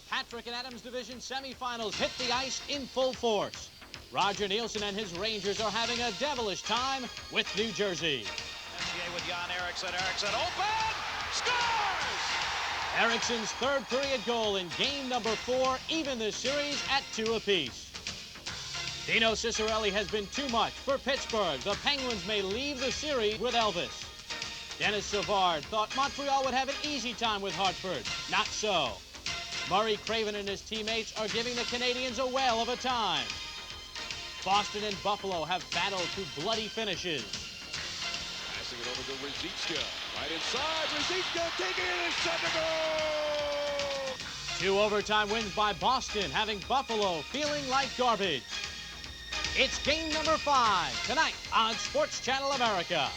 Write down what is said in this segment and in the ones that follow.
The Patrick and Adams Division Semifinals hit the ice in full force. Roger Nielsen and his Rangers are having a devilish time with New Jersey. SCA with Jan Eriksson. Eriksson open! Scores! Eriksson's third period goal in game number 4 evened the series at 2 apiece. Dino Ciccarelli has been too much for Pittsburgh. The Penguins may leave the series with Elvis. Dennis Savard thought Montreal would have an easy time with Hartford. Not so. Murray Craven and his teammates are giving the Canadians a whale of a time. Boston and Buffalo have battled to bloody finishes. Passing it over to Ruzicka. Right inside. Ruzicka taking it and set to goal! 2 overtime wins by Boston, having Buffalo feeling like garbage. It's game number 5 tonight on Sports Channel America.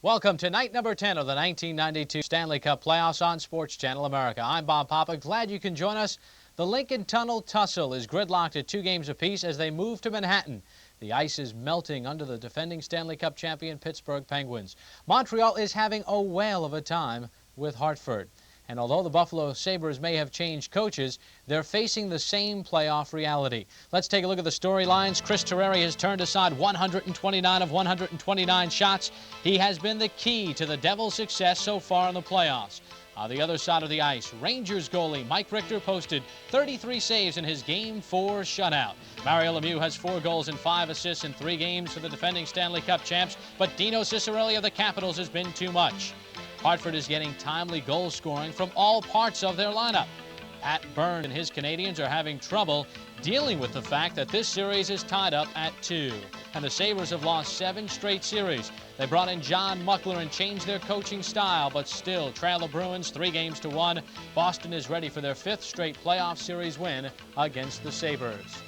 Welcome to night number 10 of the 1992 Stanley Cup Playoffs on Sports Channel America. I'm Bob Papa. Glad you can join us. The Lincoln Tunnel tussle is gridlocked at 2 games apiece as they move to Manhattan. The ice is melting under the defending Stanley Cup champion Pittsburgh Penguins. Montreal is having a whale of a time with Hartford. And although the Buffalo Sabres may have changed coaches, they're facing the same playoff reality. Let's take a look at the storylines. Chris Terreri has turned aside 129 of 129 shots. He has been the key to the Devils' success so far in the playoffs. On the other side of the ice, Rangers goalie Mike Richter posted 33 saves in his Game 4 shutout. Mario Lemieux has 4 goals and 5 assists in 3 games for the defending Stanley Cup champs, but Dino Ciccarelli of the Capitals has been too much. Hartford is getting timely goal scoring from all parts of their lineup. Pat Byrne and his Canadians are having trouble dealing with the fact that this series is tied up at 2. And the Sabres have lost 7 straight series. They brought in John Muckler and changed their coaching style, but still trail the Bruins 3 games to 1. Boston is ready for their 5th straight playoff series win against the Sabres.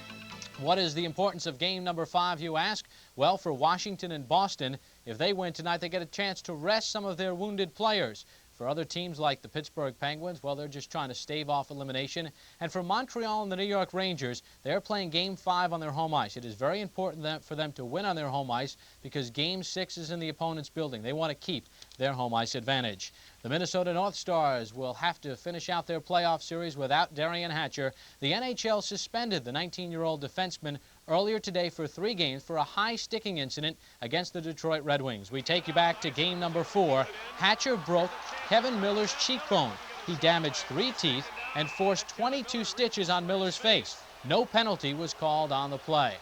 What is the importance of game number 5, you ask? Well, for Washington and Boston, if they win tonight, they get a chance to rest some of their wounded players. For other teams like the Pittsburgh Penguins, well, they're just trying to stave off elimination. And for Montreal and the New York Rangers, they're playing Game 5 on their home ice. It is very important for them to win on their home ice because Game 6 is in the opponent's building. They want to keep their home ice advantage. The Minnesota North Stars will have to finish out their playoff series without Darian Hatcher. The NHL suspended the 19-year-old defenseman earlier today for 3 games for a high sticking incident against the Detroit Red Wings. We take you back to game number 4. Hatcher broke Kevin Miller's cheekbone. He damaged 3 teeth and forced 22 stitches on Miller's face. No penalty was called on the play.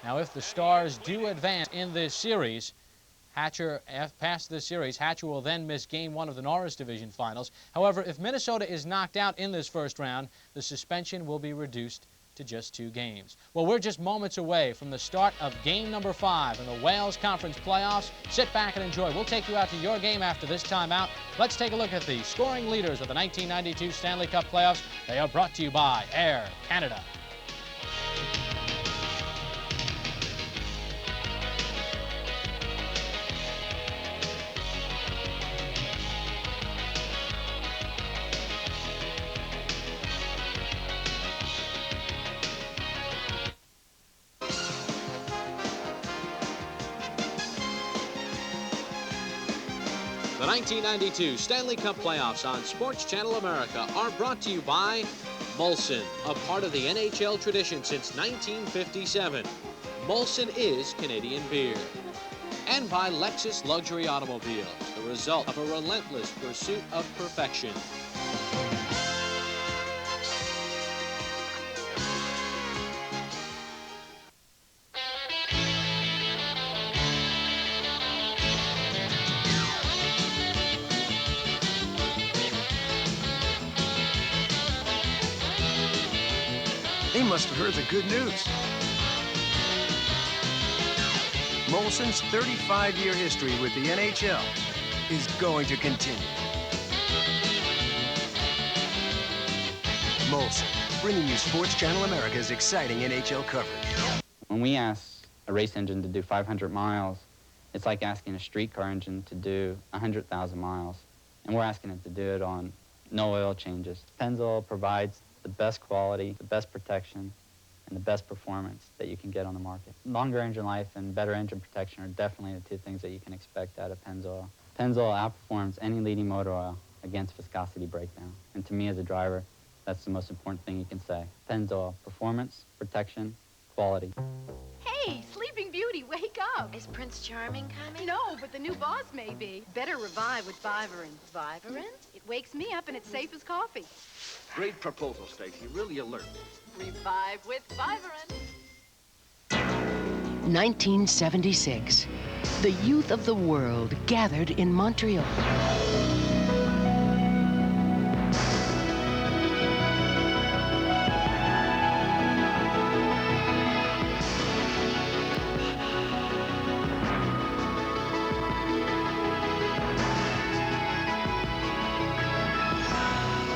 Now, if the Stars do advance in this series, past this series, Hatcher will then miss Game 1 of the Norris Division Finals. However, if Minnesota is knocked out in this first round, the suspension will be reduced to just 2 games. Well, we're just moments away from the start of game number 5 in the Wales Conference playoffs. Sit back and enjoy. We'll take you out to your game after this timeout. Let's take a look at the scoring leaders of the 1992 Stanley Cup playoffs. They are brought to you by Air Canada. The 1992 Stanley Cup Playoffs on Sports Channel America are brought to you by Molson, a part of the NHL tradition since 1957. Molson is Canadian beer. And by Lexus Luxury Automobiles, the result of a relentless pursuit of perfection. They must have heard the good news. Molson's 35-year history with the NHL is going to continue. Molson, bringing you Sports Channel America's exciting NHL coverage. When we ask a race engine to do 500 miles, it's like asking a streetcar engine to do 100,000 miles. And we're asking it to do it on no oil changes. Pennzoil provides the best quality, the best protection, and the best performance that you can get on the market. Longer engine life and better engine protection are definitely the two things that you can expect out of Pennzoil. Pennzoil outperforms any leading motor oil against viscosity breakdown. And to me as a driver, that's the most important thing you can say. Pennzoil, performance, protection, quality. Hey, Sleeping Beauty, wake up. Is Prince Charming coming? No, but the new boss may be. Better revive with Vivarin. Vivarin? It wakes me up and it's safe as coffee. Great proposal, Stacy. Really alert. Revive with Vivarin. 1976. The youth of the world gathered in Montreal.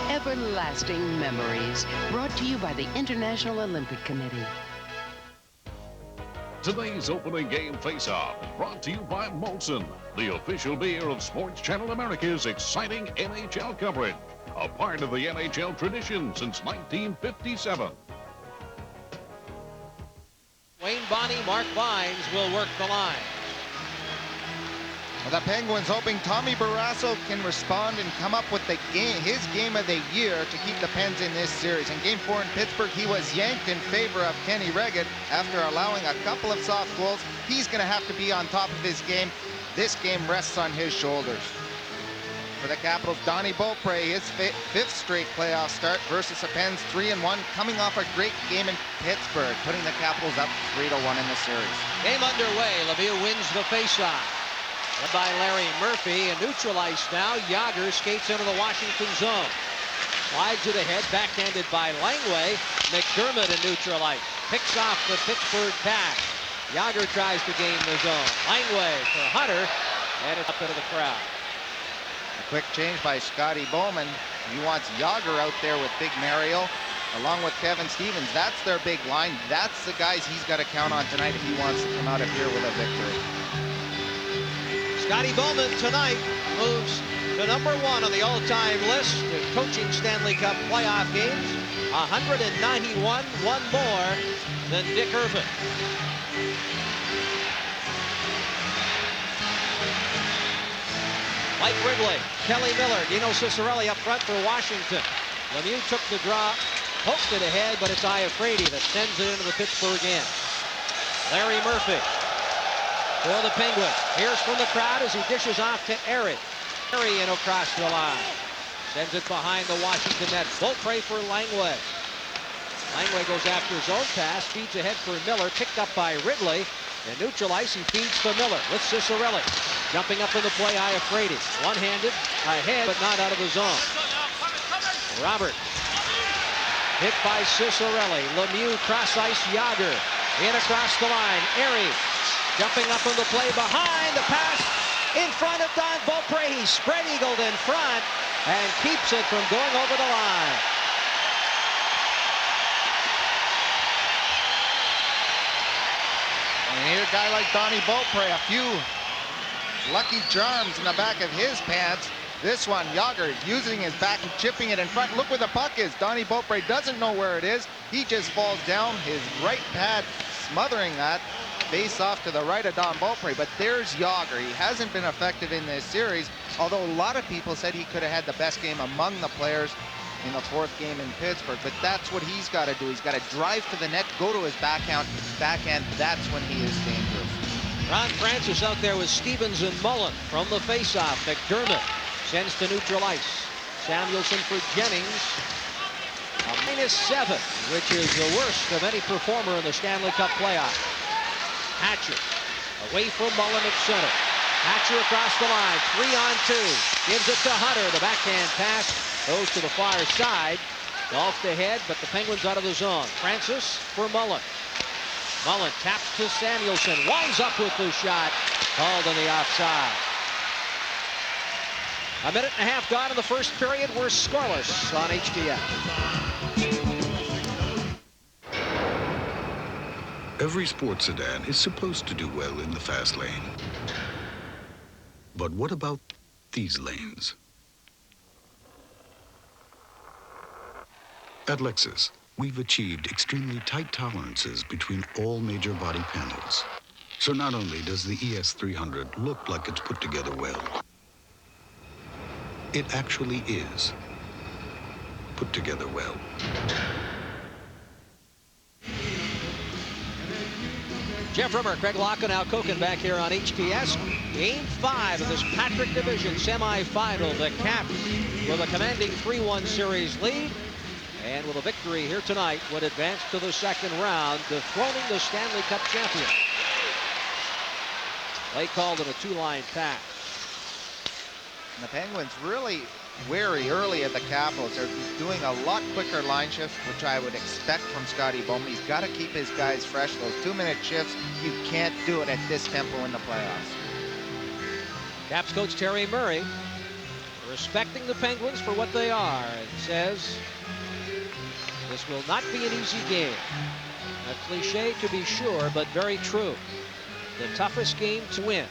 Everlasting memories, brought to you by the International Olympic Committee. Today's opening game face-off is brought to you by Molson, the official beer of Sports Channel America's exciting NHL coverage, a part of the NHL tradition since 1957. Wayne Bonney, Mark Vines will work the line. The Penguins hoping Tommy Barrasso can respond and come up with his game of the year to keep the Pens in this series. In Game 4 in Pittsburgh, he was yanked in favor of Kenny Reggett after allowing a couple of soft goals. He's going to have to be on top of his game. This game rests on his shoulders. For the Capitals, Donnie Beaupre, his fifth straight playoff start versus the Pens, 3-1, coming off a great game in Pittsburgh, putting the Capitals up 3-1 in the series. Game underway. Lemieux wins the faceoff. Led by Larry Murphy, and neutralized now. Yager skates into the Washington zone. Slides it ahead, backhanded by Langway. McDermott in neutralized. Picks off the Pittsburgh pass. Yager tries to gain the zone. Langway for Hunter, and it's up into the crowd. A quick change by Scotty Bowman. He wants Yager out there with Big Mario, along with Kevin Stevens. That's their big line. That's the guys he's got to count on tonight if he wants to come out of here with a victory. Scotty Bowman tonight moves to #1 on the all-time list of coaching Stanley Cup playoff games. 191, one more than Dick Irvin. Mike Wrigley, Kelly Miller, Dino Ciccarelli up front for Washington. Lemieux took the draw, poked it ahead, but it's Iafrate that sends it into the Pittsburgh end. Larry Murphy for the Penguins. Here's from the crowd as he dishes off to Eric. Arian across the line. Sends it behind the Washington net. Beaupre for Langway. Langway goes after his own pass. Feeds ahead for Miller. Picked up by Ridley. And neutralized, he feeds to Miller with Ciccarelli. Jumping up in the play, Iafrate. One-handed, ahead, but not out of the zone. Robert. Hit by Ciccarelli. Lemieux cross-ice Yager. In across the line. Airy. Jumping up on the play behind the pass in front of Don Beaupre. He spread-eagled in front and keeps it from going over the line. And here a guy like Donnie Beaupre, a few lucky charms in the back of his pants. This one, Yager using his back and chipping it in front. Look where the puck is. Donnie Beaupre doesn't know where it is. He just falls down, his right pad smothering that. Face off to the right of Don Beaupre, but there's Yager. He hasn't been effective in this series, although a lot of people said he could have had the best game among the players in the fourth game in Pittsburgh, but that's what he's got to do. He's got to drive to the net, go to his backhand. That's when he is dangerous. Ron Francis out there with Stevens and Mullen from the faceoff. McDermott sends to neutral ice. Samuelson for Jennings. A -7, which is the worst of any performer in the Stanley Cup playoff. Hatcher away from Mullen at center. Hatcher across the line, 3-on-2. Gives it to Hunter. The backhand pass goes to the far side. Golfed ahead, but the Penguins out of the zone. Francis for Mullen. Mullen taps to Samuelson. Winds up with the shot. Called on the offside. A minute and a half gone in the first period. We're scoreless on HTS. Every sports sedan is supposed to do well in the fast lane. But what about these lanes? At Lexus, we've achieved extremely tight tolerances between all major body panels. So not only does the ES300 look like it's put together well, it actually is put together well. Jeff Rimmer, Craig Locken, Al Koken back here on HTS. Game 5 of this Patrick Division Semifinal. The Caps with a commanding 3-1 series lead. And with a victory here tonight would advance to the second round, dethroning the Stanley Cup champion. They called it a two-line pass. And the Penguins really wary early at the Capitals. They're doing a lot quicker line shifts, which I would expect from Scotty Bowman. He's got to keep his guys fresh. Those 2-minute shifts, you can't do it at this tempo in the playoffs. Caps coach Terry Murray respecting the Penguins for what they are and says this will not be an easy game. A cliche to be sure, but very true. The toughest game to win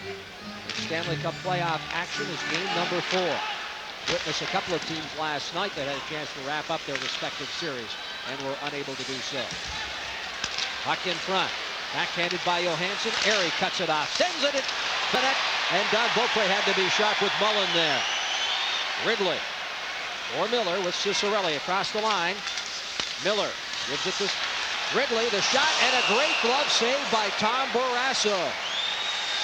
in Stanley Cup playoff action is game number 4. Witness a couple of teams last night that had a chance to wrap up their respective series and were unable to do so. Puck in front. Backhanded by Johansson. Airy cuts it off. Sends it in the net. And Don Beaupre had to be sharp with Mullen there. Ridley or Miller with Cicerelli across the line. Miller gives it to Ridley. The shot and a great glove save by Tom Barrasso.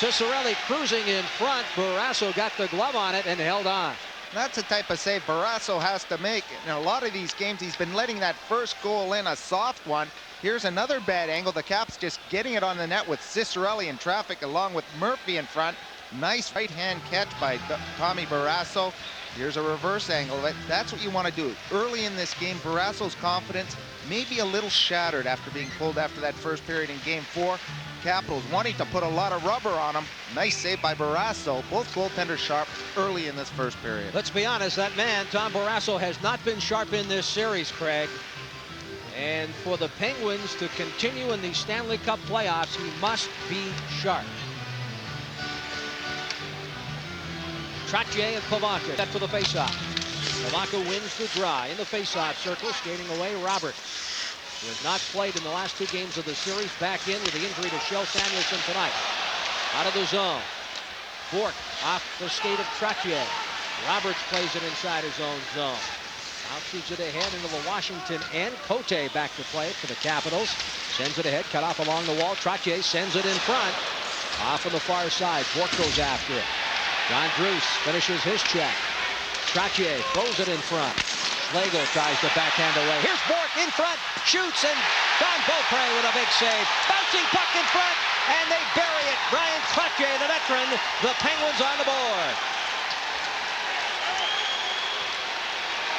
Cicerelli cruising in front. Barrasso got the glove on it and held on. That's the type of save Barrasso has to make. In a lot of these games, he's been letting that first goal in, a soft one. Here's another bad angle. The Caps just getting it on the net with Cicerelli in traffic along with Murphy in front. Nice right-hand catch by Tommy Barrasso. Here's a reverse angle. That's what you want to do. Early in this game, Barrasso's confidence may be a little shattered after being pulled after that first period in game 4. Capitals wanting to put a lot of rubber on him. Nice save by Barrasso. Both goaltenders sharp early in this first period. Let's be honest, that man, Tom Barrasso, has not been sharp in this series, Craig. And for the Penguins to continue in the Stanley Cup playoffs, he must be sharp. Trottier and Pivonka set for the faceoff. Pivonka wins the draw in the faceoff circle, skating away Roberts, who has not played in the last 2 games of the series, back in with the injury to Shel Samuelson tonight. Out of the zone. Bork off the skate of Trottier. Roberts plays it inside his own zone. Now shoots it ahead into the Washington end. Cote back to play it for the Capitals. Sends it ahead, cut off along the wall. Trottier sends it in front. Off on the far side. Bork goes after it. John Druce finishes his check. Trottier throws it in front. Schlegel tries to backhand away. Here's Bork in front, shoots, and Don Beaupre with a big save. Bouncing puck in front, and they bury it. Brian Trottier, the veteran, the Penguins on the board.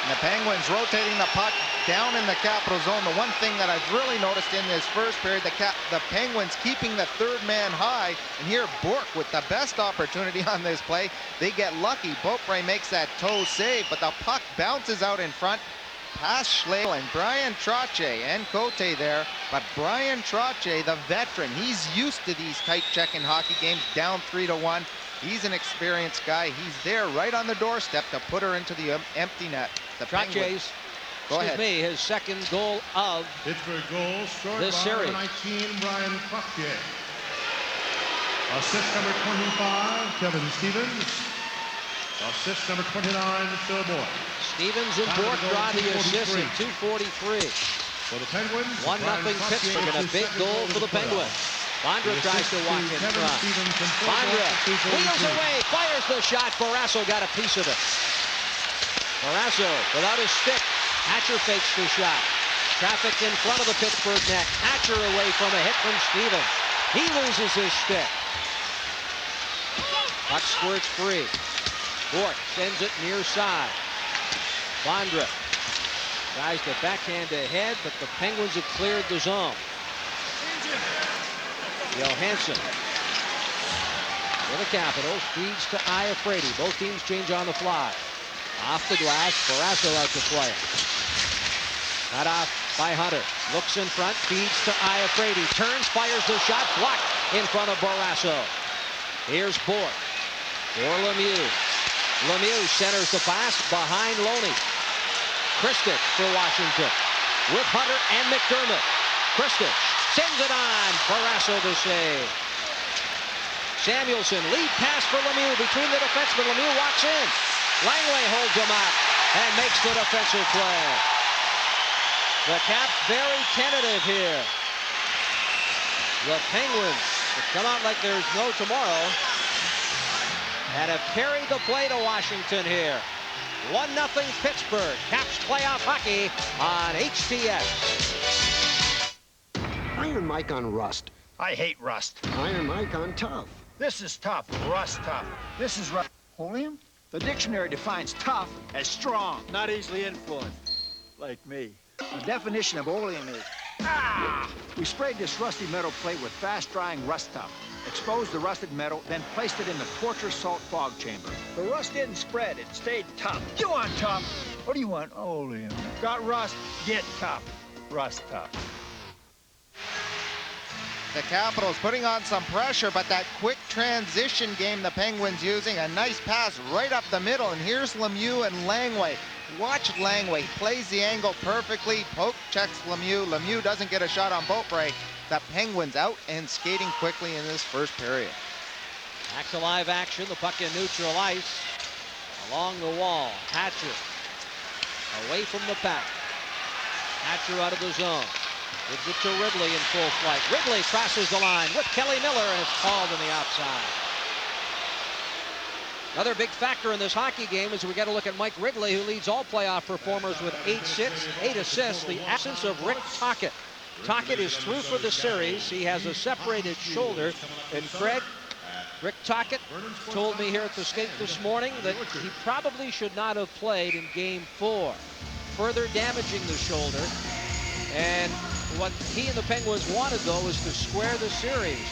And the Penguins rotating the puck down in the Capital zone. The one thing that I've really noticed in this first period, the Penguins keeping the third man high. And here Bork with the best opportunity on this play. They get lucky. Beaupre makes that toe save, but the puck bounces out in front. Past Schlegel and Brian Trottier and Cote there. But Brian Trottier, the veteran, he's used to these tight checking hockey games, down 3-1. He's an experienced guy. He's there right on the doorstep to put her into the empty net. The Trottier's, his second goal of Pittsburgh goal scored this by series. number 19, Brian Trottier. Assist number 25, Kevin Stevens. Assist number 29, Phil Boyd. Stevens and Bork draw the assist at 2:43. For the Penguins, 1-0 Pittsburgh, and a big goal for the Penguins. Bondra tries to walk in front. Bondra wheels away, fires the shot. Barrasso got a piece of it. Barrasso without his stick. Hatcher fakes the shot. Traffic in front of the Pittsburgh net. Hatcher away from a hit from Stevens. He loses his stick. Puck squirts free. Bork sends it near side. Bondra tries to backhand ahead, but the Penguins have cleared the zone. Johansson for the Capitals. Feeds to Iafrate. Both teams change on the fly. Off the glass, Barrasso out to play. Cut off by Hunter. Looks in front, feeds to Iafrate. Turns, fires the shot, blocked in front of Barrasso. Here's Bourque for Lemieux. Lemieux centers the pass behind Loney. Kristic for Washington with Hunter and McDermott. Kristic sends it on. Barrasso to save. Samuelson, lead pass for Lemieux between the defensemen. Lemieux walks in. Langley holds him up and makes the defensive play. The Caps very tentative here. The Penguins have come out like there's no tomorrow and have carried the play to Washington here. 1-0 Pittsburgh. Caps playoff hockey on HTS. Iron Mike on rust. I hate rust. Iron Mike on tough. This is tough. Rust tough. This is rust. Oleum? The dictionary defines tough as strong, not easily influenced, like me. The definition of oleum is, we sprayed this rusty metal plate with fast-drying rust tough, exposed the rusted metal, then placed it in the torture salt fog chamber. The rust didn't spread, it stayed tough. You want tough? What do you want? Oleum. Got rust? Get tough. Rust tough. The Capitals putting on some pressure, but that quick transition game the Penguins using, a nice pass right up the middle, and here's Lemieux and Langley. Watch Langley, plays the angle perfectly, poke checks Lemieux. Lemieux doesn't get a shot on Beaupre. The Penguins out and skating quickly in this first period. Back to live action, the puck in neutral ice. Along the wall, Hatcher away from the pack. Hatcher out of the zone. Gives it to Ridley in full flight. Ridley crosses the line with Kelly Miller, and it's called on the outside. Another big factor in this hockey game is we got to look at Mike Ridley, who leads all playoff performers with 8 assists. The absence of Rick Tocchet. Tocchet is through for the series. He has a separated shoulder. And Craig, Rick Tocchet told me here at the skate this morning that he probably should not have played in Game 4, further damaging the shoulder. And what he and the Penguins wanted, though, was to square the series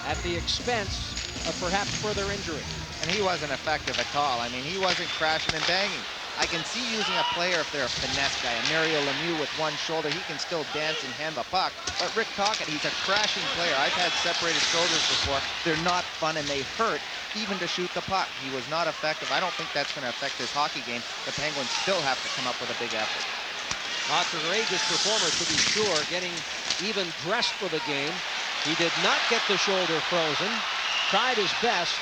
at the expense of perhaps further injury. And he wasn't effective at all. I mean, he wasn't crashing and banging. I can see using a player if they're a finesse guy. A Mario Lemieux with one shoulder, he can still dance and hand the puck. But Rick Tocchet, he's a crashing player. I've had separated shoulders before. They're not fun and they hurt even to shoot the puck. He was not effective. I don't think that's going to affect his hockey game. The Penguins still have to come up with a big effort. A courageous performer, to be sure, getting even dressed for the game. He did not get the shoulder frozen, tried his best,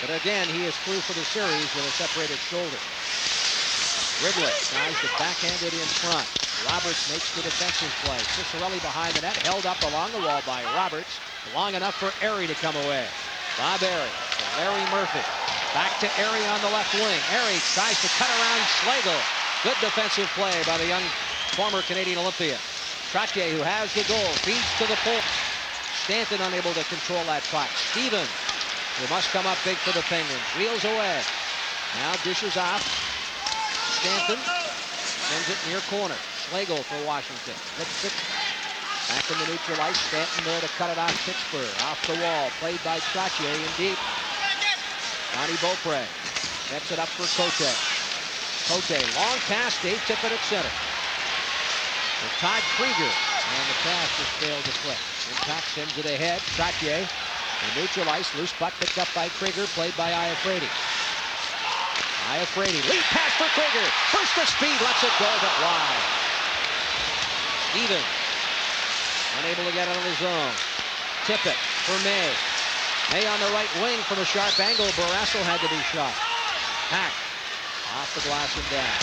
but again, he is through for the series with a separated shoulder. Ridley tries to backhand it in front. Roberts makes the defensive play. Ciccarelli behind the net, held up along the wall by Roberts. Long enough for Erie to come away. Bob Erie to Larry Murphy. Back to Erie on the left wing. Erie tries to cut around Schlegel. Good defensive play by the young former Canadian Olympian. Trottier, who has the goal, feeds to the point. Stanton unable to control that puck. Stevens, who must come up big for the Penguins, wheels away. Now dishes off. Stanton sends it near corner. Schlegel for Washington. Flips it back in the neutral ice. Stanton there to cut it off Pittsburgh. Off the wall, played by Trottier in deep. Donnie Beaupre gets it up for Cote. Cote, long pass, Dave Tippett at center. With Todd Krieger, and the pass just failed to click. Impact sends it ahead. Trottier, in neutral ice, loose puck picked up by Krieger, played by Iafrate. Iafrate, lead pass for Krieger. First to speed, lets it go, but wide. Stevens, unable to get out of the zone. Tippett for May. May on the right wing from a sharp angle. Barrasso had to be shot. Hack, off the glass and down.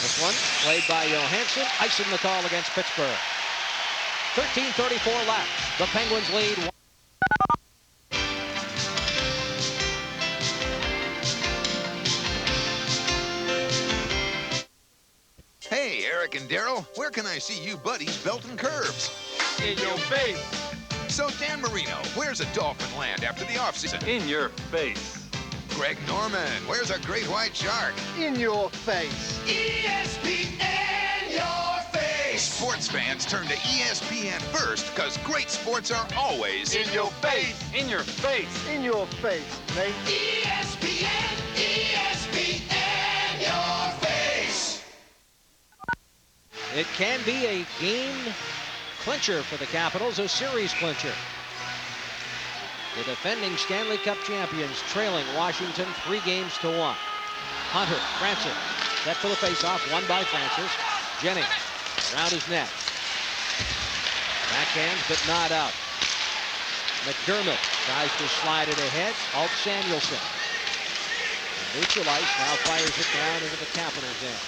This one played by Johansson, icing the call against Pittsburgh. 13:34 left. The Penguins lead. Hey, Eric and Daryl, where can I see you buddies belting curves? In your face. So, Dan Marino, where's a dolphin land after the offseason? In your face. Greg Norman, where's a great white shark? In your face. ESPN, your face. Sports fans turn to ESPN first because great sports are always In your face. In your face. In your face, Nate. ESPN, ESPN, your face. It can be a game clincher for the Capitals, a series clincher. The defending Stanley Cup champions trailing Washington 3-1. Hunter, Francis, set for the faceoff, won by Francis. Jennings around his net. Backhands, but not out. McDermott tries to slide it ahead. Alt Samuelson. Neutralize now fires it down into the Capitals' end.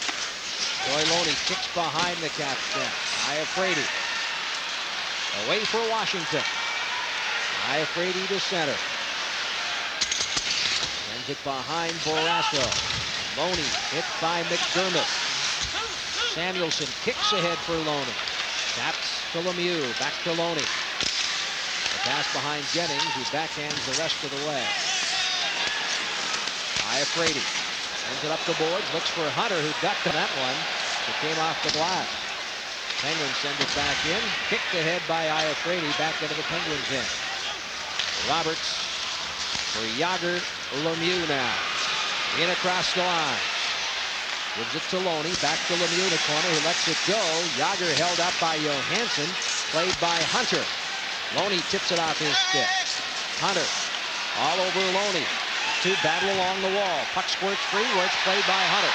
Troy Loney kicks behind the Caps net. Iafrate. Away for Washington. Iafrate to center. Sends it behind Borasso. Loney hit by McDermott. Samuelson kicks ahead for Loney. Taps to Lemieux. Back to Loney. The pass behind Jennings, who backhands the rest of the way. Iafrate sends it up the boards. Looks for Hunter, who ducked that one. It came off the glass. Penguins send it back in. Kicked ahead by Iafrate back into the Penguins' end. Roberts for Yager. Lemieux now. In across the line. Gives it to Loney. Back to Lemieux in the corner. He lets it go. Yager held up by Johansson. Played by Hunter. Loney tips it off his stick. Hunter all over Loney. Two battle along the wall. Puck squirts free where it's played by Hunter.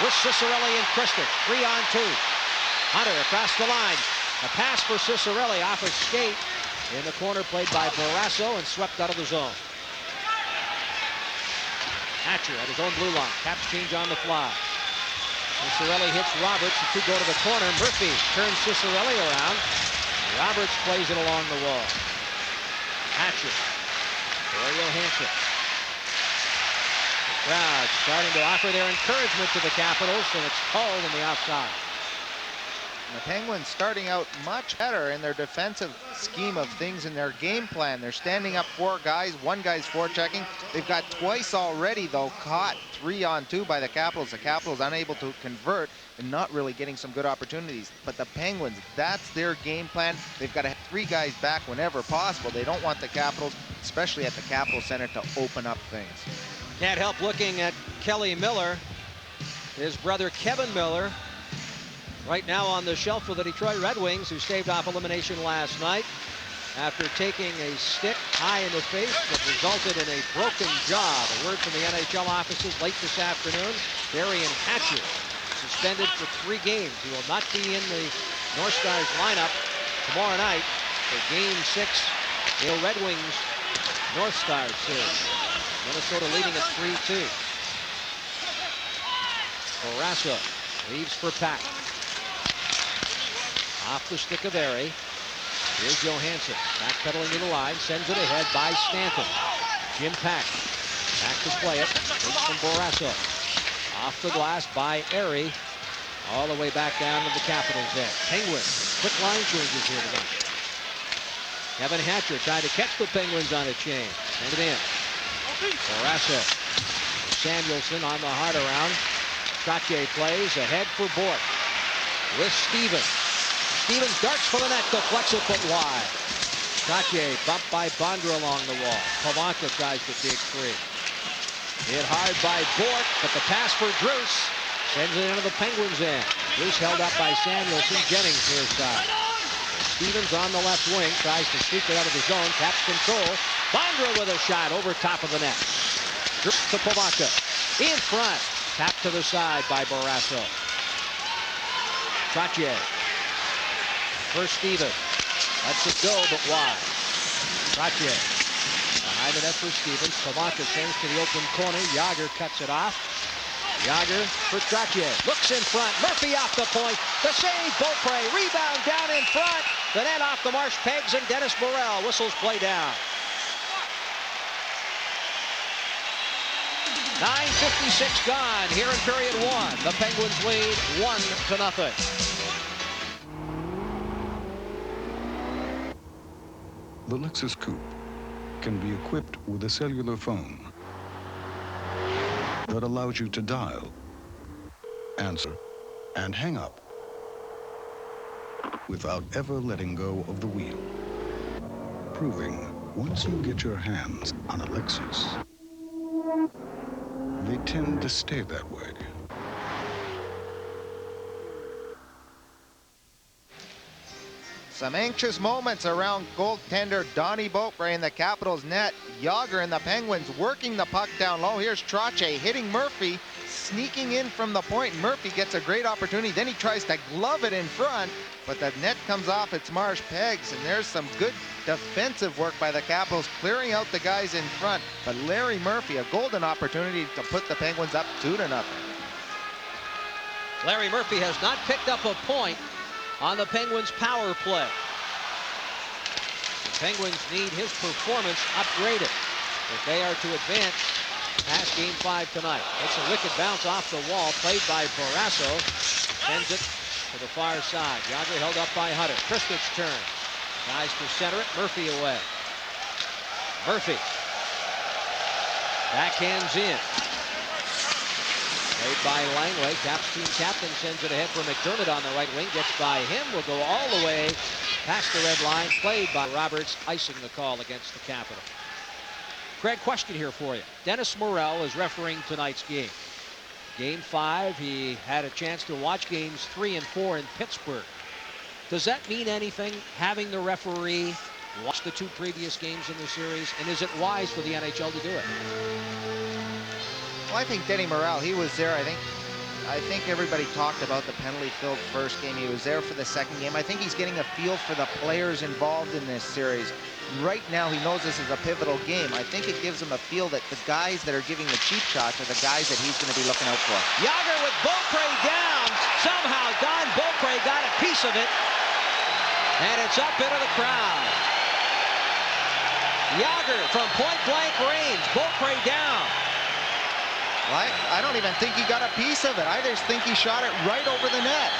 With Cicerelli and Christie. 3-on-2. Hunter across the line. A pass for Cicerelli off a skate. In the corner played by Borasso and swept out of the zone. Hatcher at his own blue line. Caps change on the fly. Cicerelli hits Roberts. The two go to the corner. Murphy turns Cicerelli around. Roberts plays it along the wall. Hatcher. For Johansson. The crowd starting to offer their encouragement to the Capitals, and it's called in the offside. The Penguins starting out much better in their defensive scheme of things in their game plan. They're standing up 4 guys, 1 guy's forechecking. They've got twice already, though, caught 3-on-2 by the Capitals. The Capitals unable to convert and not really getting some good opportunities. But the Penguins, that's their game plan. They've got to have 3 guys back whenever possible. They don't want the Capitals, especially at the Capital Center, to open up things. Can't help looking at Kelly Miller, his brother Kevin Miller, right now on the shelf for the Detroit Red Wings, who staved off elimination last night after taking a stick high in the face that resulted in a broken jaw. The word from the NHL offices late this afternoon, Darian Hatcher suspended for 3 games. He will not be in the North Stars lineup tomorrow night for Game 6 in the Red Wings North Stars series. Minnesota leading at 3-2. Borasso leaves for Pack. Off the stick of Airy. Here's Johansson. Backpedaling to the line. Sends it ahead by Stanton. Jim Pack. Back to play it. Takes from Borasso. Off the glass by Airy. All the way back down to the Capitals end. Penguins. Quick line changes here tonight. Kevin Hatcher trying to catch the Penguins on a chain. Send it in. Borasso. Samuelson on the hard around. Trottier plays ahead for Bort. With Stevens. Stevens darts for the net, deflects it but wide. Trottier bumped by Bondra along the wall. Pavanka tries to dig free. Hit hard by Bort, but the pass for Druce sends it into the Penguins' end. Druce held up by Samuelson. Jennings near side. Stevens on the left wing tries to sweep it out of the zone. Caps control. Bondra with a shot over top of the net. Druce to Pavanka. In front. Tapped to the side by Borasso. Trottier. For Stevens. Lets it go, but wide. Trottier. Behind the net for Stevens. Pavanka sends to the open corner. Yager cuts it off. Yager for Trottier. Looks in front. Murphy off the point. The save. Beaupre. Rebound down in front. The net off the marsh pegs, and Dennis Burrell whistles play down. 9:56 gone here in period 1. The Penguins lead 1-0. The Lexus Coupe can be equipped with a cellular phone that allows you to dial, answer, and hang up without ever letting go of the wheel. Proving once you get your hands on a Lexus, they tend to stay that way. Some anxious moments around goaltender Donnie Beaupre in the Capitals net. Yager and the Penguins working the puck down low. Here's Trottier hitting Murphy, sneaking in from the point. Murphy gets a great opportunity. Then he tries to glove it in front, but the net comes off its Marsh pegs, and there's some good defensive work by the Capitals, clearing out the guys in front. But Larry Murphy, a golden opportunity to put the Penguins up 2-0. Larry Murphy has not picked up a point on the Penguins' power play. The Penguins need his performance upgraded if they are to advance past Game 5 tonight. It's a wicked bounce off the wall, played by Barrasso. Sends it to the far side. Yager held up by Hunter. Kristich turns. Tries to center it. Murphy away. Murphy. Backhands in. Played by Langley. Caps team captain sends it ahead for McDermott on the right wing. Gets by him. Will go all the way past the red line. Played by Roberts, icing the call against the Capitals. Craig, question here for you. Dennis Morrell is refereeing tonight's game. Game 5, he had a chance to watch games 3 and 4 in Pittsburgh. Does that mean anything, having the referee watch the 2 previous games in the series? And is it wise for the NHL to do it? Well, I think Denny Morrell, he was there. I think everybody talked about the penalty-filled first game. He was there for the second game. I think he's getting a feel for the players involved in this series. Right now, he knows this is a pivotal game. I think it gives him a feel that the guys that are giving the cheap shots are the guys that he's going to be looking out for. Yager with Beaupre down. Somehow Don Beaupre got a piece of it. And it's up into the crowd. Yager from point-blank range. Beaupre down. Well, I don't even think he got a piece of it. I just think he shot it right over the net.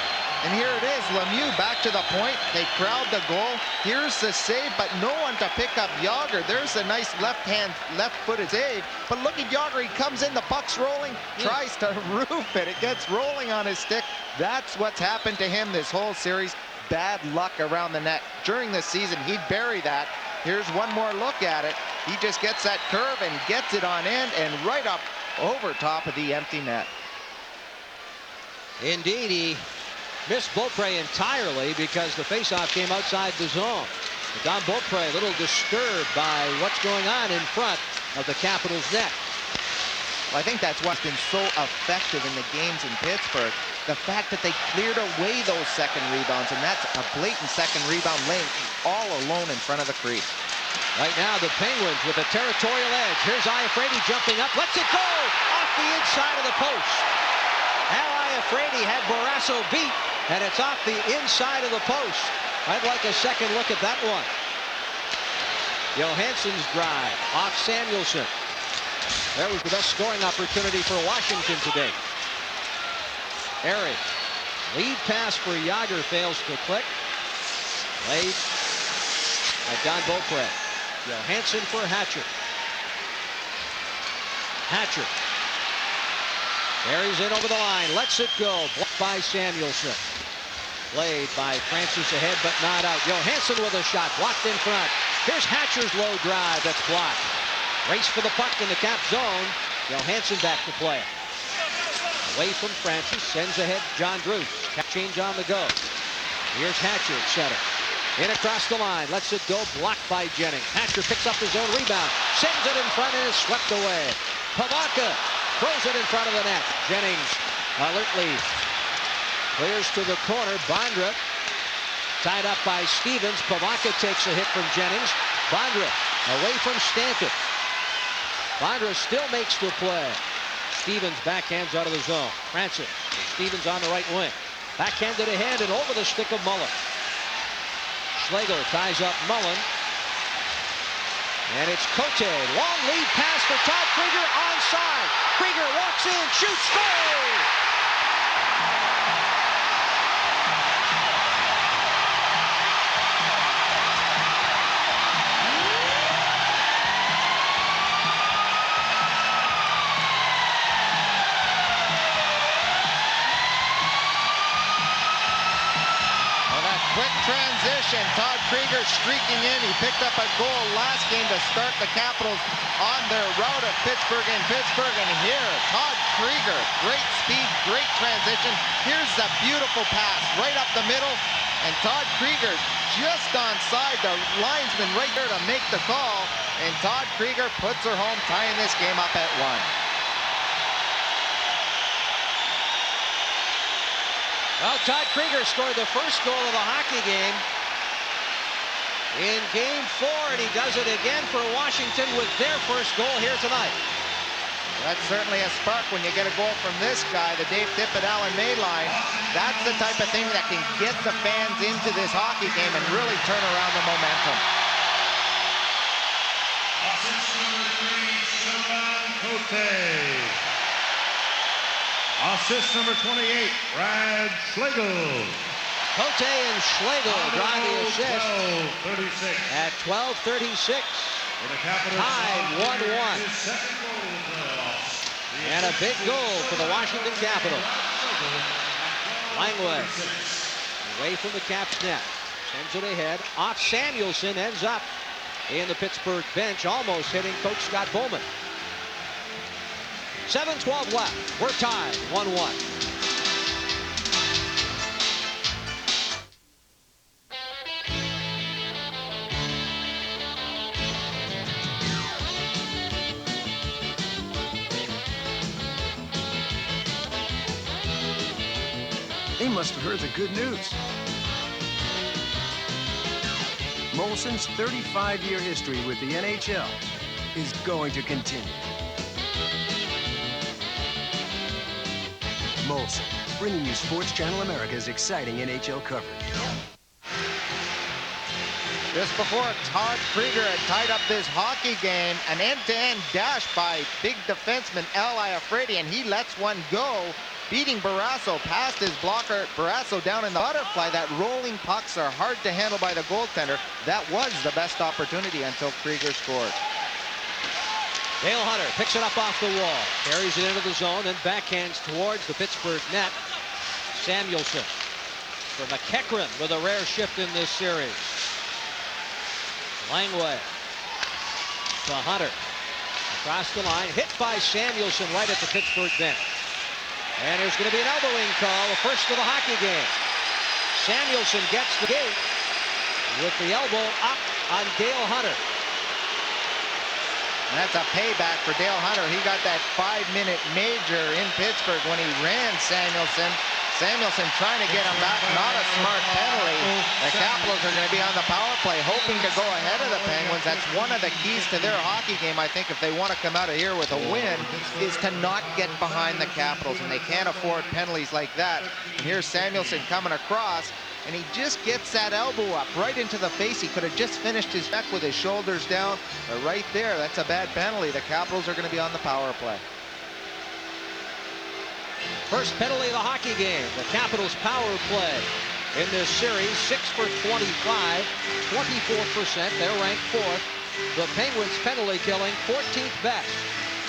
And here it is, Lemieux back to the point. They crowd the goal. Here's the save, but no one to pick up Yager. There's a nice left-footed save. But look at Yager, he comes in, the puck's rolling, tries to roof it. It gets rolling on his stick. That's what's happened to him this whole series. Bad luck around the net. During the season, he'd bury that. Here's one more look at it. He just gets that curve and gets it on end and right up over top of the empty net. Indeed, he missed Beaupre entirely because the faceoff came outside the zone. But Don Beaupre a little disturbed by what's going on in front of the Capitals' net. Well, I think that's what's been so effective in the games in Pittsburgh. The fact that they cleared away those second rebounds, and that's a blatant second rebound lane all alone in front of the crease. Right now, the Penguins with a territorial edge. Here's Iafrate jumping up. Lets it go off the inside of the post. Al Iafrate had Barrasso beat, and it's off the inside of the post. I'd like a second look at that one. Johansson's drive off Samuelsson. That was the best scoring opportunity for Washington today. Airy. Lead pass for Yager fails to click. Played by Don Beaupre. Johansson for Hatcher. Hatcher. Carries it over the line. Lets it go. Blocked by Samuelsson. Played by Francis ahead, but not out. Johansson with a shot. Blocked in front. Here's Hatcher's low drive. That's blocked. Race for the puck in the Cap zone. Johansson back to play. Away from Francis. Sends ahead John Druce. Cap change on the go. Here's Hatcher at center. In across the line. Lets it go. Blocked by Jennings. Hatcher picks up his own rebound. Sends it in front and is swept away. Pavaka throws it in front of the net. Jennings alertly clears to the corner. Bondra tied up by Stevens. Pavaka takes a hit from Jennings. Bondra away from Stanton. Bondra still makes the play. Stevens backhands out of the zone. Francis. Stevens on the right wing. Backhanded ahead and over the stick of Mullen. Schlegel ties up Mullen. And it's Cote. Long lead pass for Todd Krieger onside. Krieger walks in, shoots, goal! quick transition. Todd Krieger streaking in. He picked up a goal last game to start the Capitals on their route of Pittsburgh in Pittsburgh. And here, Todd Krieger, great speed, great transition. Here's a beautiful pass right up the middle. And Todd Krieger just onside the linesman right there to make the call. And Todd Krieger puts her home, tying this game up at 1. Well, Todd Krieger scored the first goal of the hockey game in Game 4, and he does it again for Washington with their first goal here tonight. That's certainly a spark when you get a goal from this guy, the Dave Tippett, Alan May line. That's the type of thing that can get the fans into this hockey game and really turn around the momentum. Assist number 3, Sylvain Cote. Assist number 28, Brad Schlegel. Cote and Schlegel drive the assist 12:36. at 12:36. Tied 1-1. And a big goal for the Washington Capitals. Langway away from the Caps net. Sends it ahead. Off Samuelson, ends up in the Pittsburgh bench, almost hitting Coach Scott Bowman. 7:12 left. We're tied 1-1. They must have heard the good news. Molson's 35-year history with the NHL is going to continue. Molson, bringing you Sports Channel America's exciting NHL coverage. Just before Todd Krieger had tied up this hockey game, an end-to-end dash by big defenseman Al Iafrate, and he lets one go, beating Barrasso past his blocker. Barrasso down in the butterfly. That rolling pucks are hard to handle by the goaltender. That was the best opportunity until Krieger scored. Dale Hunter picks it up off the wall, carries it into the zone, and backhands towards the Pittsburgh net. Samuelson for McEachran with a rare shift in this series. Langway to Hunter. Across the line, hit by Samuelson right at the Pittsburgh bench. And there's going to be an elbowing call, the first of the hockey game. Samuelson gets the gate with the elbow up on Dale Hunter. And that's a payback for Dale Hunter. He got that 5-minute major in Pittsburgh when he ran Samuelson. Samuelson trying to get him back. Not a smart penalty. The Capitals are going to be on the power play, hoping to go ahead of the Penguins. That's one of the keys to their hockey game, I think, if they want to come out of here with a win, is to not get behind the Capitals. And they can't afford penalties like that. And here's Samuelson coming across, and he just gets that elbow up right into the face. He could have just finished his neck with his shoulders down. But right there, that's a bad penalty. The Capitals are going to be on the power play. First penalty of the hockey game. The Capitals power play in this series. 6 for 25, 24%. They're ranked 4th. The Penguins penalty killing 14th best,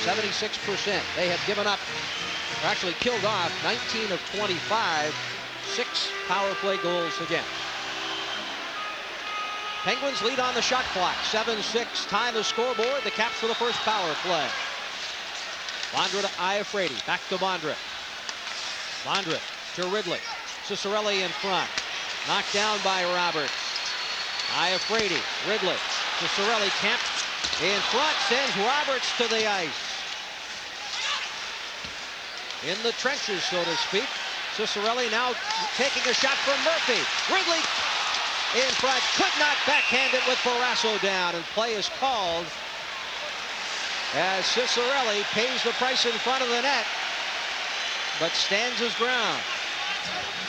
76%. They have given up, or actually killed off, 19 of 25. 6 power play goals against. Penguins lead on the shot clock. 7-6. Tie the scoreboard. The Caps for the first power play. Bondra to Iafrate. Back to Bondra. Bondra to Ridley. Ciccarelli in front. Knocked down by Roberts. Iafrate. Ridley. Ciccarelli camped in front. Sends Roberts to the ice. In the trenches, so to speak. Ciccarelli now taking a shot from Murphy. Ridley in front. Could not backhand it with Barrasso down. And play is called as Ciccarelli pays the price in front of the net, but stands his ground.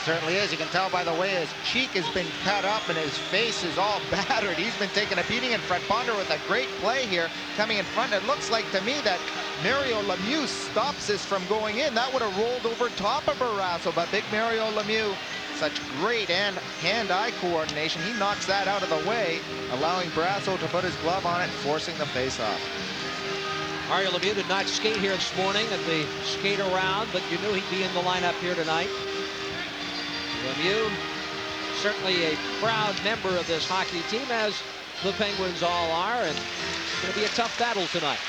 Certainly is. You can tell by the way his cheek has been cut up and his face is all battered. He's been taking a beating in front. Bondra with a great play here coming in front. It looks like to me that Mario Lemieux stops this from going in. That would have rolled over top of Barrasso, but big Mario Lemieux, such great hand-eye coordination. He knocks that out of the way, allowing Barrasso to put his glove on it, forcing the face-off. Mario Lemieux did not skate here this morning at the skate around, but you knew he'd be in the lineup here tonight. Lemieux certainly a proud member of this hockey team, as the Penguins all are, and it's going to be a tough battle tonight.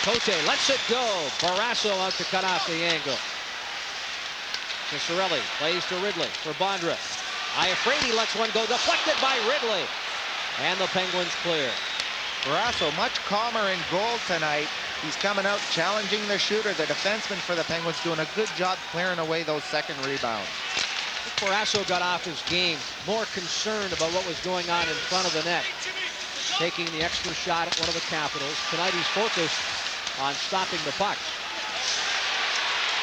Cote lets it go. Barrasso out to cut off the angle. Ciccarelli plays to Ridley for Bondra. Iafrate lets one go, deflected by Ridley. And the Penguins clear. Barrasso much calmer in goal tonight. He's coming out challenging the shooter. The defenseman for the Penguins doing a good job clearing away those second rebounds. Barrasso got off his game, more concerned about what was going on in front of the net. Taking the extra shot at one of the Capitals. Tonight he's focused on stopping the puck.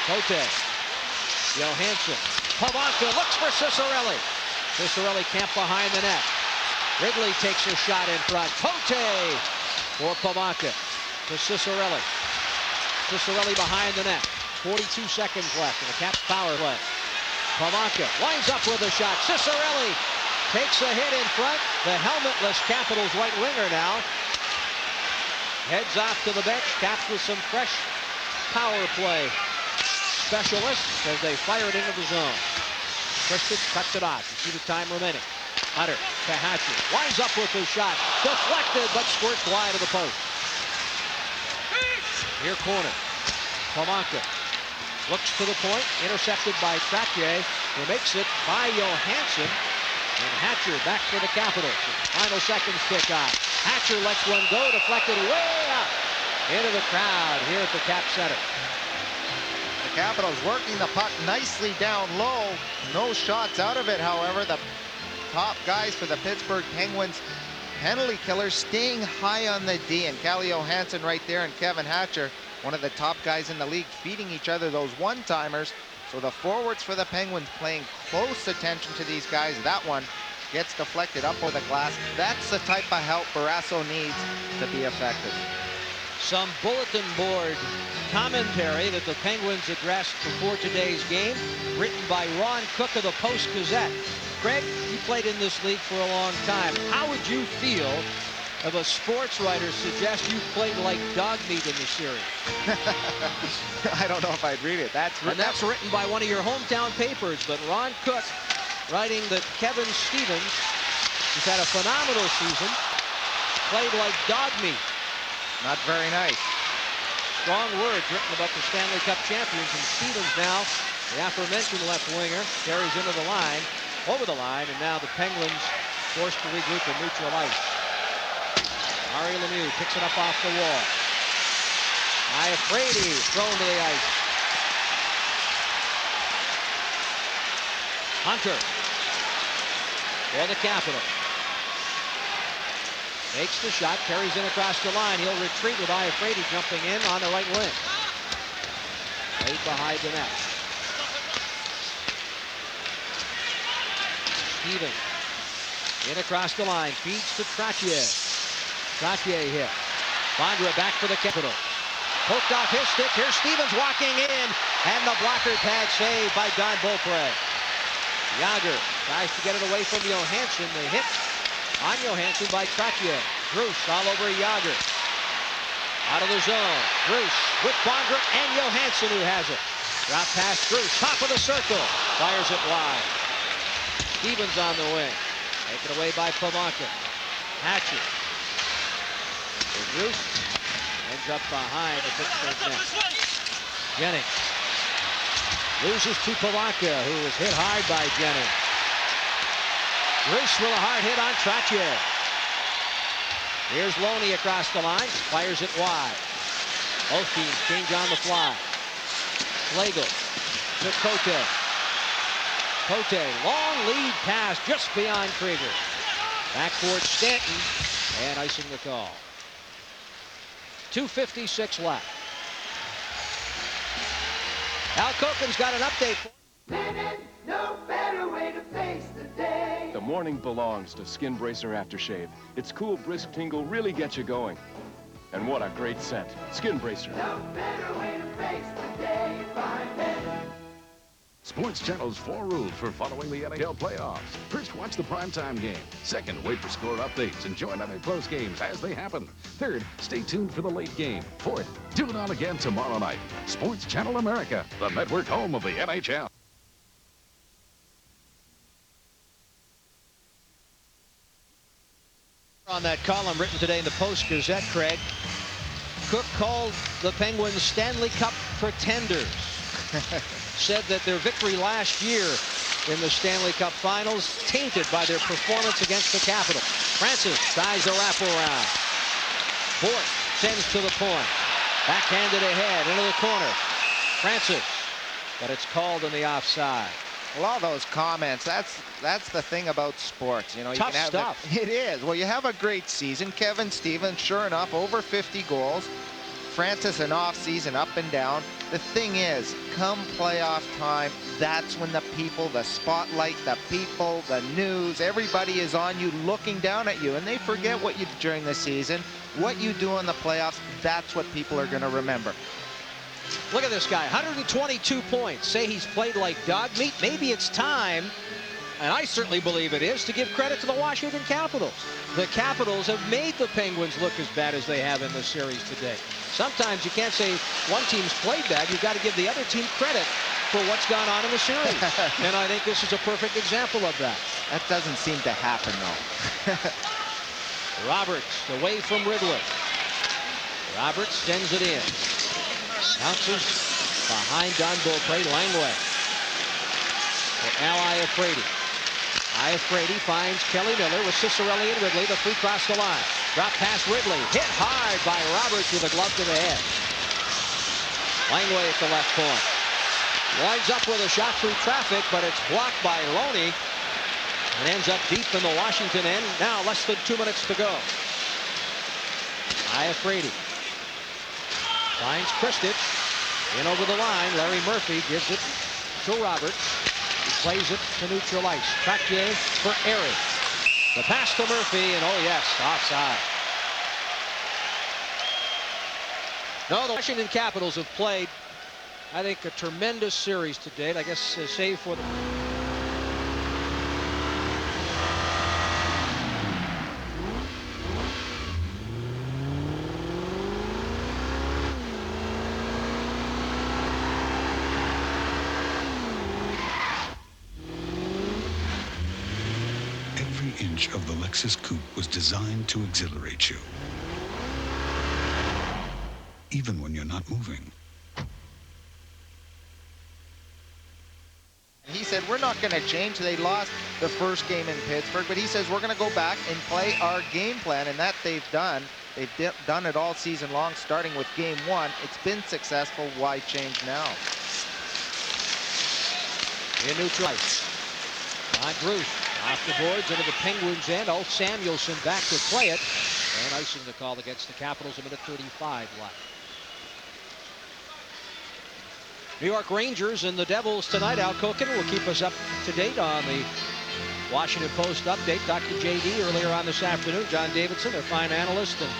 Cote. Johansson. Pavanka looks for Ciccarelli. Ciccarelli camped behind the net. Ridley takes a shot in front. Cote for Pavanka to Ciccarelli. Ciccarelli behind the net. 42 seconds left in the Caps power play. Pavanka winds up with a shot. Ciccarelli takes a hit in front. The helmetless Capitals right winger now heads off to the bench. Caps with some fresh power play specialists as they fire it into the zone. Kristich cuts it off. You see the time remaining. Hunter to Hatcher. Winds up with his shot. Deflected, but squirts wide of the post. Near corner. Pavanka looks to the point. Intercepted by Trottier, who makes it by Johansson. And Hatcher back for the Capitals. Final seconds kick off. Hatcher lets one go. Deflected way up into the crowd here at the Cap Center. The Capitals working the puck nicely down low. No shots out of it, however. The top guys for the Pittsburgh Penguins, penalty killers, staying high on the D. And Calle Johansson right there and Kevin Hatcher, one of the top guys in the league, feeding each other those one-timers. So the forwards for the Penguins paying close attention to these guys. That one gets deflected up over the glass. That's the type of help Barrasso needs to be effective. Some bulletin board commentary that the Penguins addressed before today's game, written by Ron Cook of the Post-Gazette. Greg, you played in this league for a long time. How would you feel if a sports writer suggests you played like dog meat in the series? I don't know if I'd read it. That's written by one of your hometown papers, but Ron Cook writing that Kevin Stevens, who's had a phenomenal season, played like dog meat. Not very nice. Strong words written about the Stanley Cup champions, and Stevens now, the aforementioned left winger, carries into the line, over the line, and now the Penguins forced to regroup in neutral ice. Ari Lemieux picks it up off the wall. Iafrate thrown to the ice. Hunter for the Capitals. Makes the shot, carries in across the line. He'll retreat with Iafrate jumping in on the right wing. Right behind the net. Stevens in across the line, feeds to Trottier. Trottier hit. Bondra back for the Capitals. Poked off his stick. Here's Stevens walking in, and the blocker pad saved by Don Beaupre. Yager tries to get it away from Johansson. The hit on Johansson by Trottier. Bruce all over Yager. Out of the zone. Bruce with Bondra and Johansson, who has it. Drop past Bruce. Top of the circle. Fires it wide. Stevens on the wing. Taken away by Pavanka. Hatcher. Bruce ends up behind the Pittsburgh net. Jennings loses to Pavanka, who was hit hard by Jennings. Bruce with a hard hit on Trottier. Here's Loney across the line, fires it wide. Both teams change on the fly. Schlegel to Cote. Cote, long lead pass just beyond Krieger. Back towards Stanton, and icing the call. 2:56 left. Al Koken's got an update for No better way to face the day. The morning belongs to Skin Bracer Aftershave. Its cool, brisk tingle really gets you going. And what a great scent. Skin Bracer. No better way to face the day. Find it. Sports Channel's 4 rules for following the NHL playoffs. First, watch the primetime game. Second, wait for score updates and join other close games as they happen. Third, stay tuned for the late game. Fourth, tune on again tomorrow night. Sports Channel America, the network home of the NHL. On that column written today in the Post-Gazette, Craig, Cook called the Penguins Stanley Cup pretenders. Said that their victory last year in the Stanley Cup Finals tainted by their performance against the Capitals. Francis tries a wraparound. Bort sends to the point. Backhanded ahead into the corner. Francis, but it's called in the offside. Well, all those comments, that's the thing about sports. You know, Tough you can have stuff. It is. Well, you have a great season. Kevin Stevens, sure enough, over 50 goals. Francis, an off season, up and down. The thing is, come playoff time, that's when the people, the spotlight, the people, the news, everybody is on you, looking down at you, and they forget what you did during the season. What you do in the playoffs, that's what people are going to remember. Look at this guy, 122 points. Say he's played like dog meat. Maybe it's time, and I certainly believe it is, to give credit to the Washington Capitals. The Capitals have made the Penguins look as bad as they have in this series today. Sometimes you can't say one team's played bad. You've got to give the other team credit for what's gone on in the series. And I think this is a perfect example of that. That doesn't seem to happen, though. Roberts away from Ridley. Roberts sends it in. Bounces behind Don Beaupre. Langway for Al Iafrate. Iafrate finds Kelly Miller with Cicerelli and Ridley. The free cross the line. Drop past Ridley. Hit hard by Roberts with a glove to the head. Langway at the left point. Winds up with a shot through traffic, but it's blocked by Loney. And ends up deep in the Washington end. Now less than 2 minutes to go. Iafrate finds Kristich. In over the line. Larry Murphy gives it to Roberts. He plays it to neutral ice. Trottier for Airy. The pass to Murphy, and oh yes, offside. No, the Washington Capitals have played, I think, a tremendous series to date. I guess save for the... Every inch of the Lexus coupe was designed to exhilarate you, even when you're not moving. He said, we're not going to change. They lost the first game in Pittsburgh, but he says we're going to go back and play our game plan, and that they've done. They've done it all season long, starting with game one. It's been successful. Why change now? In neutral ice. On Bruce. Off the boards into the Penguins end. Oh, Samuelson back to play it. And icing the call against the Capitals. A minute 35 left. New York Rangers and the Devils tonight. Al Koken will keep us up to date on the Washington Post update. Dr. JD earlier on this afternoon. John Davidson, their fine analyst. And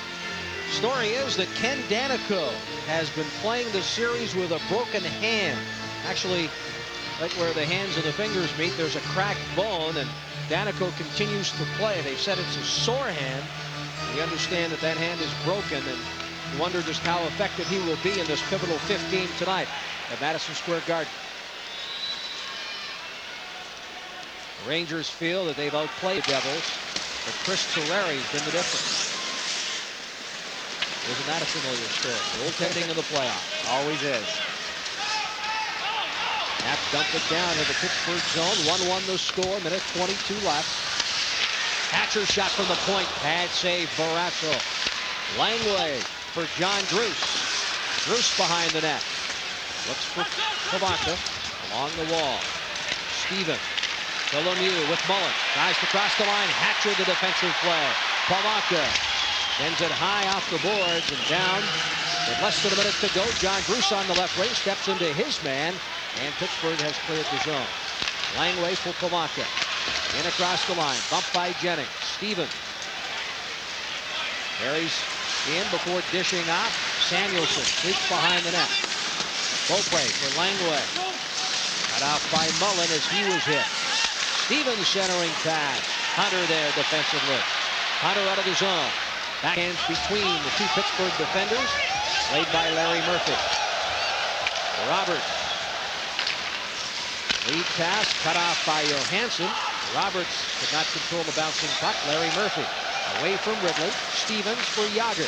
story is that Ken Danico has been playing the series with a broken hand. Actually, right where the hands and the fingers meet, there's a cracked bone, and Danico continues to play. They said it's a sore hand. We understand that that hand is broken, and you wonder just how effective he will be in this pivotal 15 tonight at Madison Square Garden. The Rangers feel that they've outplayed the Devils, but Chris Terrari's been the difference. Isn't that a familiar story? Goaltending in the playoffs. Always is. Knapp dumped it down to the Pittsburgh zone. 1-1 the score. Minute 22 left. Hatcher shot from the point. Bad save. Barrasso. Langway for John Druce. Druce behind the net. Looks for Pivonka along the wall. Steven. To Lemieux with Mullen. Tries to cross the line. Hatcher the defensive play. Pivonka sends it high off the boards and down. With less than a minute to go, John Druce on the left wing steps into his man. And Pittsburgh has cleared the zone. Langway for Pivonka. In across the line. Bumped by Jennings. Stevens. Carries in before dishing off. Samuelson sweeps behind the net. Beaupre for Langway. Cut off by Mullen as he was hit. Stevens centering pass. Hunter there defensively. Hunter out of the zone. Backhands between the two Pittsburgh defenders. Laid by Larry Murphy. Roberts. Lead pass cut off by Johansson. Roberts could not control the bouncing puck. Larry Murphy Away from Ridley. Stevens for Yager.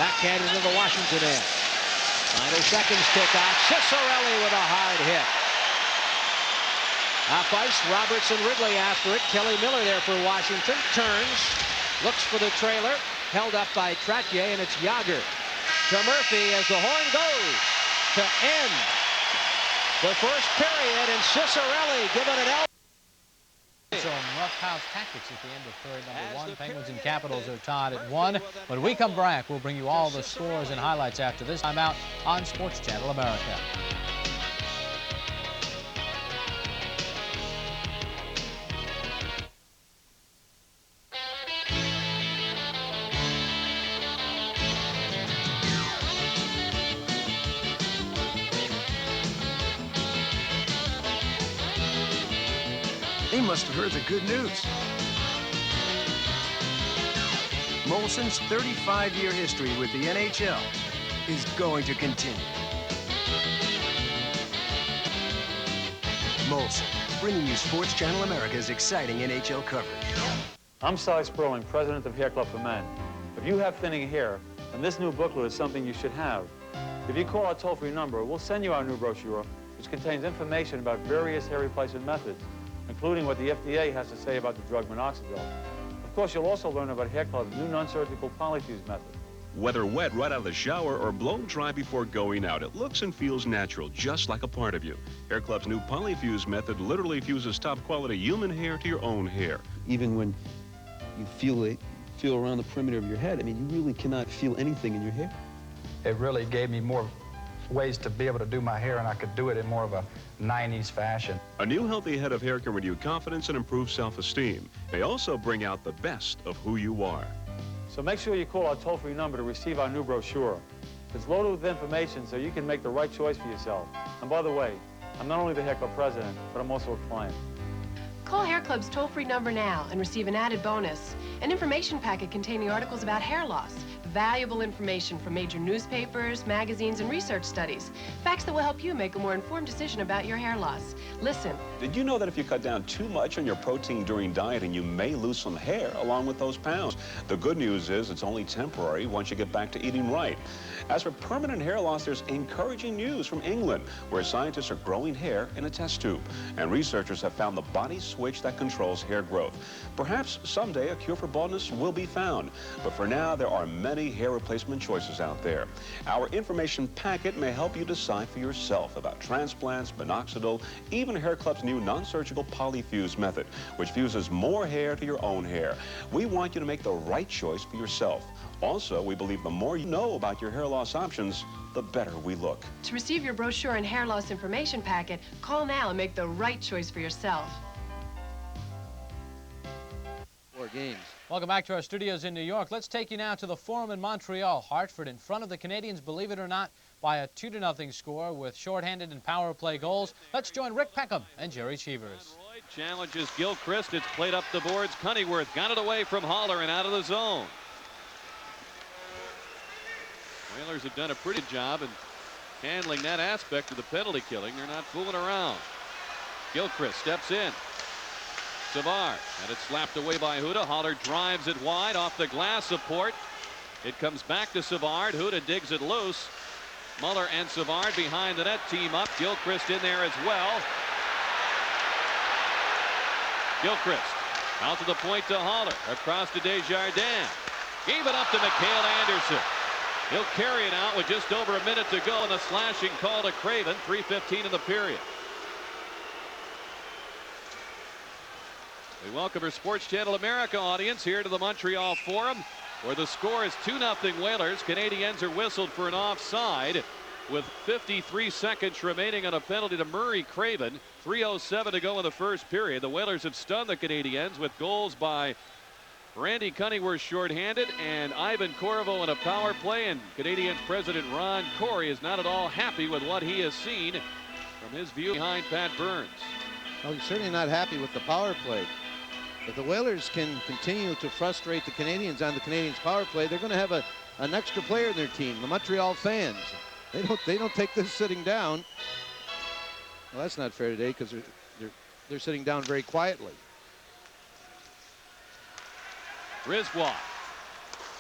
Backhand into the Washington end. Final seconds tick off. Cicerelli with a hard hit. Off ice, Roberts and Ridley after it. Kelly Miller there for Washington. Turns. Looks for the trailer. Held up by Trottier, and it's Yager to Murphy as the horn goes to end the first period, and Cicerelli given an elbow. Some roughhouse tactics at the end of third number one. Penguins and Capitals are tied at 1. When we come back, we'll bring you all the scores and highlights after this timeout on Sports Channel America. They must have heard the good news. Molson's 35-year history with the NHL is going to continue. Molson, bringing you Sports Channel America's exciting NHL coverage. I'm Cy Sperling, president of Hair Club for Men. If you have thinning hair, then this new booklet is something you should have. If you call our toll-free number, we'll send you our new brochure, which contains information about various hair replacement methods, including what the FDA has to say about the drug minoxidil. Of course, you'll also learn about Hair Club's new non-surgical polyfuse method. Whether wet right out of the shower or blown dry before going out, it looks and feels natural, just like a part of you. Hair Club's new polyfuse method literally fuses top-quality human hair to your own hair. Even when you feel around the perimeter of your head, I mean, you really cannot feel anything in your hair. It really gave me more ways to be able to do my hair, and I could do it in more of a 90s fashion. A new healthy head of hair can renew confidence and improve self-esteem. They also bring out the best of who you are. So make sure you call our toll-free number to receive our new brochure. It's loaded with information so you can make the right choice for yourself. And by the way, I'm not only the Hair Club president, but I'm also a client. Call Hair Club's toll-free number now and receive an added bonus, an information packet containing articles about hair loss, valuable information from major newspapers, magazines, and research studies. Facts that will help you make a more informed decision about your hair loss. Listen. Did you know that if you cut down too much on your protein during dieting, you may lose some hair along with those pounds? The good news is it's only temporary once you get back to eating right. As for permanent hair loss, there's encouraging news from England, where scientists are growing hair in a test tube. And researchers have found the body switch that controls hair growth. Perhaps someday a cure for baldness will be found. But for now, there are many hair replacement choices out there. Our information packet may help you decide for yourself about transplants, minoxidil, even Hair Club's new non-surgical polyfuse method, which fuses more hair to your own hair. We want you to make the right choice for yourself. Also, we believe the more you know about your hair loss options, the better we look. To receive your brochure and hair loss information packet, call now and make the right choice for yourself. More games. Welcome back to our studios in New York. Let's take you now to the Forum in Montreal. Hartford in front of the Canadians, believe it or not, by a 2-0 score with shorthanded and power play goals. Let's join Rick Peckham and Jerry Cheevers. Challenges Gilchrist. It's played up the boards. Cunneyworth got it away from Haller and out of the zone. Whalers have done a pretty good job in handling that aspect of the penalty killing. They're not fooling around. Gilchrist steps in. Savard, and it's slapped away by Huda. Haller drives it wide off the glass support. It comes back to Savard. Huda digs it loose. Muller and Savard behind the net team up. Gilchrist in there as well. Gilchrist out to the point to Haller. Across to Desjardins. Gave it up to Mikhail Anderson. He'll carry it out with just over a minute to go, and a slashing call to Craven. 3:15 in the period. We welcome our Sports Channel America audience here to the Montreal Forum, where the score is 2-0 Whalers. Canadiens are whistled for an offside with 53 seconds remaining on a penalty to Murray Craven. 3:07 to go in the first period. The Whalers have stunned the Canadiens with goals by Randy Cunneyworth shorthanded and Ivan Corvo in a power play, and Canadiens president Ron Corey is not at all happy with what he has seen from his view behind Pat Burns. Well, he's certainly not happy with the power play. If the Whalers can continue to frustrate the Canadiens on the Canadiens power play, they're going to have an extra player in their team, the Montreal fans. They don't take this sitting down. Well, that's not fair today because they're sitting down very quietly. Brisbois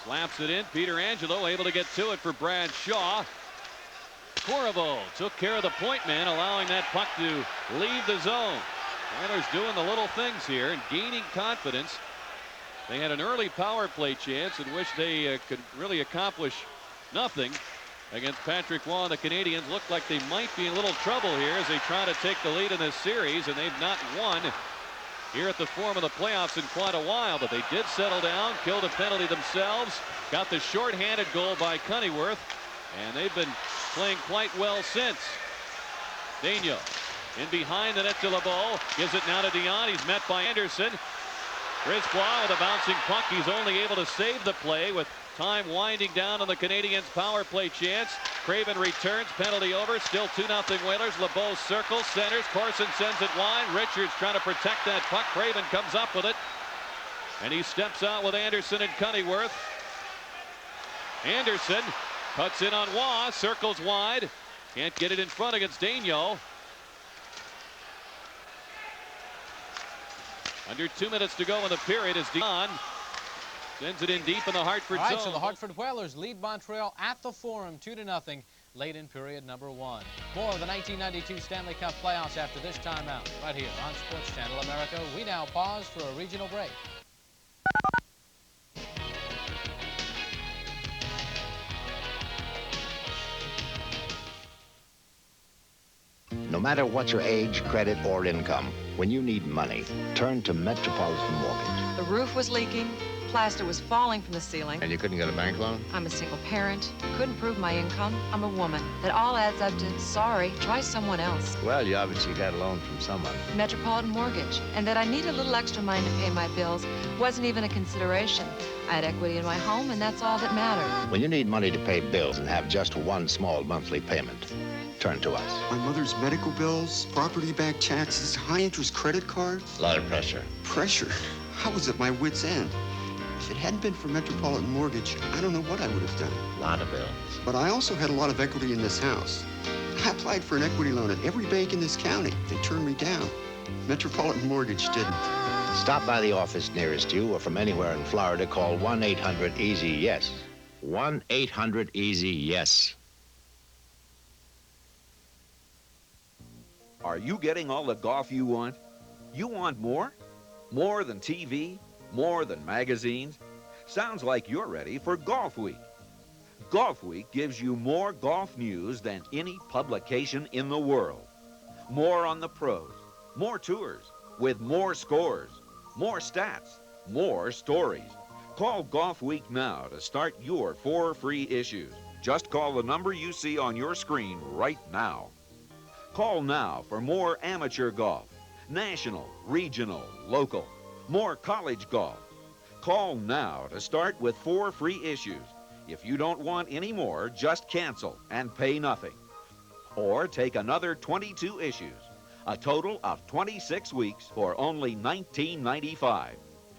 Slaps it in. Peter Angelo able to get to it for Brad Shaw. Corriveau took care of the point man, allowing that puck to leave the zone. Whalers doing the little things here and gaining confidence. They had an early power play chance in which they could really accomplish nothing against Patrick Waugh. The Canadians look like they might be in a little trouble here as they try to take the lead in this series, and they've not won here at the form of the playoffs in quite a while, but they did settle down, killed a penalty themselves, got the shorthanded goal by Cunneyworth, and they've been playing quite well since. Daigneault in behind the net to LeBeau, gives it now to Dion. He's met by Anderson. Brisebois with a bouncing puck. He's only able to save the play with time winding down on the Canadiens' power play chance. Craven returns, penalty over, still 2-0 Whalers. LeBeau circles, centers, Corson sends it wide. Richards trying to protect that puck. Craven comes up with it, and he steps out with Anderson and Cunneyworth. Anderson cuts in on Waugh, circles wide, can't get it in front against Daigneault. Under 2 minutes to go in the period as Dion sends it in deep in the Hartford zone. So the Hartford Whalers lead Montreal at the Forum 2-0 late in period number 1. More of the 1992 Stanley Cup playoffs after this timeout right here on Sports Channel America. We now pause for a regional break. No matter what your age, credit, or income, when you need money, turn to Metropolitan Mortgage. The roof was leaking, plaster was falling from the ceiling. And you couldn't get a bank loan? I'm a single parent, couldn't prove my income. I'm a woman. That all adds up to, sorry, try someone else. Well, you obviously got a loan from someone. Metropolitan Mortgage. And that I need a little extra money to pay my bills wasn't even a consideration. I had equity in my home, and that's all that mattered. When you need money to pay bills and have just one small monthly payment, turn to us. My mother's medical bills, property-backed taxes, high-interest credit cards. A lot of pressure. Pressure? I was at my wit's end. If it hadn't been for Metropolitan Mortgage, I don't know what I would have done. A lot of bills. But I also had a lot of equity in this house. I applied for an equity loan at every bank in this county. They turned me down. Metropolitan Mortgage didn't. Stop by the office nearest you or from anywhere in Florida, call 1-800-EASY-YES. 1-800-EASY-YES. Are you getting all the golf you want? You want more? More than TV? More than magazines? Sounds like you're ready for Golf Week. Golf Week gives you more golf news than any publication in the world. More on the pros, more tours, with more scores, more stats, more stories. Call Golf Week now to start your 4 free issues. Just call the number you see on your screen right now. Call now for more amateur golf, national, regional, local, more college golf. Call now to start with 4 free issues. If you don't want any more, just cancel and pay nothing. Or take another 22 issues, a total of 26 weeks for only $19.95.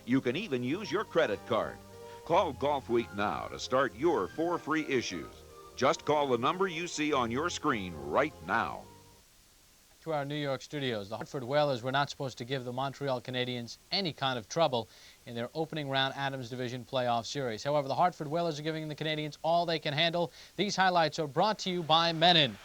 You can even use your credit card. Call Golf Week now to start your 4 free issues. Just call the number you see on your screen right now. To our New York studios, the Hartford Whalers were not supposed to give the Montreal Canadiens any kind of trouble in their opening round Adams Division playoff series. However, the Hartford Whalers are giving the Canadiens all they can handle. These highlights are brought to you by Menon.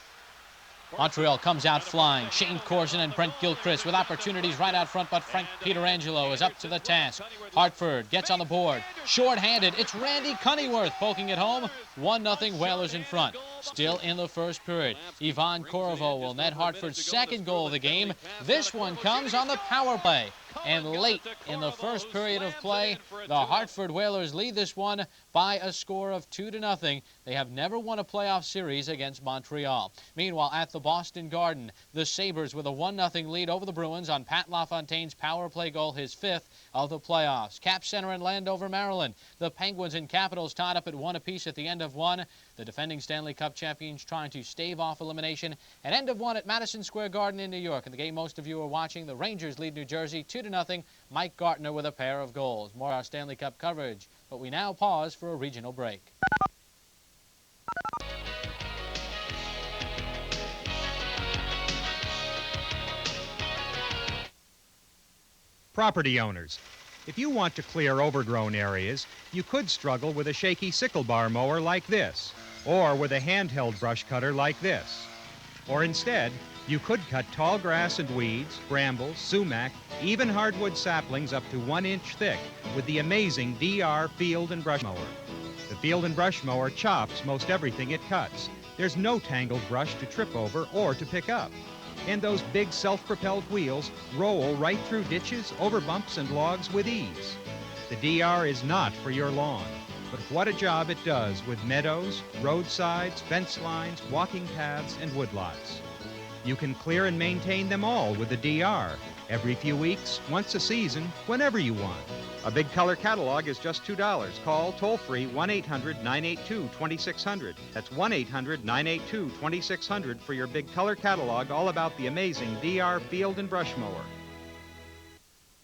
Montreal comes out flying. Shane Corson and Brent Gilchrist with opportunities right out front, but Frank Pietrangelo is up to the task. Hartford gets on the board. Short-handed, it's Randy Cunneyworth poking it home. 1-0 Whalers in front. Still in the first period. Ivan Corriveau will net Hartford's second goal of the game. This one comes on the power play. And late in the first period of play, the Hartford Whalers lead this one by a score of 2-0. They have never won a playoff series against Montreal. Meanwhile, at the Boston Garden, the Sabres with a 1-0 lead over the Bruins on Pat LaFontaine's power play goal, his 5th of the playoffs. Cap Center in Landover, Maryland. The Penguins and Capitals tied up at 1 apiece at the end of one. The defending Stanley Cup champions trying to stave off elimination. An end of one at Madison Square Garden in New York. In the game most of you are watching, the Rangers lead New Jersey 2-0. Mike Gartner with a pair of goals. More our Stanley Cup coverage. But we now pause for a regional break. Property owners, If you want to clear overgrown areas, you could struggle with a shaky sickle bar mower like this, or with a handheld brush cutter like this. Or instead, you could cut tall grass and weeds, brambles, sumac, even hardwood saplings up to 1 inch thick with the amazing DR Field and Brush Mower. The Field and Brush Mower chops most everything it cuts. There's no tangled brush to trip over or to pick up. And those big self-propelled wheels roll right through ditches, over bumps, and logs with ease. The DR is not for your lawn, but what a job it does with meadows, roadsides, fence lines, walking paths, and woodlots. You can clear and maintain them all with the DR, every few weeks, once a season, whenever you want. A big color catalog is just $2. Call toll-free 1-800-982-2600. That's 1-800-982-2600 for your big color catalog all about the amazing DR Field and Brush Mower.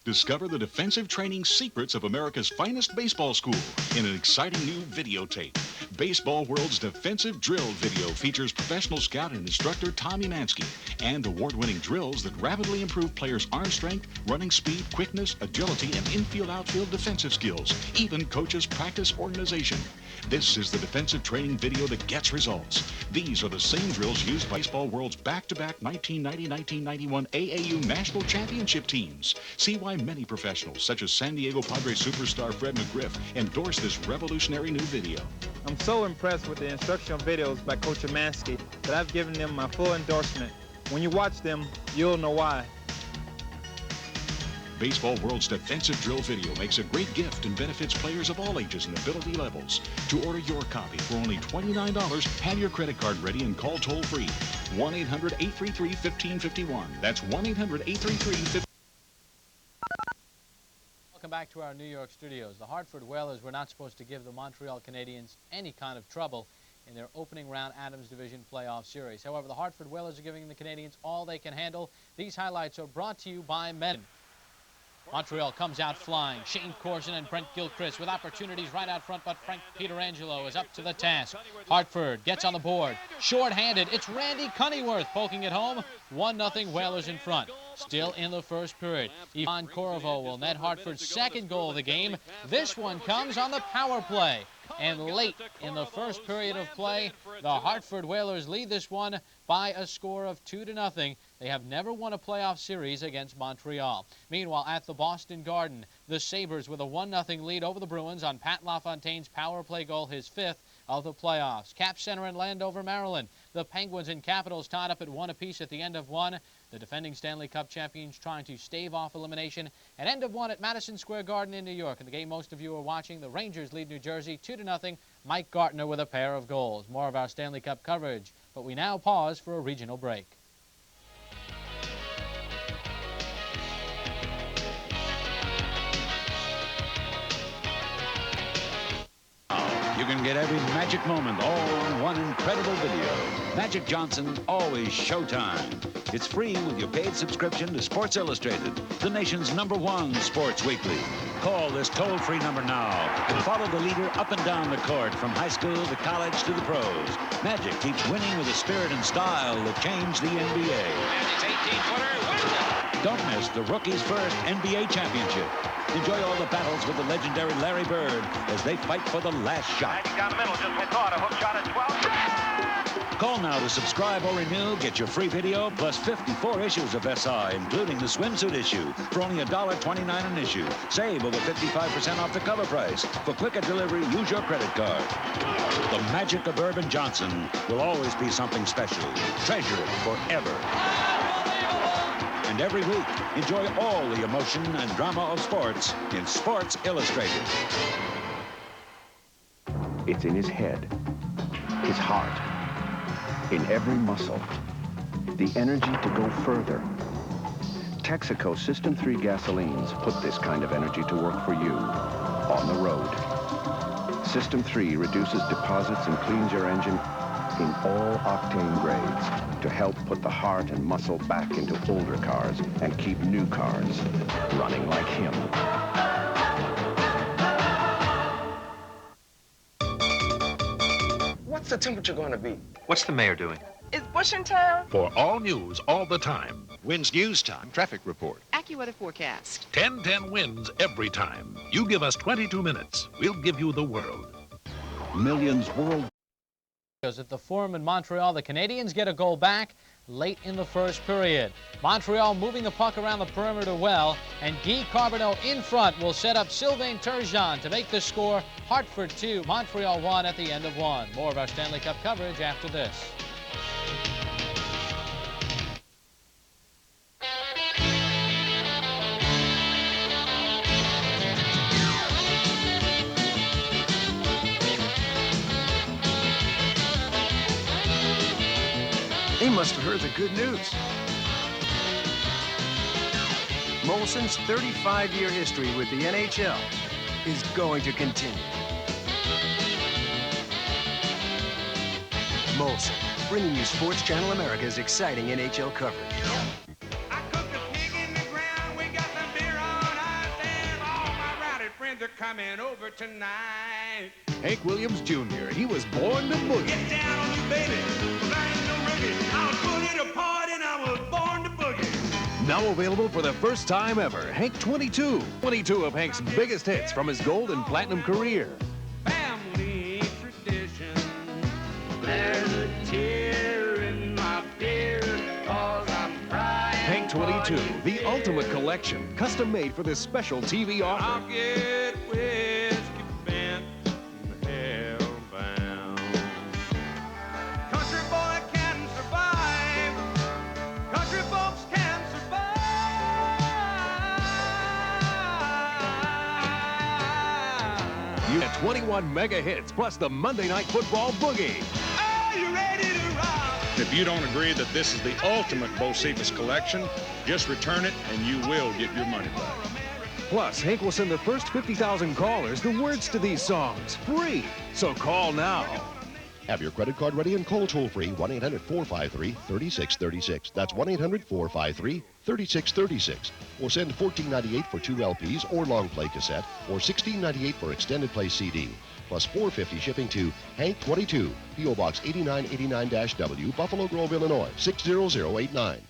Discover the defensive training secrets of America's finest baseball school in an exciting new videotape. Baseball World's defensive drill video features professional scout and instructor Tommy Mansky and award-winning drills that rapidly improve players' arm strength, running speed, quickness, agility, and infield-outfield defensive skills. Even coaches practice organization. This is the defensive training video that gets results. These are the same drills used by Baseball World's back-to-back 1990-1991 AAU National Championship teams. See why many professionals, such as San Diego Padres superstar Fred McGriff, endorse this revolutionary new video. I'm so impressed with the instructional videos by Coach Mansky that I've given them my full endorsement. When you watch them, you'll know why. Baseball World's defensive drill video makes a great gift and benefits players of all ages and ability levels. To order your copy for only $29, have your credit card ready and call toll-free 1-800-833-1551. That's 1-800-833-1551. Welcome back to our New York studios. The Hartford Whalers were not supposed to give the Montreal Canadiens any kind of trouble in their opening round Adams Division playoff series. However, the Hartford Whalers are giving the Canadiens all they can handle. These highlights are brought to you by Medin. Montreal comes out flying. Shane Corson and Brent Gilchrist with opportunities right out front, but Frank Pietrangelo is up to the task. Hartford gets on the board. Short-handed, it's Randy Cunneyworth poking it home. 1-0 Whalers in front. Still in the first period. Ivan Corvo will net Hartford's second goal of the game. This one comes on the power play. And late in the first period of play, the Hartford Whalers lead this one by a score of 2-0. They have never won a playoff series against Montreal. Meanwhile, at the Boston Garden, the Sabres with a 1-0 lead over the Bruins on Pat LaFontaine's power play goal, his fifth of the playoffs. Cap Center in Landover, Maryland. The Penguins and Capitals tied up at 1 apiece at the end of one. The defending Stanley Cup champions trying to stave off elimination. At end of one at Madison Square Garden in New York. In the game most of you are watching, the Rangers lead New Jersey 2-0. Mike Gartner with a pair of goals. More of our Stanley Cup coverage. But we now pause for a regional break. You can get every magic moment all in one incredible video. Magic Johnson, always Showtime. It's free with your paid subscription to Sports Illustrated, the nation's #1 sports weekly. Call this toll-free number now and follow the leader up and down the court from high school to college to the pros. Magic keeps winning with a spirit and style that changed the NBA. Magic's 18-footer wins it. Don't miss the rookie's first NBA championship. Enjoy all the battles with the legendary Larry Bird as they fight for the last shot. Magic down the middle, just caught a hook shot at 12. Call now to subscribe or renew. Get your free video plus 54 issues of SI, including the swimsuit issue, for only $1.29 an issue. Save over 55% off the cover price. For quicker delivery, use your credit card. The magic of Irvin Johnson will always be something special. Treasure it forever. And every week, enjoy all the emotion and drama of sports in Sports Illustrated. It's in his head, his heart, in every muscle. The energy to go further. Texaco System 3 gasolines put this kind of energy to work for you on the road. System 3 reduces deposits and cleans your engine in all octane grades to help put the heart and muscle back into older cars and keep new cars running like him. What's the temperature going to be? What's the mayor doing? Is Bush in town? For all news all the time, Wynn's News Time Traffic Report. AccuWeather forecast. 10-10 wins every time. You give us 22 minutes, we'll give you the world. Millions world. At the Forum in Montreal, the Canadians get a goal back late in the first period. Montreal moving the puck around the perimeter well, and Guy Carbonneau in front will set up Sylvain Turgeon to make the score. Hartford 2, Montreal 1 at the end of 1. More of our Stanley Cup coverage after this. He must have heard the good news. Molson's 35-year history with the NHL is going to continue. Molson, bringing you Sports Channel America's exciting NHL coverage. Friends are coming over tonight. Hank Williams Jr., he was born to boogie. Get down on you, baby. I ain't no rookie. I was put in a party and I was born to boogie. Now available for the first time ever, Hank 22. 22 of Hank's biggest hits from his gold and platinum career. Family tradition. There's a tear in my beer, 'cause I'm crying. Hank 22, the ultimate collection, custom made for this special TV offer. I'll get whiskey bent and hellbound. Country boy can survive. Country folks can survive. You get 21 mega hits plus the Monday Night Football Boogie. Are you ready to rock? If you don't agree that this is the ultimate Bocephus collection, just return it and you will get your money back. Plus, Hank will send the first 50,000 callers the words to these songs free. So call now. Have your credit card ready and call toll-free 1-800-453-3636. That's 1-800-453-3636. Or send $14.98 for 2 LPs or long play cassette, or $16.98 for extended play CD. Plus $4.50 shipping to Hank 22, P.O. Box 8989-W, Buffalo Grove, Illinois, 60089.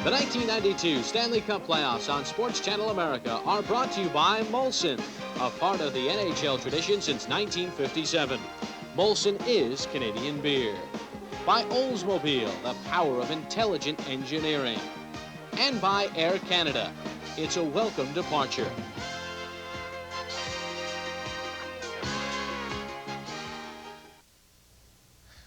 The 1992 Stanley Cup playoffs on Sports Channel America are brought to you by Molson, a part of the NHL tradition since 1957. Molson is Canadian beer. By Oldsmobile, the power of intelligent engineering. And by Air Canada. It's a welcome departure.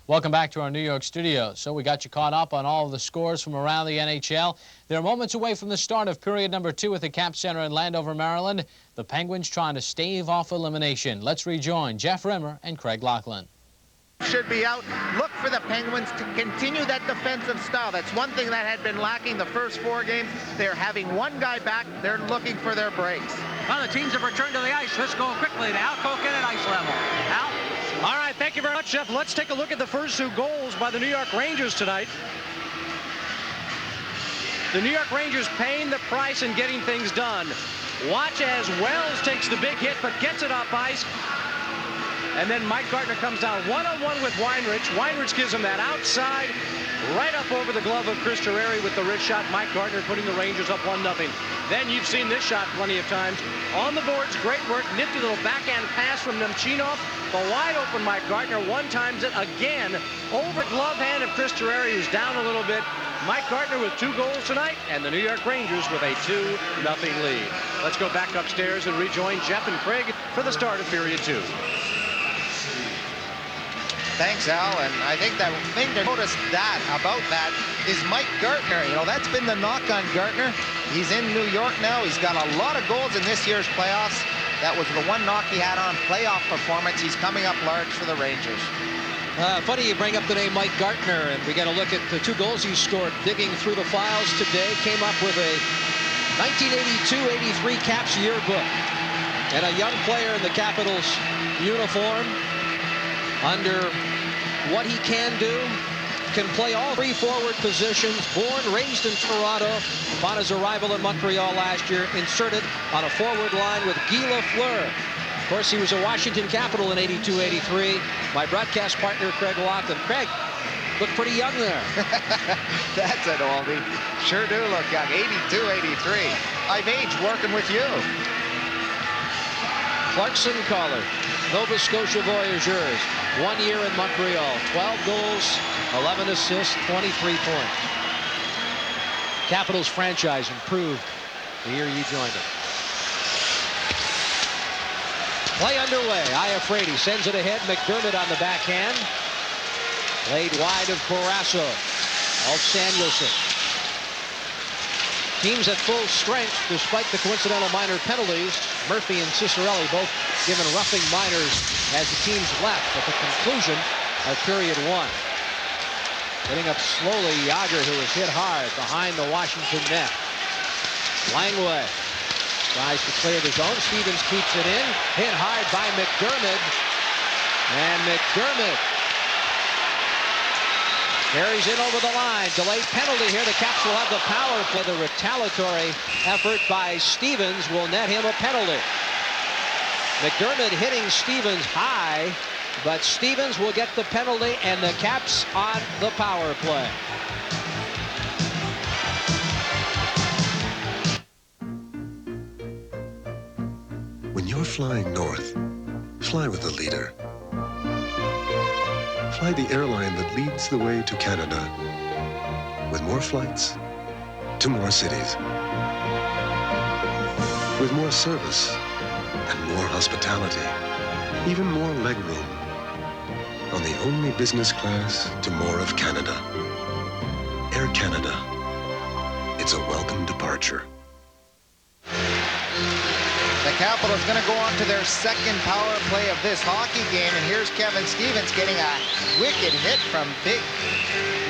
Welcome back to our New York studios. So we got you caught up on all of the scores from around the NHL. They're moments away from the start of period number 2 at the Cap Center in Landover, Maryland. The Penguins trying to stave off elimination. Let's rejoin Jeff Rimmer and Craig Laughlin. Should be out. Look for the Penguins to continue that defensive style. That's one thing that had been lacking the first 4 games. They're having one guy back. They're looking for their breaks. Well, the teams have returned to the ice. Let's go quickly to Al Koken at ice level. Al? All right, thank you very much, Jeff. Let's take a look at the first 2 goals by the New York Rangers tonight. The New York Rangers paying the price and getting things done. Watch as Wells takes the big hit, but gets it off ice. And then Mike Gartner comes down one-on-one with Weinrich. Weinrich gives him that outside, right up over the glove of Chris Terreri with the wrist shot. Mike Gartner putting the Rangers up 1-0. Then you've seen this shot plenty of times. On the boards, great work. Nifty little backhand pass from Nemchinov. The wide open Mike Gartner one-times it again over glove hand of Chris Terreri, who's down a little bit. Mike Gartner with 2 goals tonight, and the New York Rangers with a 2-0 lead. Let's go back upstairs and rejoin Jeff and Craig for the start of period 2. Thanks, Al, and I think that thing to notice about that is Mike Gartner. You know, that's been the knock on Gartner. He's in New York now. He's got a lot of goals in this year's playoffs. That was the one knock he had on playoff performance. He's coming up large for the Rangers. Funny you bring up the name Mike Gartner, and we got to look at the 2 goals he scored. Digging through the files today, came up with a 1982-83 Caps yearbook. And a young player in the Capitals uniform, under what he can do, can play all 3 forward positions. Born, raised in Toronto, upon his arrival in Montreal last year, inserted on a forward line with Guy Lafleur. Of course, he was a Washington Capital in 82-83. My broadcast partner, Craig Laughlin. Craig, Look pretty young there. That's an oldie. Sure do look young. 82, 83. I've aged working with you. Clarkson Collard, Nova Scotia Voyageurs. 1 year in Montreal. 12 goals, 11 assists, 23 points. Capitals franchise improved the year you joined it. Play underway. Iafrate sends it ahead. McDermott on the backhand. Played wide of Borasso. Off Samuelson. Teams at full strength despite the coincidental minor penalties. Murphy and Cicerelli both given roughing minors as the teams left at the conclusion of period 1. Getting up slowly, Yager, who was hit hard behind the Washington net. Langway tries to clear the zone. Stevens keeps it in. Hit hard by McDermott. And McDermott carries in over the line. Delayed penalty here. The Caps will have the power play. The retaliatory effort by Stevens will net him a penalty. McDermott hitting Stevens high, but Stevens will get the penalty and the Caps on the power play. When you're flying north, fly with the leader. Fly the airline that leads the way to Canada, with more flights to more cities, with more service and more hospitality, even more legroom, on the only business class to more of Canada. Air Canada. It's a welcome departure. The Capitals going to go on to their second power play of this hockey game, and here's Kevin Stevens getting a wicked hit from big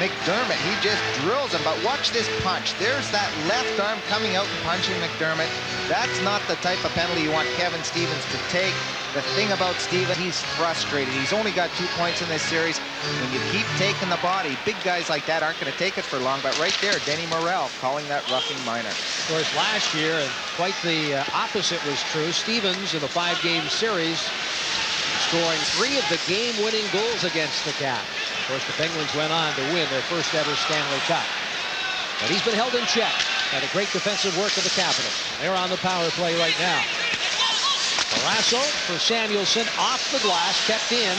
McDermott. He just drills him, but watch this punch. There's that left arm coming out and punching McDermott. That's not the type of penalty you want Kevin Stevens to take. The thing about Stevens, he's frustrated. He's only got 2 points in this series. When you keep taking the body, big guys like that aren't going to take it for long. But right there, Denny Morel calling that roughing minor. Of course, last year, and quite the opposite was true. Stevens in the 5-game series scoring 3 of the game-winning goals against the Caps. Of course, the Penguins went on to win their first ever Stanley Cup. But he's been held in check by the great defensive work of the Capitals. They're on the power play right now. Borasso for Samuelson, off the glass, kept in.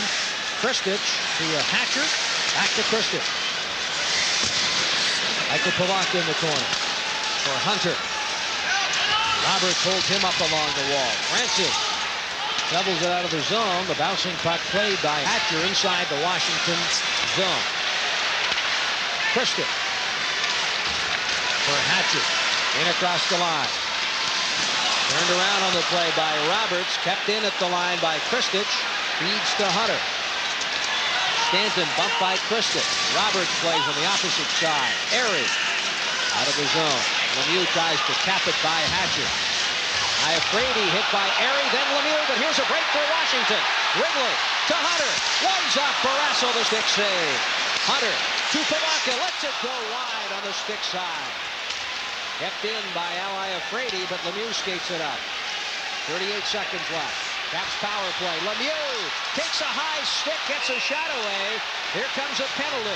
Kristich to Hatcher, back to Kristich. Michael Pavelka in the corner for Hunter. Roberts holds him up along the wall. Francis doubles it out of the zone. The bouncing puck played by Hatcher inside the Washington zone. Kristich for Hatcher, in across the line. Turned around on the play by Roberts, kept in at the line by Kristich, feeds to Hunter. Stanton bumped by Kristich. Roberts plays on the opposite side. Airy out of the zone. Lemieux tries to cap it by Hatcher. Iafrate hit by Airy, then Lemieux, but here's a break for Washington. Wrigley to Hunter. One's off Borasso, the stick save. Hunter to Pavelka, lets it go wide on the stick side. Kept in by Iafrate, but Lemieux skates it up. 38 seconds left. Caps power play. Lemieux takes a high stick, gets a shot away. Here comes a penalty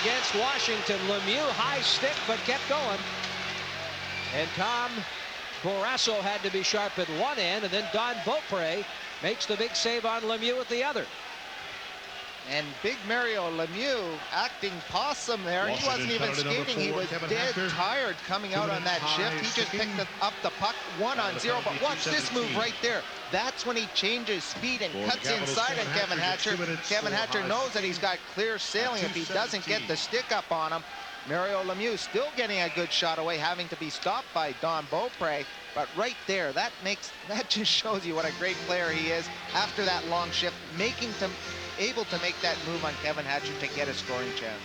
against Washington. Lemieux high stick, but kept going. And Tom Borasso had to be sharp at one end, and then Don Beaupre makes the big save on Lemieux at the other. And big Mario Lemieux acting possum there. He wasn't even skating. He was dead tired coming out on that shift. He just picked up the puck 1-on-0. But watch this move right there. That's when he changes speed and cuts inside on Kevin Hatcher. Kevin Hatcher knows that he's got clear sailing if he doesn't get the stick up on him. Mario Lemieux still getting a good shot away, having to be stopped by Don Beaupre. But right there, that just shows you what a great player he is after that long shift, able to make that move on Kevin Hatcher to get a scoring chance.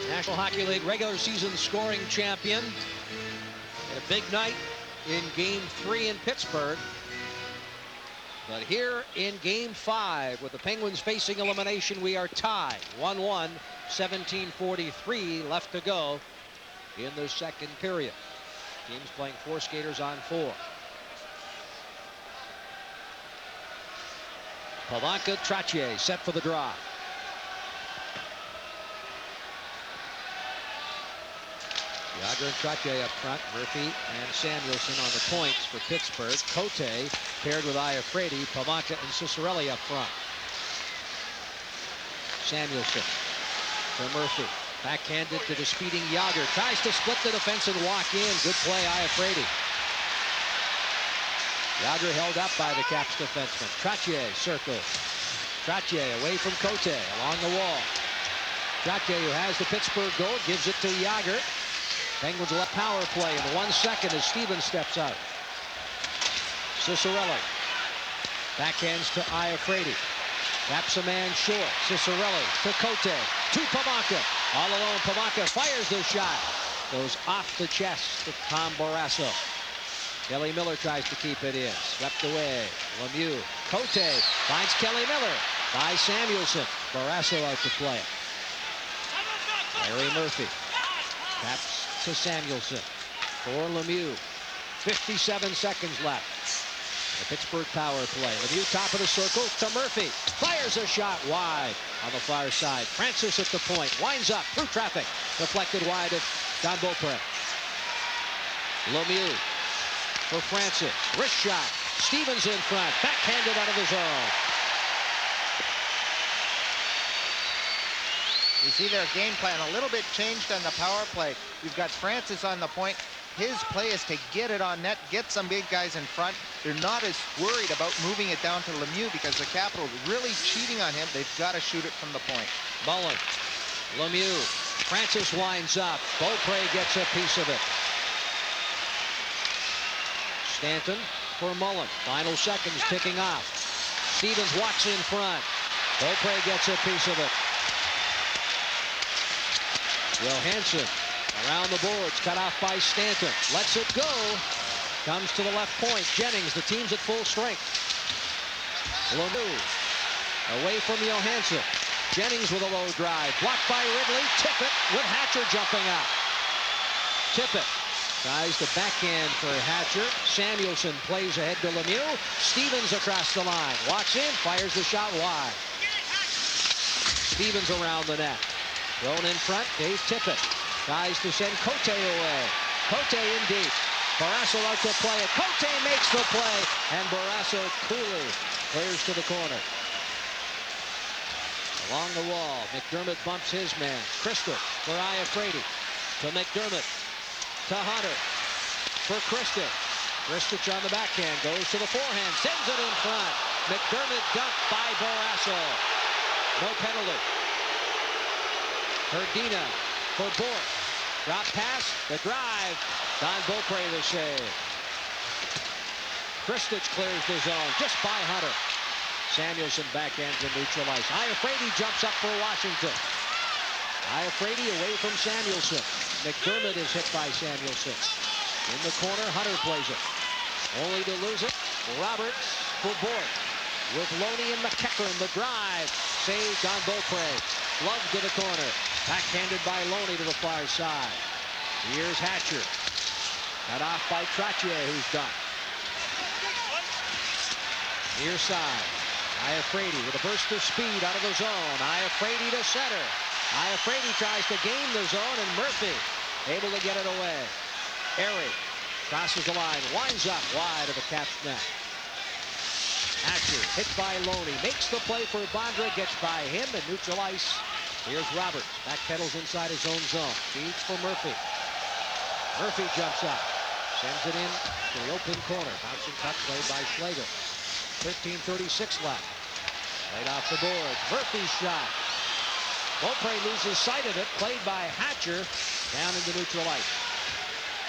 National Hockey League regular season scoring champion. And a big night in Game 3 in Pittsburgh. But here in Game 5, with the Penguins facing elimination, we are tied. 1-1, 17:43 left to go in the second period. Teams playing 4 skaters on 4. Pavelka, Trottier set for the draw. Yager and Trottier up front. Murphy and Samuelson on the points for Pittsburgh. Cote paired with Iafrate. Pavanka and Cicerelli up front. Samuelson for Murphy. Backhanded to the speeding Yager. Tries to split the defense and walk in. Good play, Iafrate. Yager held up by the Caps defenseman. Trottier circles. Trottier away from Cote along the wall. Trottier, who has the Pittsburgh goal, gives it to Yager. Penguins will have power play in 1 second as Stevens steps out. Cicerelli. Backhands to Iafrate. Taps a man short. Cicerelli to Cote. To Pavanka. All alone, Pavanka fires the shot. Goes off the chest of Tom Barrasso. Kelly Miller tries to keep it in. Swept away. Lemieux. Cote finds Kelly Miller. By Samuelson. Barrasso out to play it. Larry Murphy. Taps to Samuelson. For Lemieux. 57 seconds left. The Pittsburgh power play. Lemieux top of the circle to Murphy. Fires a shot wide on the far side. Francis at the point. Winds up through traffic. Deflected wide at Don Beaupre. Lemieux for Francis. Wrist shot. Stevens in front. Backhanded out of the zone. You see their game plan a little bit changed on the power play. You've got Francis on the point. His play is to get it on net, get some big guys in front. They're not as worried about moving it down to Lemieux because the Capitals really cheating on him. They've got to shoot it from the point. Mullen. Lemieux. Francis winds up. Beaupre gets a piece of it. Stanton for Mullen. Final seconds ticking off. Stevens walks in front. Beaupre gets a piece of it. Johansson around the boards, cut off by Stanton. Lets it go. Comes to the left point. Jennings, the team's at full strength. Lemieux away from Johansson. Jennings with a low drive. Blocked by Ridley. Tippett with Hatcher jumping out. Tippett tries the backhand for Hatcher. Samuelson plays ahead to Lemieux. Stevens across the line. Walks in, fires the shot wide. Stevens around the net. Thrown in front, Dave Tippett. Tries to send Cote away. Cote in deep. Barrasso out to play it. Cote makes the play, and Barrasso coolly clears to the corner. Along the wall, McDermott bumps his man. Christie for Iafrate. To McDermott. To Hunter. For Christie. Christie on the backhand. Goes to the forehand. Sends it in front. McDermott dumped by Barrasso. No penalty. Herdina for Bourque. Drop pass, the drive. Don Beaupre the save. Kristich clears the zone just by Hunter. Samuelson backhands and neutral ice. Iafrate jumps up for Washington. Iafrate away from Samuelson. McDermott is hit by Samuelson. In the corner, Hunter plays it. Only to lose it. Roberts for Bourque. With Loney and McEachern, the drive. Saved Don Beaupre. Love to the corner. Backhanded by Loney to the far side. Here's Hatcher. Cut off by Trottier, who's done. Near side. Iafrate with a burst of speed out of the zone. Iafrate to center. Iafrate tries to gain the zone, and Murphy able to get it away. Airy crosses the line, winds up wide of the Caps net. Hatcher hit by Loney, makes the play for Bondra, gets by him and neutral ice. Here's Roberts, backpedals inside his own zone, feeds for Murphy. Murphy jumps up, sends it in to the open corner. Bouncing cut played by Schlegel. 13:36 left. Right off the boards, Murphy's shot. Beaupre loses sight of it, played by Hatcher down into neutral ice.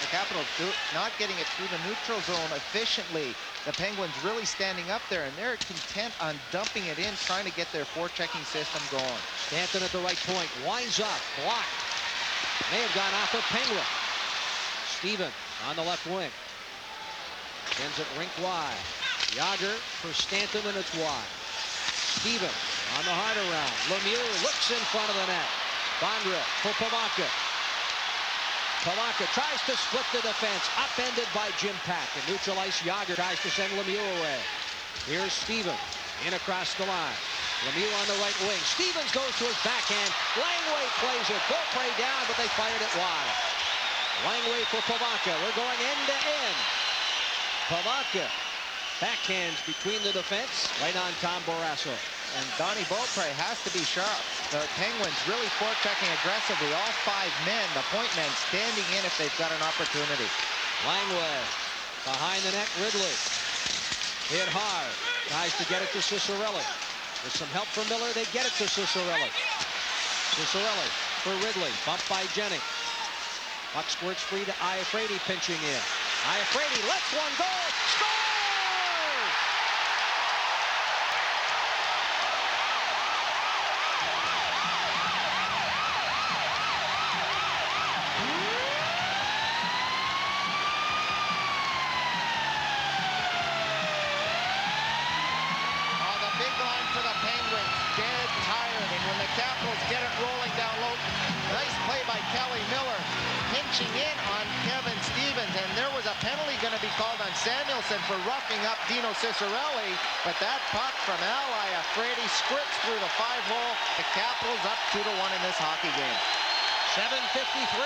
The Capitals not getting it through the neutral zone efficiently. The Penguins really standing up there, and they're content on dumping it in, trying to get their forechecking system going. Stanton at the right point, winds up, blocked. May have gone off of Penguin. Steven on the left wing. Sends it rink wide. Yager for Stanton, and it's wide. Steven on the hard around. Lemieux looks in front of the net. Bondra for Pavanka. Pavanka tries to split the defense, upended by Jim Pack. And neutral ice, Yager tries to send Lemieux away. Here's Stevens in across the line. Lemieux on the right wing. Stevens goes to his backhand. Langway plays it. Beaupre down, but they fired it wide. Langway for Pavanka. We're going end to end. Pavanka backhands between the defense, right on Tom Barrasso. And Donnie Beaupre has to be sharp. The Penguins really forechecking aggressively. All 5 men, the point men, standing in if they've got an opportunity. Langway behind the net. Ridley hit hard. Tries to get it to Ciccarelli. With some help from Miller, they get it to Ciccarelli. Ciccarelli for Ridley. Bumped by Jennings. Puck squirts free to Iafrate pinching in. Iafrate lets one go. Scores! Oh, the big line for the Penguins. Dead tired. And when the Capitals get it rolling down low, nice play by Kelly Miller. Pinching in on Kevin Stevens, and there was a penalty going to be called on Samuelson for roughing up Dino Ciccarelli, but that puck from Al Iafrate scripts through the 5-hole. The Capitals up 2-1 in this hockey game. 7:53.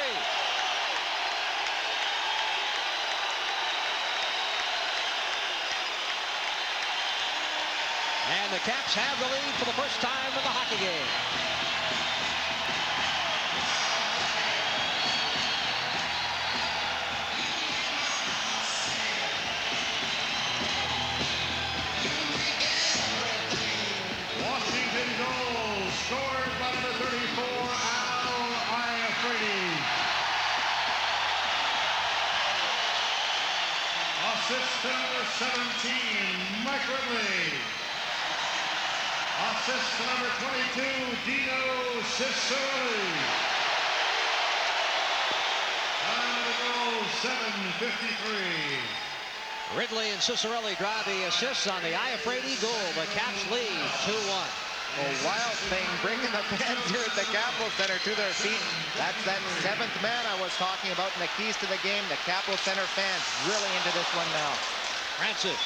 And the Caps have the lead for the first time in the hockey game. Washington goal scored by number 34, Al Iafrate. Assist to number 17, Mike Ridley. Assist to number 22, Dino Ciccarelli. And the goal, 7:53. Ridley and Ciccarelli draw the assists on the Iafrate goal. The Caps lead 2-1. A wild thing, bringing the fans here at the Capitol Center to their feet. That's that 7th man I was talking about in the keys to the game. The Capitol Center fans really into this one now. Francis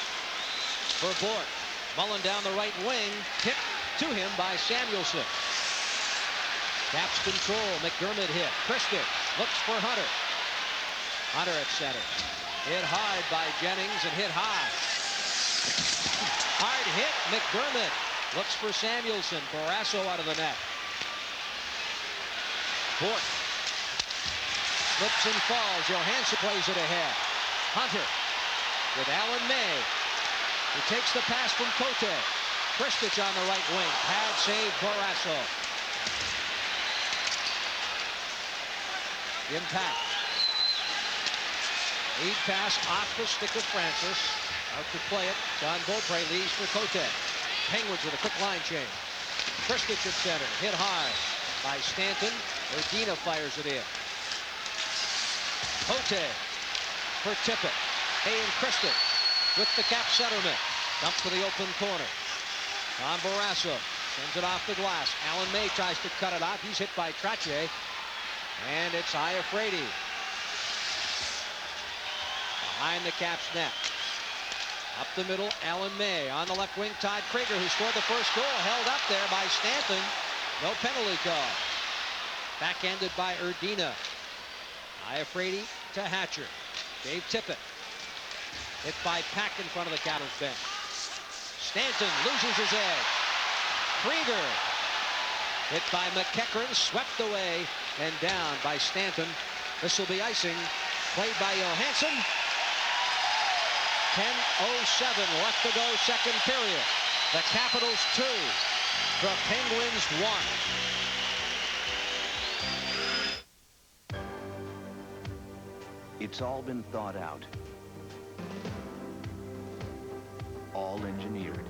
for Bourque. Mullen down the right wing. Hit to him by Samuelson. Caps control. McDermott hit. Christie looks for Hunter. Hunter at center. Hit hard by Jennings and hit high. Hard hit. McDermott looks for Samuelson. Barrasso out of the net. Bourque slips and falls. Johansson plays it ahead. Hunter with Alan May. He takes the pass from Cote. Kristich on the right wing. Pad save Barrasso. Impact. Lead pass off the stick of Francis. Out to play it. John Beaupre leaves for Cote. Penguins with a quick line change. Kristich at center. Hit hard by Stanton. Erdina fires it in. Cote for Tippett. Hay and Kristich with the Cap centerman. Dump to the open corner. Tom Barrasso sends it off the glass. Alan May tries to cut it off. He's hit by Trottier. And it's Iafrate. Behind the Caps net. Up the middle, Alan May. On the left wing, Todd Krieger, who scored the first goal. Held up there by Stanton. No penalty call. Backhanded by Erdina. Iafrate to Hatcher. Dave Tippett. Hit by Pack in front of the Capitals bench. Stanton loses his edge. Krieger. Hit by McEachern, swept away and down by Stanton. This will be icing. Played by Johansson. 10:07 left to go, second period. The Capitals 2, the Penguins 1. It's all been thought out. All engineered.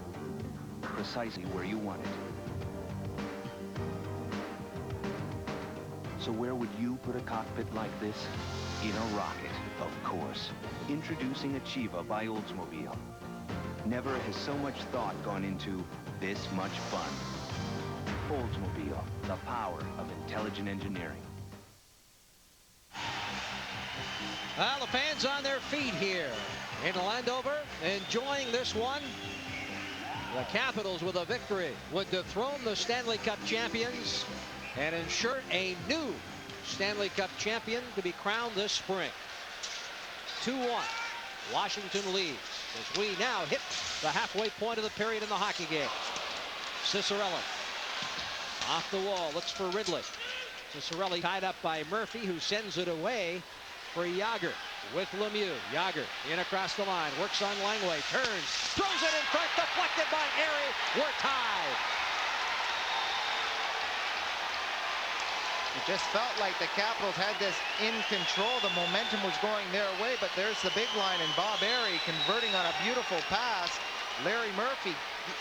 Precisely where you want it. So where would you put a cockpit like this? In a rocket, of course. Introducing Achieva by Oldsmobile. Never has so much thought gone into this much fun. Oldsmobile, the power of intelligent engineering. Well, the fans on their feet here in Landover, enjoying this one. The Capitals with a victory would dethrone the Stanley Cup champions and ensure a new Stanley Cup champion to be crowned this spring. 2-1. Washington leads as we now hit the halfway point of the period in the hockey game. Cicerelli off the wall, looks for Ridley. Cicerelli tied up by Murphy, who sends it away for Yager with Lemieux. Yager in across the line, works on Langway, turns, throws it in front, deflected by Airy. We're tied. It just felt like the Capitals had this in control. The momentum was going their way, but there's the big line, and Bob Airy converting on a beautiful pass. Larry Murphy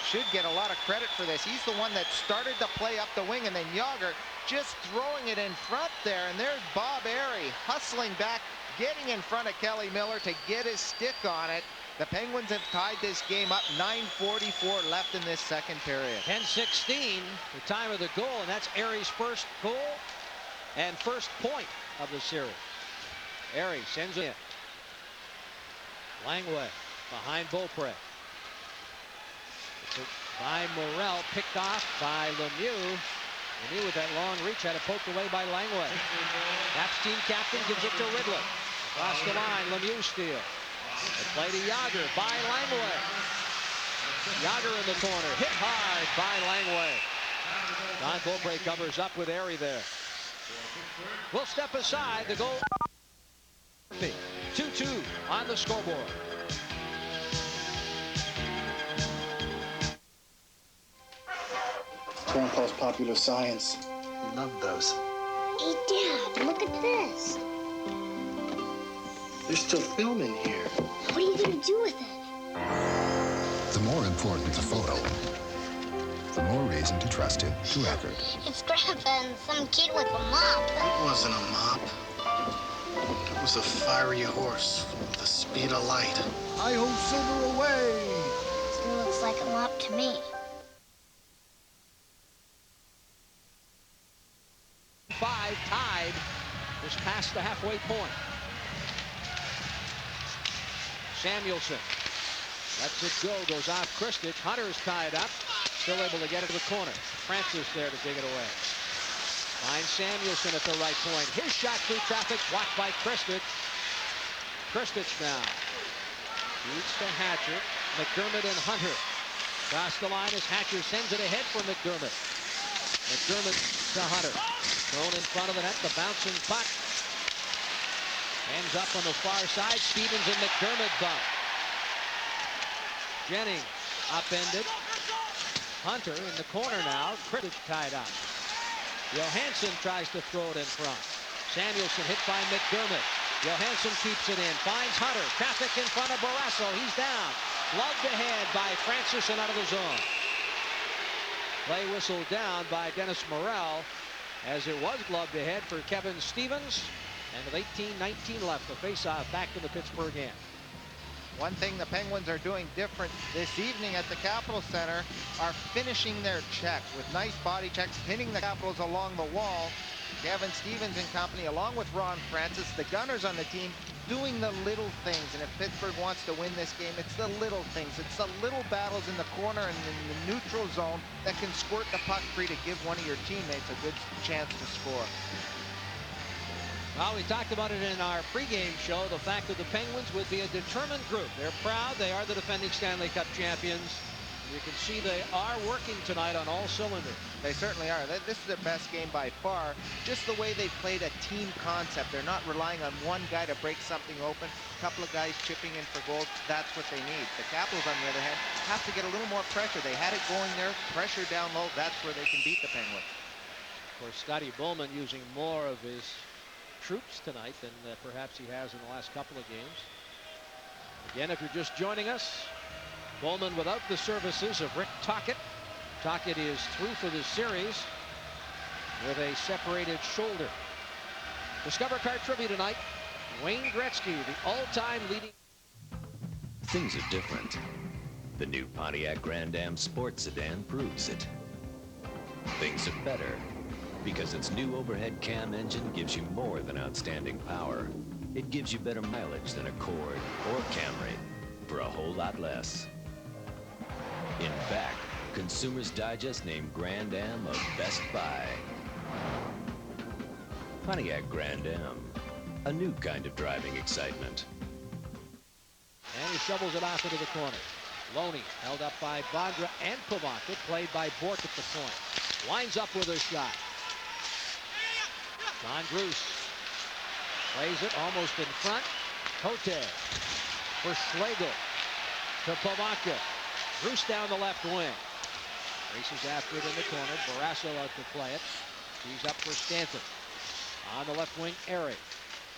should get a lot of credit for this. He's the one that started the play up the wing, and then Yager just throwing it in front there. And there's Bob Airy hustling back, getting in front of Kelly Miller to get his stick on it. The Penguins have tied this game up. 9:44 left in this second period. 10-16, the time of the goal, and that's Airy's first goal and first point of the series. Airy sends it in. Langway behind Beaupre. By Morrell, picked off by Lemieux. Lemieux with that long reach had it poked away by Langway. Caps team captain gives it to Ridley. Across the line, Lemieux steal. The play to Yager by Langway. Yager in the corner, hit hard by Langway. Don Beaupre covers up with Airy there. We'll step aside. The goal. 2-2 on the scoreboard. Grandpa's Popular Science. Love those. Hey, Dad, look at this. There's still film in here. What are you going to do with it? The more important the photo, the more reason to trust it to Eckerd. It's Grandpa and some kid with a mop. It wasn't a mop. It was a fiery horse with the speed of light. Hi-ho, Silver, away! Still looks like a mop to me. 5 tied, just past the halfway point. Samuelson lets it go, goes off Kristich. Hunter's tied up, still able to get it to the corner. Francis there to dig it away. Finds Samuelson at the right point. His shot through traffic, blocked by Kristich. Kristich now beats to Hatcher. McDermott and Hunter. Across the line as Hatcher sends it ahead for McDermott. McDermott to Hunter. Thrown in front of the net, the bouncing puck. Ends up on the far side. Stevens and McDermott bump. Jennings upended. Hunter in the corner now. Kristich tied up. Johansson tries to throw it in front. Samuelson hit by McDermott. Johansson keeps it in. Finds Hunter. Traffic in front of Barrasso. He's down. Gloved ahead by Francis and out of the zone. Play whistled down by Dennis Morrell, as it was gloved ahead for Kevin Stevens. And with 18-19 left, the faceoff back to the Pittsburgh end. One thing the Penguins are doing different this evening at the Capitol Center are finishing their check with nice body checks, pinning the Capitals along the wall. Kevin Stevens and company, along with Ron Francis, the gunners on the team, doing the little things. And if Pittsburgh wants to win this game, it's the little things. It's the little battles in the corner and in the neutral zone that can squirt the puck free to give one of your teammates a good chance to score. Well, we talked about it in our pregame show, the fact that the Penguins would be a determined group. They're proud. They are the defending Stanley Cup champions. You can see they are working tonight on all cylinders. They certainly are. This is their best game by far. Just the way they played a team concept. They're not relying on one guy to break something open. A couple of guys chipping in for goals. That's what they need. The Capitals, on the other hand, have to get a little more pressure. They had it going there. Pressure down low. That's where they can beat the Penguins. Of course, Scotty Bowman using more of his troops tonight than perhaps he has in the last couple of games. Again, if you're just joining us, Bowman without the services of Rick Tocchet. Tocchet is through for this series with a separated shoulder. Discover Car Trivia tonight. Wayne Gretzky, the all-time leading. Things are different. The new Pontiac Grand Am Sport Sedan proves it. Things are better because its new overhead cam engine gives you more than outstanding power. It gives you better mileage than Accord or Camry for a whole lot less. In fact, Consumers Digest named Grand Am a Best Buy. Pontiac Grand Am. A new kind of driving excitement. And he shovels it off into the corner. Loney held up by Bondra and Pavonka, played by Bork at the point. Winds up with a shot. John Bruce plays it almost in front. Cote for Schlegel to Pavonka. Bruce down the left wing. Races after it in the corner. Barrasso out to play it. He's up for Stanton. On the left wing, Airy.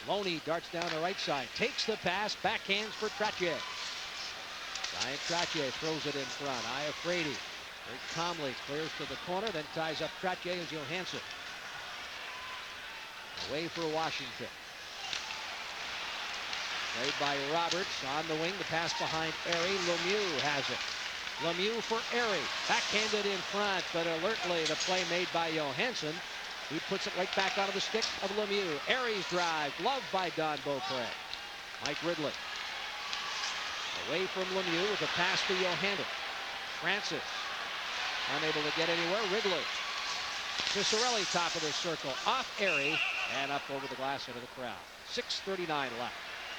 Loney darts down the right side. Takes the pass. Backhands for Trottier. Ryan Trottier throws it in front. Iafrate very calmly clears to the corner. Then ties up Trottier as Johansson. Away for Washington. Played by Roberts on the wing. The pass behind Airy. Lemieux has it. Lemieux for Airy. Backhanded in front, but alertly the play made by Johansson. He puts it right back onto the stick of Lemieux. Airy's drive, loved by Don Beaupre. Mike Ridley. Away from Lemieux with a pass to Johansson. Francis unable to get anywhere. Wrigley. Cicerelli top of the circle. Off Airy and up over the glass into the crowd. 6:39 left.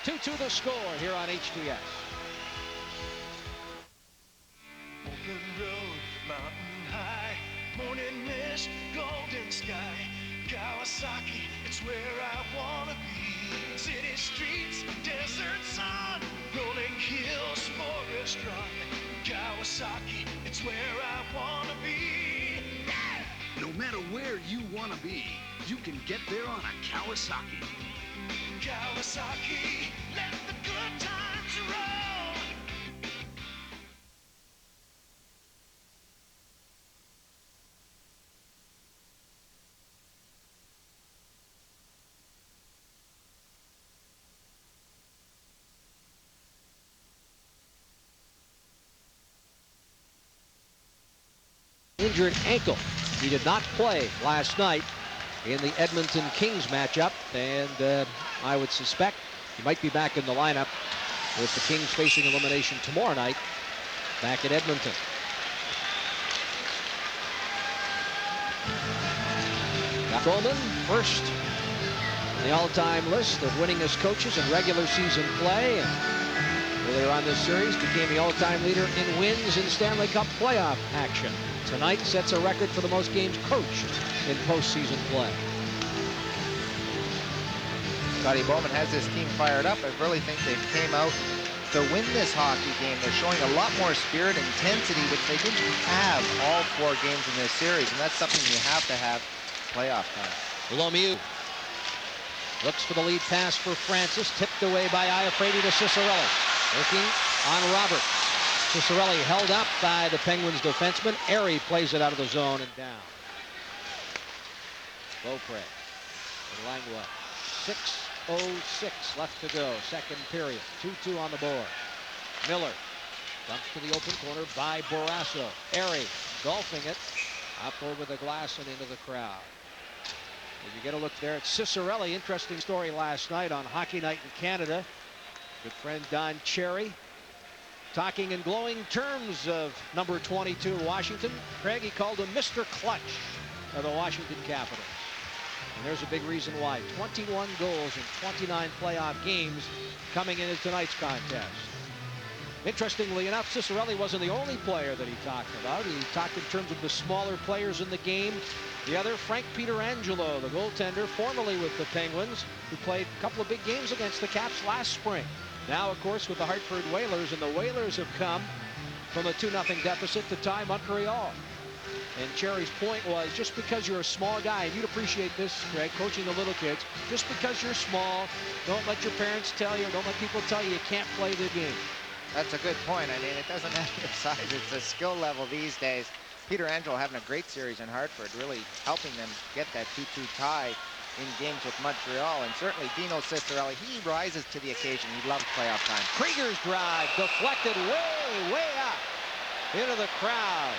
2-2 the score here on HTS. Open road, mountain high, morning mist, golden sky. Kawasaki, it's where I wanna be. City streets, desert sun, rolling hills, forest run. Kawasaki, it's where I wanna be. Yeah! No matter where you wanna be, you can get there on a Kawasaki. Kawasaki, let the good times roll. Injured ankle. He did not play last night in the Edmonton Kings matchup, and I would suspect he might be back in the lineup with the Kings facing elimination tomorrow night back at Edmonton. Coleman first in the all-time list of winningest coaches in regular season play, and earlier on this series became the all-time leader in wins in Stanley Cup playoff action. Tonight sets a record for the most games coached in postseason play. Scotty Bowman has his team fired up. I really think they came out to win this hockey game. They're showing a lot more spirit and intensity, which they didn't have all 4 games in this series, and that's something you have to have playoff time. Lemieux looks for the lead pass for Francis, tipped away by Iafrate to Cicerelli. Working on Roberts. Cicerelli held up by the Penguins defenseman. Airy plays it out of the zone and down. Beaupre and Langlois. 6:06 left to go. Second period. 2-2 on the board. Miller dumps to the open corner by Barrasso. Airy golfing it up over the glass and into the crowd. As you get a look there at Cicerelli. Interesting story last night on Hockey Night in Canada. Good friend Don Cherry talking in glowing terms of number 22 Washington. Craig, he called him Mr. Clutch of the Washington Capitals. And there's a big reason why. 21 goals in 29 playoff games coming into tonight's contest. Interestingly enough, Cicerelli wasn't the only player that he talked about. He talked in terms of the smaller players in the game. The other, Frank Pietrangelo, the goaltender, formerly with the Penguins, who played a couple of big games against the Caps last spring. Now, of course, with the Hartford Whalers, and the Whalers have come from a 2-0 deficit to tie Montreal. And Cherry's point was, just because you're a small guy, and you'd appreciate this, Greg, coaching the little kids, just because you're small, don't let your parents tell you, or don't let people tell you can't play the game. That's a good point. I mean, it doesn't matter your size. It's a skill level these days. Pietrangelo having a great series in Hartford, really helping them get that 2-2 tie in games with Montreal. And certainly Dino Cicerelli, he rises to the occasion. He loves playoff time. Krieger's drive deflected way up into the crowd.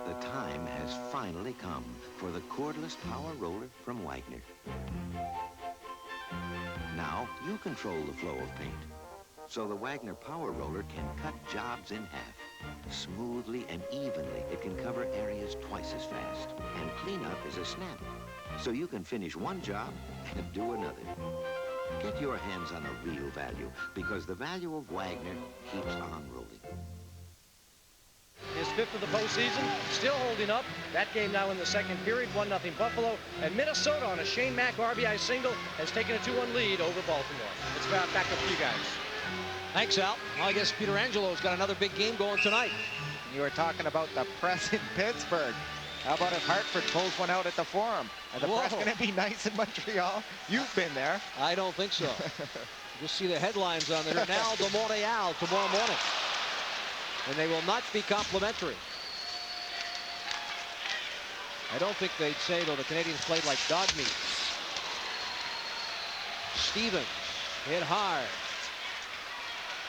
The time has finally come for the cordless power roller from Wagner. Now you control the flow of paint. so the Wagner Power Roller can cut jobs in half. Smoothly and evenly, it can cover areas twice as fast. And cleanup is a snap, so you can finish one job and do another. Get your hands on the real value, because the value of Wagner keeps on rolling. His 5th of the postseason, still holding up. That game now in the second period, 1-0 Buffalo. And Minnesota on a Shane Mack RBI single has taken a 2-1 lead over Baltimore. It's back up to you guys. Thanks, Al. Well, I guess Peter Angelo's got another big game going tonight. You were talking about the press in Pittsburgh. How about if Hartford pulls one out at the Forum? Are the press going to be nice in Montreal? You've been there. I don't think so. Just see the headlines on there. Now de Montreal tomorrow morning. And they will not be complimentary. I don't think they'd say, though, the Canadians played like dog meat. Stevens hit hard.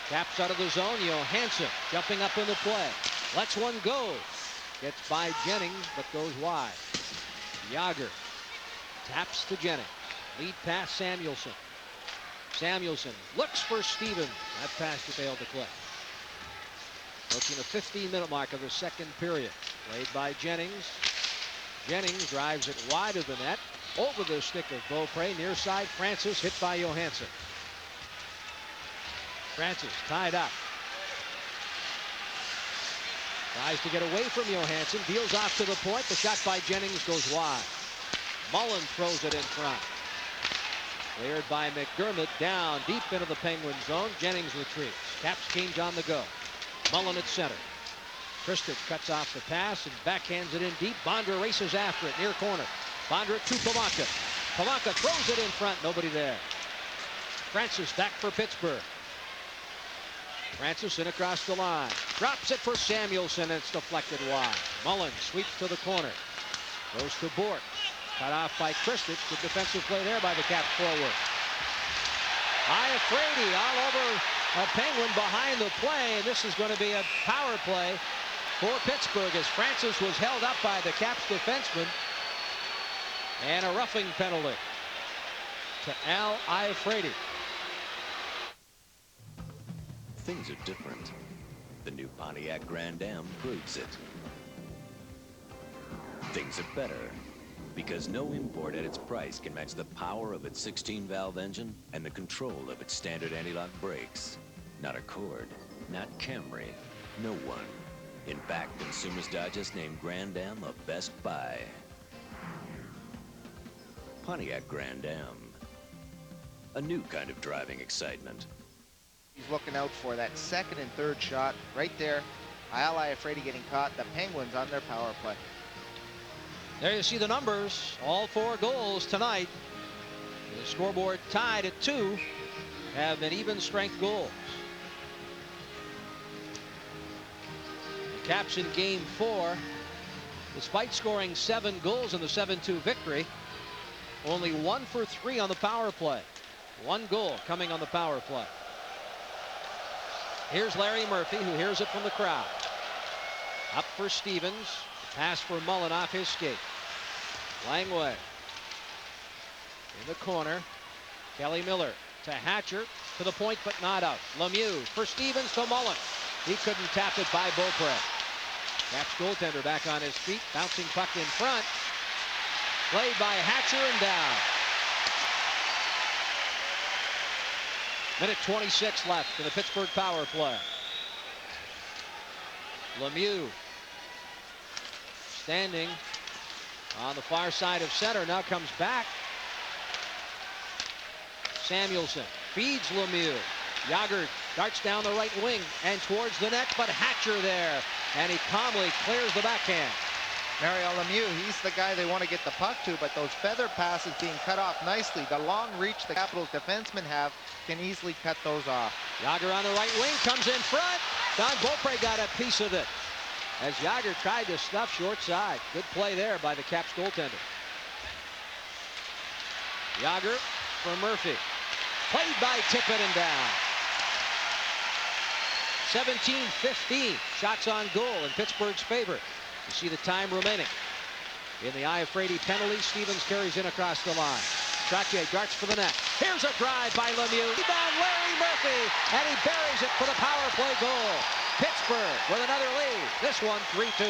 Taps out of the zone. Johansson jumping up in the play. Lets one go. Gets by Jennings, but goes wide. Yager taps to Jennings. Lead pass Samuelson. Samuelson looks for Stevens. That pass failed to click. Approaching the 15-minute mark of the second period. Played by Jennings. Jennings drives it wide of the net. Over the stick of Beaupre. Near side, Francis hit by Johansson. Francis tied up. Tries to get away from Johansson. Deals off to the point. The shot by Jennings goes wide. Mullen throws it in front. Cleared by McDermott. Down deep into the Penguin zone. Jennings retreats. Caps Kings on the go. Mullen at center. Christic cuts off the pass and backhands it in deep. Bondra races after it. Near corner. Bondra to Palanca. Palanca throws it in front. Nobody there. Francis back for Pittsburgh. Francis in across the line. Drops it for Samuelson, and it's deflected wide. Mullen sweeps to the corner. Goes to Bort. Cut off by Christic. Good defensive play there by the Caps forward. Iafrate all over a Penguin behind the play. And this is going to be a power play for Pittsburgh as Francis was held up by the Caps defenseman. And a roughing penalty to Al Iafrate. Things are different. The new Pontiac Grand Am proves it. Things are better because no import at its price can match the power of its 16-valve engine and the control of its standard anti-lock brakes. Not Accord, not Camry, no one. In fact, Consumers Digest named Grand Am a Best Buy. Pontiac Grand Am. A new kind of driving excitement. He's looking out for that second and third shot right there. Al Iafrate getting caught. The Penguins on their power play. There you see the numbers. All 4 goals tonight. The scoreboard tied at 2 have been even strength goals. The Caps in game 4, despite scoring 7 goals in the 7-2 victory, only 1 for 3 on the power play. 1 goal coming on the power play. Here's Larry Murphy, who hears it from the crowd. Up for Stevens. Pass for Mullen off his skate. Langway. In the corner. Kelly Miller to Hatcher. To the point, but not out. Lemieux for Stevens to Mullen. He couldn't tap it by Beaupre. Caps goaltender back on his feet. Bouncing puck in front. Played by Hatcher and down. Minute 26 left in the Pittsburgh power play. Lemieux standing on the far side of center. Now comes back. Samuelson feeds Lemieux. Yager darts down the right wing and towards the net, but Hatcher there. And he calmly clears the backhand. Mario Lemieux, he's the guy they want to get the puck to, but those feather passes being cut off nicely. The long reach the Capitals defensemen have can easily cut those off. Yager on the right wing, comes in front. Don Beaupre got a piece of it as Yager tried to stuff short side. Good play there by the Caps goaltender. Yager for Murphy. Played by Tippett and down. 17-15 shots on goal in Pittsburgh's favor. You see the time remaining. In the Iafrate penalty, Stevens carries in across the line. Trottier darts for the net. Here's a drive by Lemieux. Rebound Larry Murphy, and he buries it for the power play goal. Pittsburgh with another lead. This one 3-2.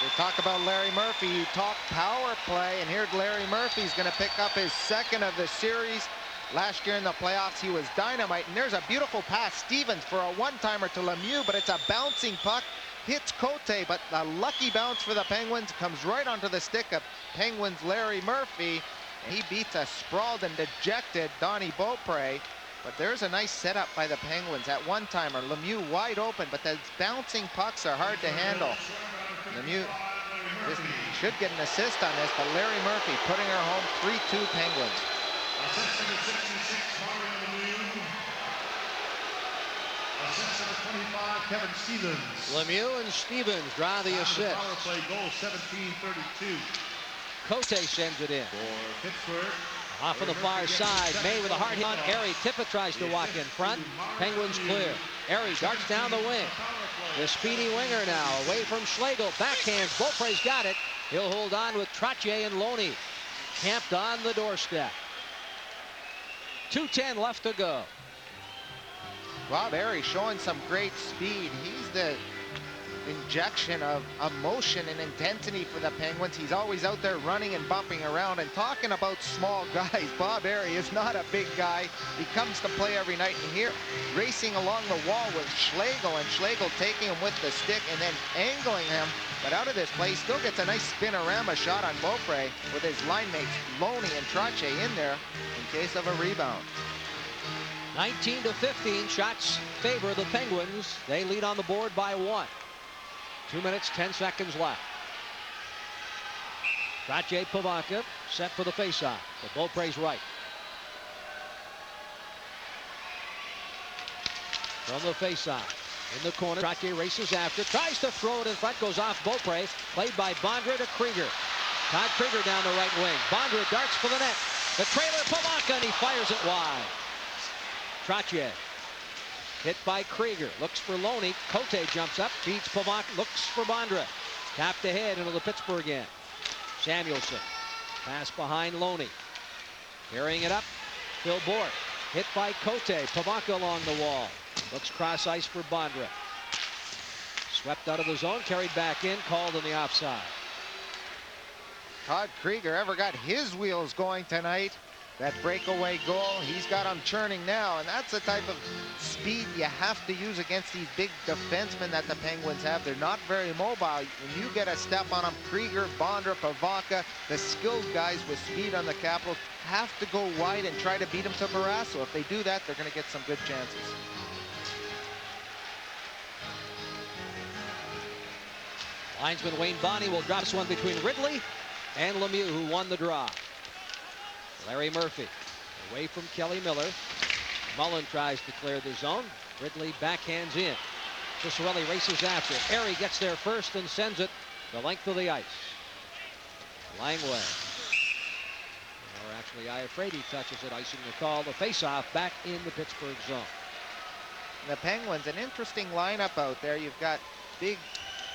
We talk about Larry Murphy. You talk power play, and here Larry Murphy's going to pick up his second of the series. Last year in the playoffs, he was dynamite, and there's a beautiful pass. Stevens for a one-timer to Lemieux, but it's a bouncing puck. Hits Cote, but a lucky bounce for the Penguins. Comes right onto the stick of Penguins' Larry Murphy. And he beats a sprawled and dejected Donnie Beaupre. But there's a nice setup by the Penguins. At one-timer, Lemieux wide open, but those bouncing pucks are hard to handle. Lemieux should get an assist on this, but Larry Murphy putting her home. 3-2 Penguins. Kevin Stevens. Lemieux and Stevens draw the assist. Power play goal, 17-32. Cote sends it in. For Pittsburgh. Off on the far side. May with a hard hit on Airy. Tippett tries to walk in front. Penguins clear. Airy darts down the wing. The speedy winger now away from Schlegel. Backhands. Beaupre's got it. He'll hold on with Trottier and Loney. Camped on the doorstep. 2:10 left to go. Bob Airy showing some great speed. He's the injection of emotion and intensity for the Penguins. He's always out there running and bumping around. And talking about small guys, Bob Airy is not a big guy. He comes to play every night, and here racing along the wall with Schlegel, and Schlegel taking him with the stick and then angling him. But out of this play, still gets a nice spinorama shot on Beaupre with his line mates Loney and Trottier in there in case of a rebound. 19-15, shots favor the Penguins. They lead on the board by 1. 2 minutes, 10 seconds left. Trottier, Pivonka set for the faceoff. The Beaupre's right. From the faceoff. In the corner, Trottier races after. Tries to throw it in front. Goes off Beaupre. Played by Bondra to Krieger. Todd Krieger down the right wing. Bondra darts for the net. The trailer, Pivonka, and he fires it wide. Trottier. Hit by Krieger. Looks for Loney. Cote jumps up. Feeds Pivonka. Looks for Bondra. Tapped ahead into the Pittsburgh end. Samuelson. Pass behind Loney. Carrying it up. Phil Bourque. Hit by Cote. Pivonka along the wall. Looks cross ice for Bondra. Swept out of the zone. Carried back in. Called on the offside. Todd Krieger ever got his wheels going tonight? That breakaway goal, he's got them churning now, and that's the type of speed you have to use against these big defensemen that the Penguins have. They're not very mobile. When you get a step on them, Krieger, Bondra, Pivonka, the skilled guys with speed on the Capitals have to go wide and try to beat them to Barrasso. If they do that, they're going to get some good chances. Linesman Wayne Bonney will drop this one between Ridley and Lemieux, who won the draw. Larry Murphy away from Kelly Miller. Mullen tries to clear the zone. Ridley backhands in. Ciccarelli races after. Airy gets there first and sends it the length of the ice. Langway. Or actually, Iafrate touches it, icing the call. The faceoff back in the Pittsburgh zone. The Penguins, an interesting lineup out there. You've got big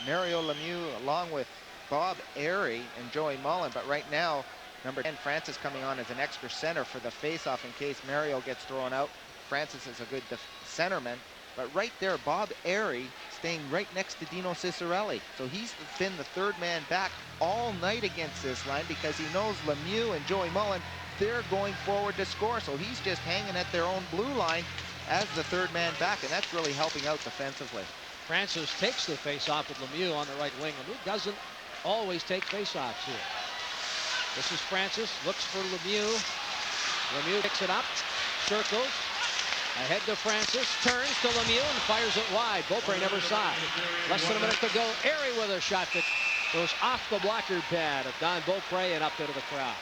Mario Lemieux along with Bob Airy and Joey Mullen, but right now, number 10, Francis, coming on as an extra center for the faceoff in case Mario gets thrown out. Francis is a good centerman. But right there, Bob Airy staying right next to Dino Ciccarelli. So he's been the third man back all night against this line because he knows Lemieux and Joey Mullen, they're going forward to score. So he's just hanging at their own blue line as the third man back, and that's really helping out defensively. Francis takes the faceoff with Lemieux on the right wing. Lemieux doesn't always take faceoffs here. This is Francis, looks for Lemieux. Lemieux picks it up, circles, ahead to Francis, turns to Lemieux and fires it wide. Beaupre never saw it. Less than a minute to go. Airy with a shot that goes off the blocker pad of Don Beaupre and up into the crowd.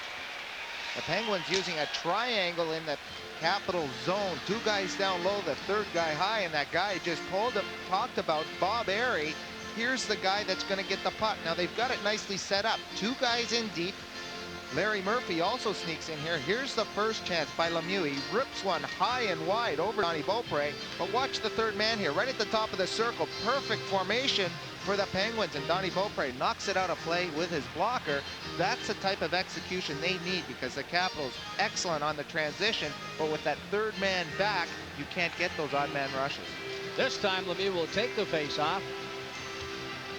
The Penguins using a triangle in the Capital zone. Two guys down low, the third guy high, and that guy just talked about, Bob Airy. Here's the guy that's going to get the puck. Now they've got it nicely set up. Two guys in deep. Larry Murphy also sneaks in here. Here's the first chance by Lemieux. He rips one high and wide over Donnie Beaupre. But watch the third man here, right at the top of the circle. Perfect formation for the Penguins, and Donnie Beaupre knocks it out of play with his blocker. That's the type of execution they need, because the Capitals excellent on the transition, but with that third man back, you can't get those odd man rushes. This time Lemieux will take the face-off.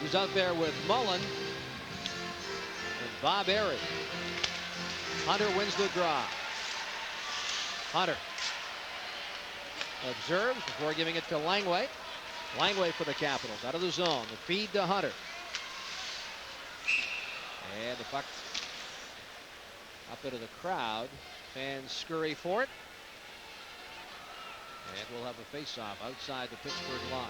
He's out there with Mullen and Bob Airy. Hunter wins the draw. Hunter observes before giving it to Langway. Langway for the Capitals out of the zone. The feed to Hunter. And the puck up into the crowd. Fans scurry for it. And we'll have a face-off outside the Pittsburgh line.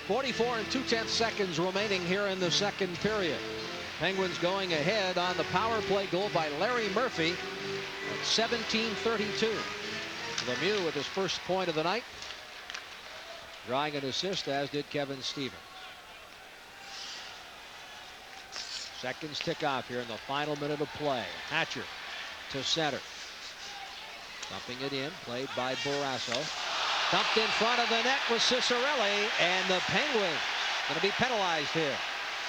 .44 2/10 remaining here in the second period. Penguins going ahead on the power play goal by Larry Murphy at 17:32. Lemieux with his first point of the night, drawing an assist, as did Kevin Stevens. Seconds tick off here in the final minute of play. Hatcher to center. Dumping it in, played by Barrasso. Dumped in front of the net with Ciccarelli, and the Penguins going to be penalized here.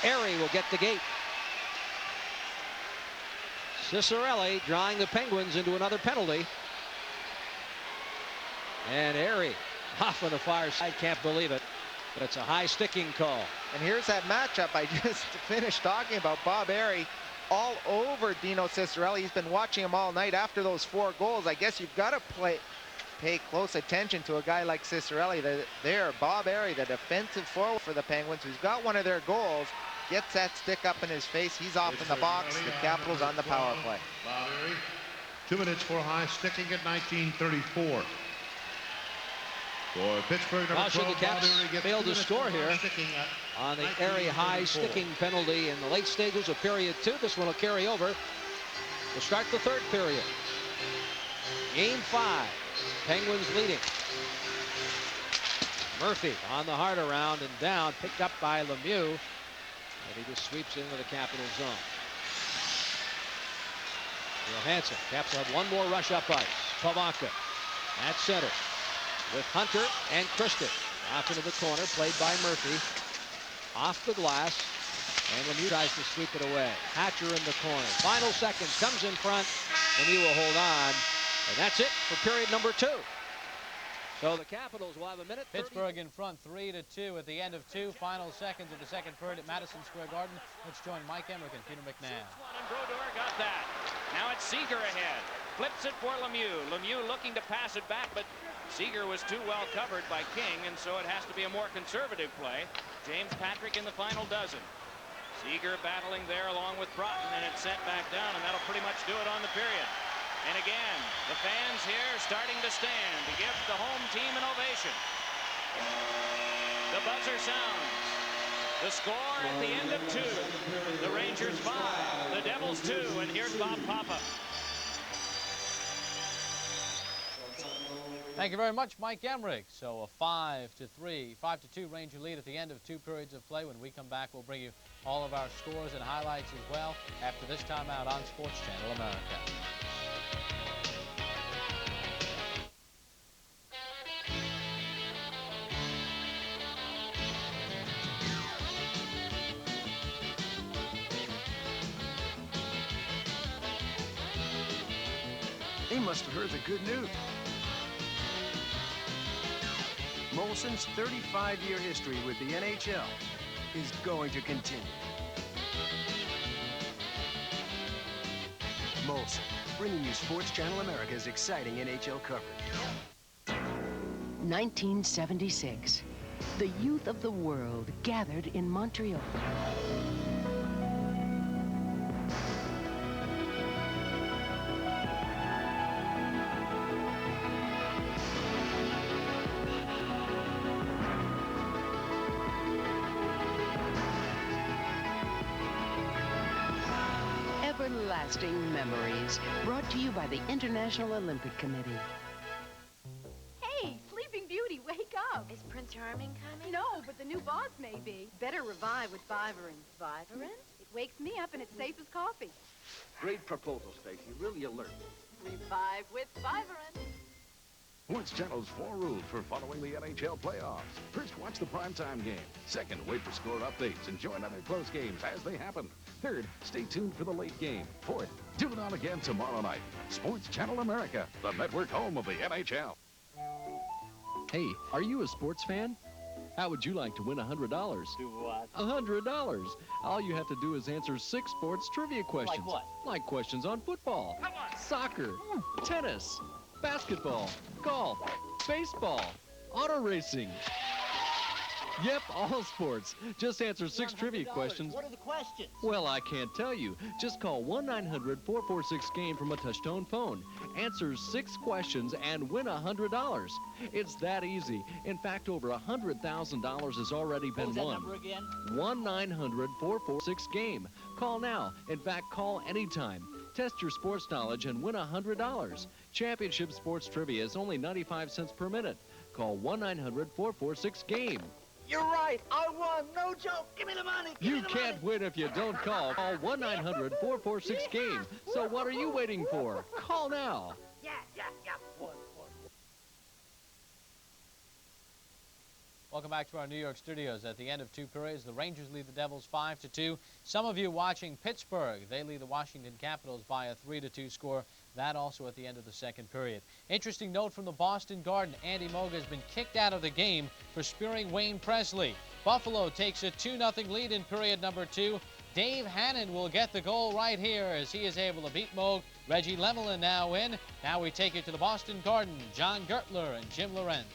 Airy will get the gate. Ciccarelli drawing the Penguins into another penalty. And Airy off on the far side, can't believe it, but it's a high sticking call. And here's that matchup I just finished talking about. Bob Airy all over Dino Ciccarelli. He's been watching him all night after those 4 goals. I guess you've got to pay close attention to a guy like Ciccarelli. There, Bob Airy, the defensive forward for the Penguins, who's got one of their goals, gets that stick up in his face. He's off in the box. The Capitals on the power play. Bob Airy, 2 minutes for high sticking at 19:34. For Pittsburgh, number 12, the Caps failed to score here on the Airy high sticking penalty in the late stages of period 2. This one will carry over to start the third period. Game 5. Penguins leading. Murphy on the hard around and down, picked up by Lemieux, and he just sweeps into the Capital zone. Johansson. Caps will have one more rush up ice. Pavanka at center with Hunter and Christie. Off into the corner, played by Murphy. Off the glass, and Lemieux tries to sweep it away. Hatcher in the corner. Final seconds, comes in front. Lemieux will hold on. And that's it for period number 2. So the Capitals will have a minute. Pittsburgh in front 3-2 at the end of 2 final seconds of the second period at Madison Square Garden. Let's join Mike Emmerich and Peter McNabb. And Brodeur got that. Now it's Seager ahead. Flips it for Lemieux. Lemieux looking to pass it back, but Seager was too well covered by King, and so it has to be a more conservative play. James Patrick in the final dozen. Seager battling there along with Broughton, and it's sent back down, and that'll pretty much do it on the period. And again, the fans here starting to stand to give the home team an ovation. The buzzer sounds. The score at the end of 2. The Rangers 5, the Devils 2, and here's Bob Papa. Thank you very much, Mike Emmerich. So a 5-2 Ranger lead at the end of 2 periods of play. When we come back, we'll bring you all of our scores and highlights as well after this timeout on Sports Channel America. They must have heard the good news. Molson's 35-year history with the NHL is going to continue. Molson, bringing you Sports Channel America's exciting NHL coverage. 1976. The youth of the world gathered in Montreal. Everlasting memories, brought to you by the International Olympic Committee. Hey, Sleeping Beauty, wake up! Is Prince Charming coming? No, but the new boss may be. Better revive with Vivarin. Vivarin? It wakes me up and it's safe as coffee. Great proposal, Stacy. Really alert. Revive with Vivarin. Sports Channel's 4 rules for following the NHL playoffs. First, watch the primetime game. Second, wait for score updates and join other close games as they happen. Third, stay tuned for the late game. Fourth, tune in again tomorrow night. Sports Channel America, the network home of the NHL. Hey, are you a sports fan? How would you like to win $100? Do what? $100. All you have to do is answer 6 sports trivia questions. Like what? Like questions on football, soccer, tennis, basketball, golf, baseball, auto racing. Yep, all sports. Just answer 6 trivia questions. What are the questions? Well, I can't tell you. Just call 1-900-446-GAME from a touch-tone phone. Answer 6 questions and win $100. It's that easy. In fact, over $100,000 has already been What was that won. number again? 1-900-446-GAME. Call now. In fact, call anytime. Test your sports knowledge and win $100. Championship Sports Trivia is only 95 cents per minute. Call 1-900-446-GAME. You're right. I won. No joke. Give me the money. Give me You the can't money. win if you don't call. Call 1-900-446-GAME. So what are you waiting for? Call now. Yeah. One. Welcome back to our New York studios. At the end of 2 periods, the Rangers lead the Devils 5-2. Some of you watching Pittsburgh, they lead the Washington Capitals by a 3-2 score. That also at the end of the 2nd period. Interesting note from the Boston Garden. Andy Moog has been kicked out of the game for spearing Wayne Presley. Buffalo takes a 2-0 lead in period number 2. Dave Hannon will get the goal right here as he is able to beat Moog. Reggie Lemelin now in. Now we take it to the Boston Garden. John Gertler and Jim Lorenz.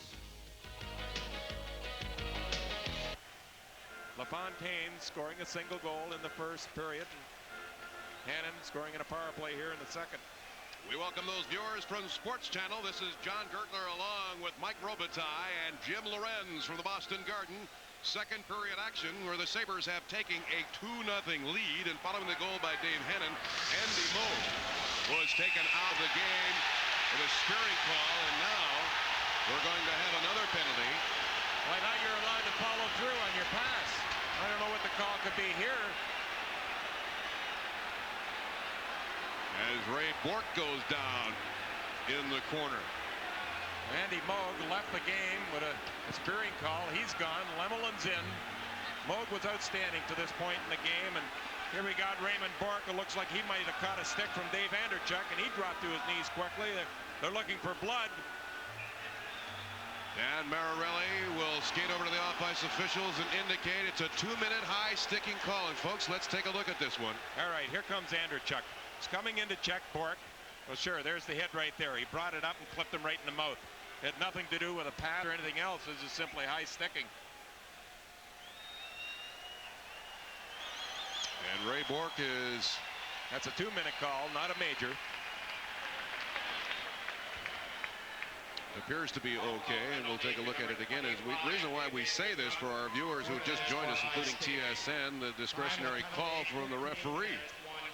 LaFontaine scoring a single goal in the 1st period. Hannon scoring in a power play here in the 2nd. We welcome those viewers from Sports Channel. This is John Gertler along with Mike Robitaille and Jim Lorenz from the Boston Garden. 2nd period action where the Sabres have taken a 2-0 lead, and following the goal by Dave Hannon, Andy Moog was taken out of the game with a spearing call, and now we're going to have another penalty. Well, now you're allowed to follow through on your pass. I don't know what the call could be here. As Ray Bourque goes down in the corner. Andy Moog left the game with a spearing call. He's gone. Lemelin's in. Moog was outstanding to this point in the game, and here we got Raymond Bourque, who looks like he might have caught a stick from Dave Anderchuk, and he dropped to his knees quickly. They're looking for blood. Dan Marinelli will skate over to the off-ice officials and indicate it's a 2-minute high sticking call. And folks, let's take a look at this one. All right, here comes Anderchuk. He's coming in to check Bourque. Well, sure, there's the hit right there. He brought it up and clipped him right in the mouth. It had nothing to do with a pad or anything else. It's just simply high sticking. And Ray Bourque is... That's a 2-minute call, not a major. Appears to be okay, and we'll take a look at it again. The reason why we say this for our viewers who just joined us, including TSN, the discretionary call from the referee.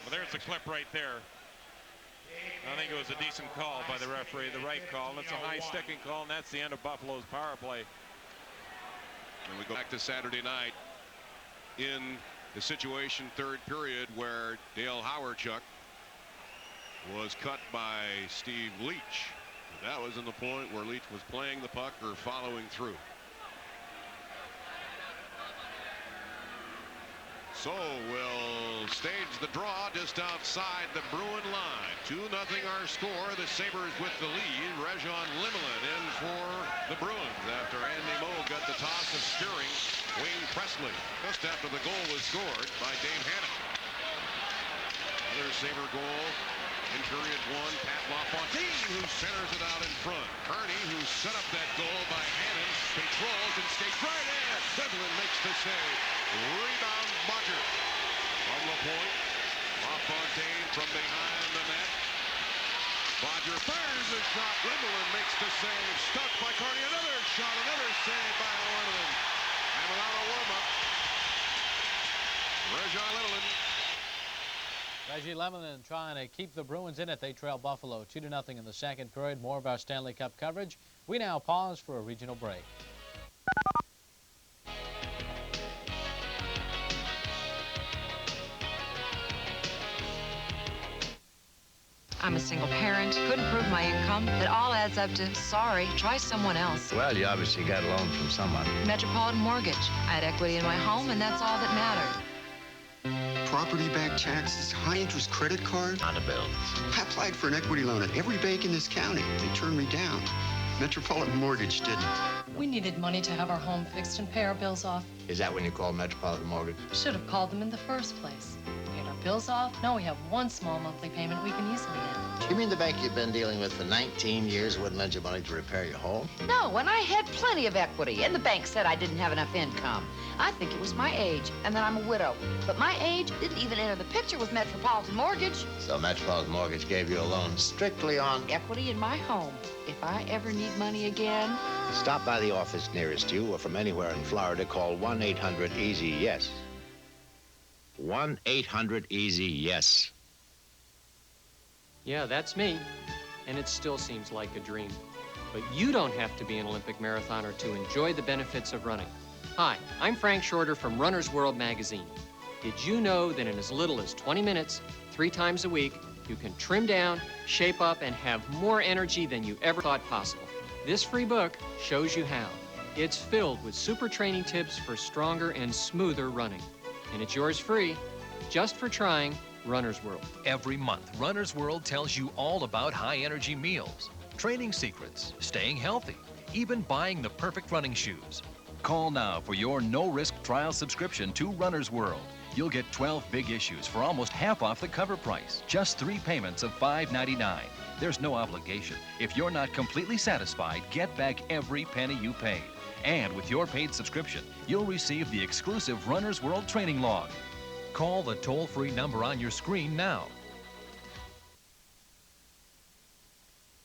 Well, there's the clip right there. I think it was a decent call by the referee, the right call. And it's a high sticking call, and that's the end of Buffalo's power play. And we go back to Saturday night in the situation 3rd period where Dale Hawerchuk was cut by Steve Leach. That was in the point where Leach was playing the puck or following through. So we'll stage the draw just outside the Bruin line. 2-0 our score. The Sabres with the lead. Rejon Lemelin in for the Bruins after Andy Moog got the toss of steering Wayne Presley just after the goal was scored by Dave Hannon. Another Sabre goal in period 1. Pat LaFontaine, who centers it out in front. Kearney, who set up that goal by Hannon, controls and skates right in. Lemelin makes the save. Rebound Bodger from the point. LaFontaine from behind the net. Bodger fires a shot. Lemelin makes the save. Stuck by Kearney. Another shot. Another save by Lemelin. And without a warm-up, Rejon Lemelin. Reggie Lemelin trying to keep the Bruins in it. They trail Buffalo 2-0 in the 2nd period. More of our Stanley Cup coverage. We now pause for a regional break. I'm a single parent, couldn't prove my income. It all adds up to, sorry, try someone else. Well, you obviously got a loan from someone. Metropolitan Mortgage. I had equity in my home, and that's all that mattered. Property-backed taxes, high-interest credit cards. On the bills. I applied for an equity loan at every bank in this county. They turned me down. Metropolitan Mortgage didn't. We needed money to have our home fixed and pay our bills off. Is that when you called Metropolitan Mortgage? Should have called them in the first place. Paid our bills off. Now we have one small monthly payment we can easily end. You mean the bank you've been dealing with for 19 years wouldn't lend you money to repair your home? No, and I had plenty of equity, and the bank said I didn't have enough income. I think it was my age, and that I'm a widow. But my age didn't even enter the picture with Metropolitan Mortgage. So Metropolitan Mortgage gave you a loan strictly on Equity in my home. If I ever need money again... Stop by the office nearest you, or from anywhere in Florida, call 1-800-EASY-YES. 1-800-EASY-YES. Yeah, that's me. And it still seems like a dream. But you don't have to be an Olympic marathoner to enjoy the benefits of running. Hi, I'm Frank Shorter from Runner's World magazine. Did you know that in as little as 20 minutes, 3 times a week, you can trim down, shape up, and have more energy than you ever thought possible? This free book shows you how. It's filled with super training tips for stronger and smoother running. And it's yours free, just for trying Runner's World. Every month, Runner's World tells you all about high-energy meals, training secrets, staying healthy, even buying the perfect running shoes. Call now for your no-risk trial subscription to Runner's World. You'll get 12 big issues for almost half off the cover price. Just 3 payments of $5.99. There's no obligation. If you're not completely satisfied, get back every penny you paid. And with your paid subscription, you'll receive the exclusive Runner's World training log. Call the toll-free number on your screen now.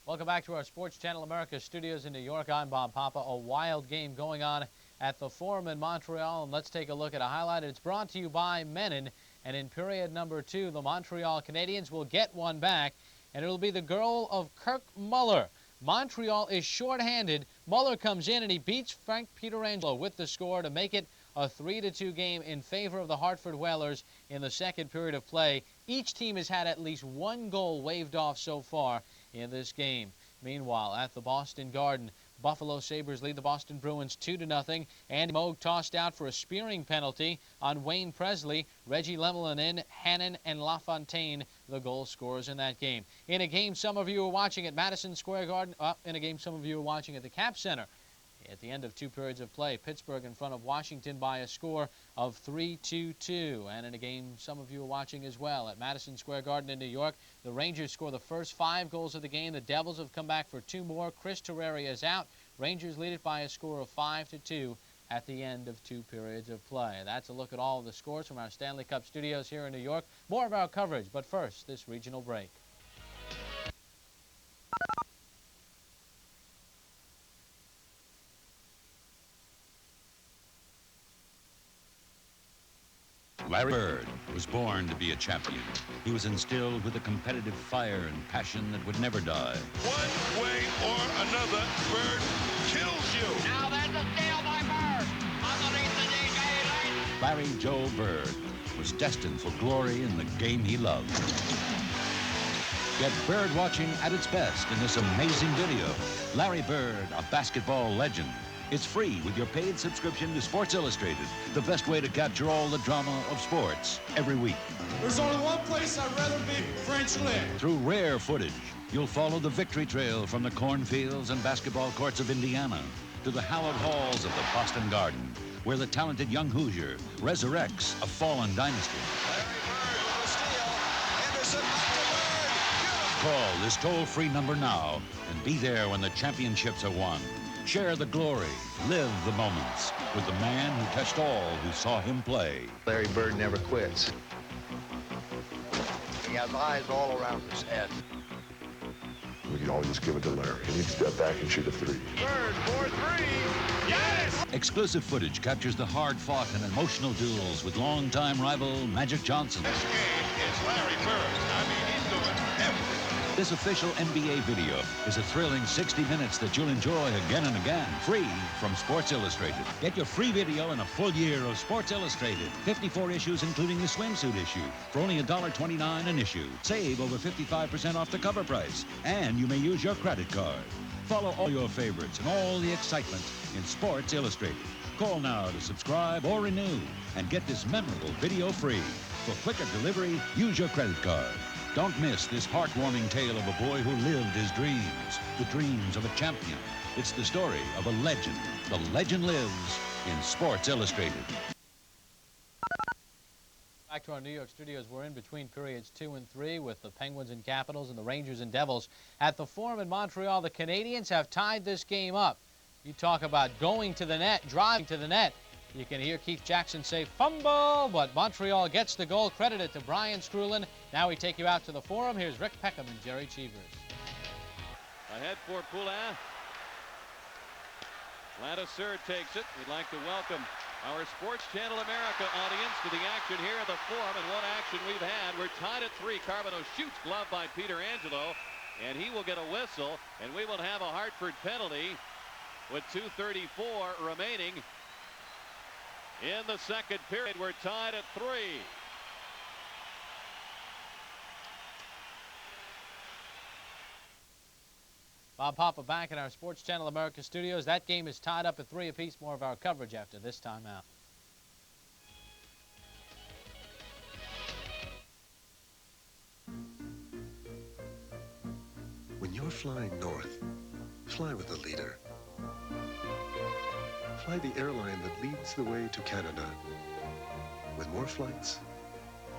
Welcome back to our Sports Channel America studios in New York. I'm Bob Papa. A wild game going on at the Forum in Montreal, and let's take a look at a highlight. It's brought to you by Menon, and in period number 2, the Montreal Canadiens will get one back, and it'll be the goal of Kirk Muller. Montreal is shorthanded. Muller comes in, and he beats Frank Pietrangelo with the score to make it a 3-2 game in favor of the Hartford Whalers in the second period of play. Each team has had at least one goal waved off so far in this game. Meanwhile, at the Boston Garden, Buffalo Sabres lead the Boston Bruins 2-0. Andy Moog tossed out for a spearing penalty on Wayne Presley. Reggie Lemelin in, Hannon and LaFontaine, the goal scorers in that game. In a game some of you are watching at Madison Square Garden, in a game some of you are watching at the Cap Center. At the end of 2 periods of play, Pittsburgh in front of Washington by a score of 3-2. And in a game some of you are watching as well at Madison Square Garden in New York, the Rangers score the first 5 goals of the game. The Devils have come back for 2 more. Chris Terraria is out. Rangers lead it by a score of 5-2 at the end of 2 periods of play. That's a look at all of the scores from our Stanley Cup studios here in New York. More of our coverage, but first, this regional break. Larry Bird was born to be a champion. He was instilled with a competitive fire and passion that would never die. One way or another, Bird kills you. Now there's a steal by Bird. Underneath the DJ line. Larry Joe Bird was destined for glory in the game he loved. Get bird watching at its best in this amazing video. Larry Bird, a basketball legend. It's free with your paid subscription to Sports Illustrated, the best way to capture all the drama of sports every week. There's only one place I'd rather be, French Lick. Through rare footage, you'll follow the victory trail from the cornfields and basketball courts of Indiana to the hallowed halls of the Boston Garden, where the talented young Hoosier resurrects a fallen dynasty. Call this toll-free number now and be there when the championships are won. Share the glory, live the moments with the man who touched all who saw him play. Larry Bird never quits. He has eyes all around his head. We can always just give it to Larry. He needs to step back and shoot a 3. Bird, 4-3. Yes! Exclusive footage captures the hard-fought and emotional duels with longtime rival Magic Johnson. This game is Larry Bird. I mean, he's doing everything. This official NBA video is a thrilling 60 minutes that you'll enjoy again and again, free from Sports Illustrated. Get your free video and a full year of Sports Illustrated. 54 issues, including the swimsuit issue, for only $1.29 an issue. Save over 55% off the cover price, and you may use your credit card. Follow all your favorites and all the excitement in Sports Illustrated. Call now to subscribe or renew and get this memorable video free. For quicker delivery, use your credit card. Don't miss this heartwarming tale of a boy who lived his dreams, the dreams of a champion. It's the story of a legend. The legend lives in Sports Illustrated. Back to our New York studios. We're in between periods 2 and 3 with the Penguins and Capitals and the Rangers and Devils. At the Forum in Montreal, the Canadiens have tied this game up. You talk about going to the net, driving to the net. You can hear Keith Jackson say fumble, but Montreal gets the goal. Credited to Brian Skrulin. Now we take you out to the Forum. Here's Rick Peckham and Jerry Cheevers. Ahead for Poulin. Ladouceur takes it. We'd like to welcome our Sports Channel America audience to the action here at the Forum. And what action we've had. We're tied at 3. Carbonneau shoots, glove by Peter Angelo, and he will get a whistle, and we will have a Hartford penalty with 2:34 remaining. In the second period, we're tied at 3. Bob Papa back in our Sports Channel America studios. That game is tied up at 3 apiece. More of our coverage after this timeout. When you're flying north, fly with a leader. Fly the airline that leads the way to Canada, with more flights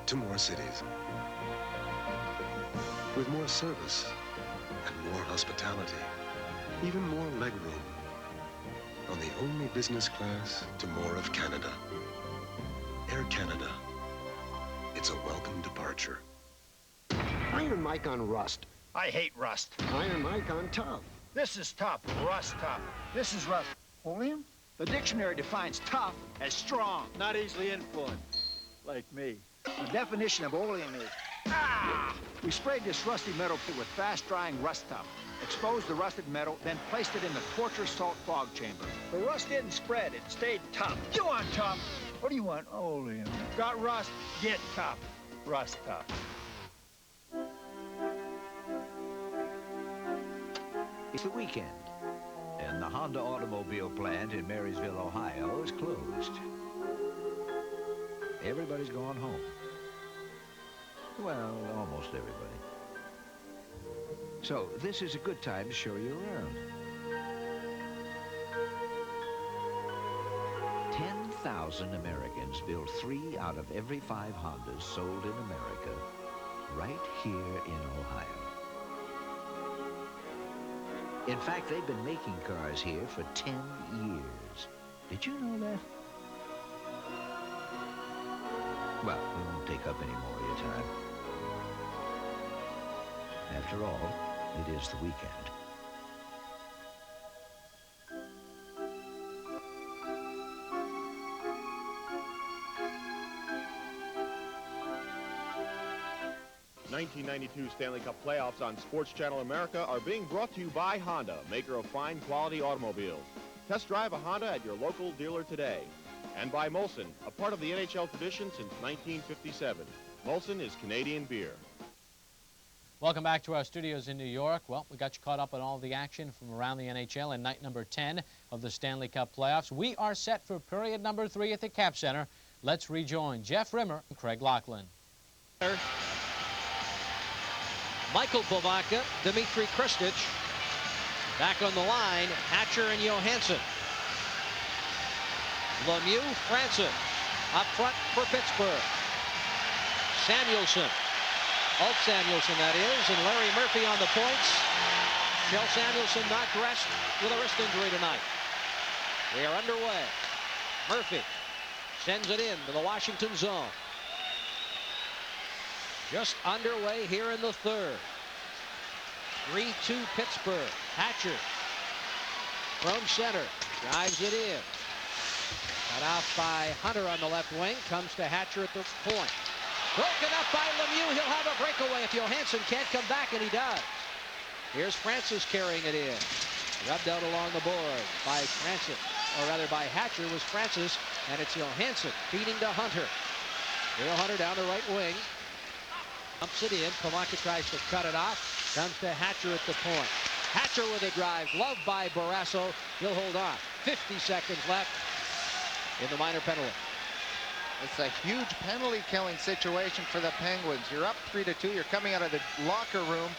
to more cities, with more service and more hospitality, even more legroom, on the only business class to more of Canada. Air Canada. It's a welcome departure. Iron Mike on rust. I hate rust. Iron Mike on tough. This is tough. Rust tough. This is rust. Oleum? The dictionary defines tough as strong, not easily influenced, like me. The definition of oleum is, we sprayed this rusty metal with fast-drying rust tough, exposed the rusted metal, then placed it in the torture salt fog chamber. The rust didn't spread, it stayed tough. You want tough? What do you want? Oleum. Got rust? Get tough. Rust tough. It's the weekend, and the Honda automobile plant in Marysville, Ohio is closed. Everybody's gone home. Well, almost everybody. So this is a good time to show you around. 10,000 Americans build 3 out of every 5 Hondas sold in America right here in Ohio. In fact, they've been making cars here for 10 years. Did you know that? Well, we won't take up any more of your time. After all, it is the weekend. The 1992 Stanley Cup playoffs on Sports Channel America are being brought to you by Honda, maker of fine quality automobiles. Test drive a Honda at your local dealer today. And by Molson, a part of the NHL tradition since 1957. Molson is Canadian beer. Welcome back to our studios in New York. Well, we got you caught up on all the action from around the NHL in night number 10 of the Stanley Cup playoffs. We are set for period number 3 at the Cap Center. Let's rejoin Jeff Rimmer and Craig Laughlin. Michael Bovaka, Dmitry Kristich. Back on the line, Hatcher and Johansson. Lemieux, Francis. Up front for Pittsburgh. Samuelson. Alt Samuelson, that is, and Larry Murphy on the points. Shel Samuelson not dressed with a wrist injury tonight. We are underway. Murphy sends it in to the Washington zone. Just underway here in the third. 3-2 Pittsburgh. Hatcher from center. Drives it in. Cut out by Hunter on the left wing. Comes to Hatcher at the point. Broken up by Lemieux. He'll have a breakaway if Johansson can't come back, and he does. Here's Francis carrying it in. Rubbed out along the board by Francis, or rather by Hatcher was Francis, and it's Johansson feeding to Hunter. Dale Hunter down the right wing. Dumps it in. Pavanka tries to cut it off. Comes to Hatcher at the point. Hatcher with a drive. Gloved by Barrasso. He'll hold on. 50 seconds left in the minor penalty. It's a huge penalty-killing situation for the Penguins. You're up 3-2. You're coming out of the locker room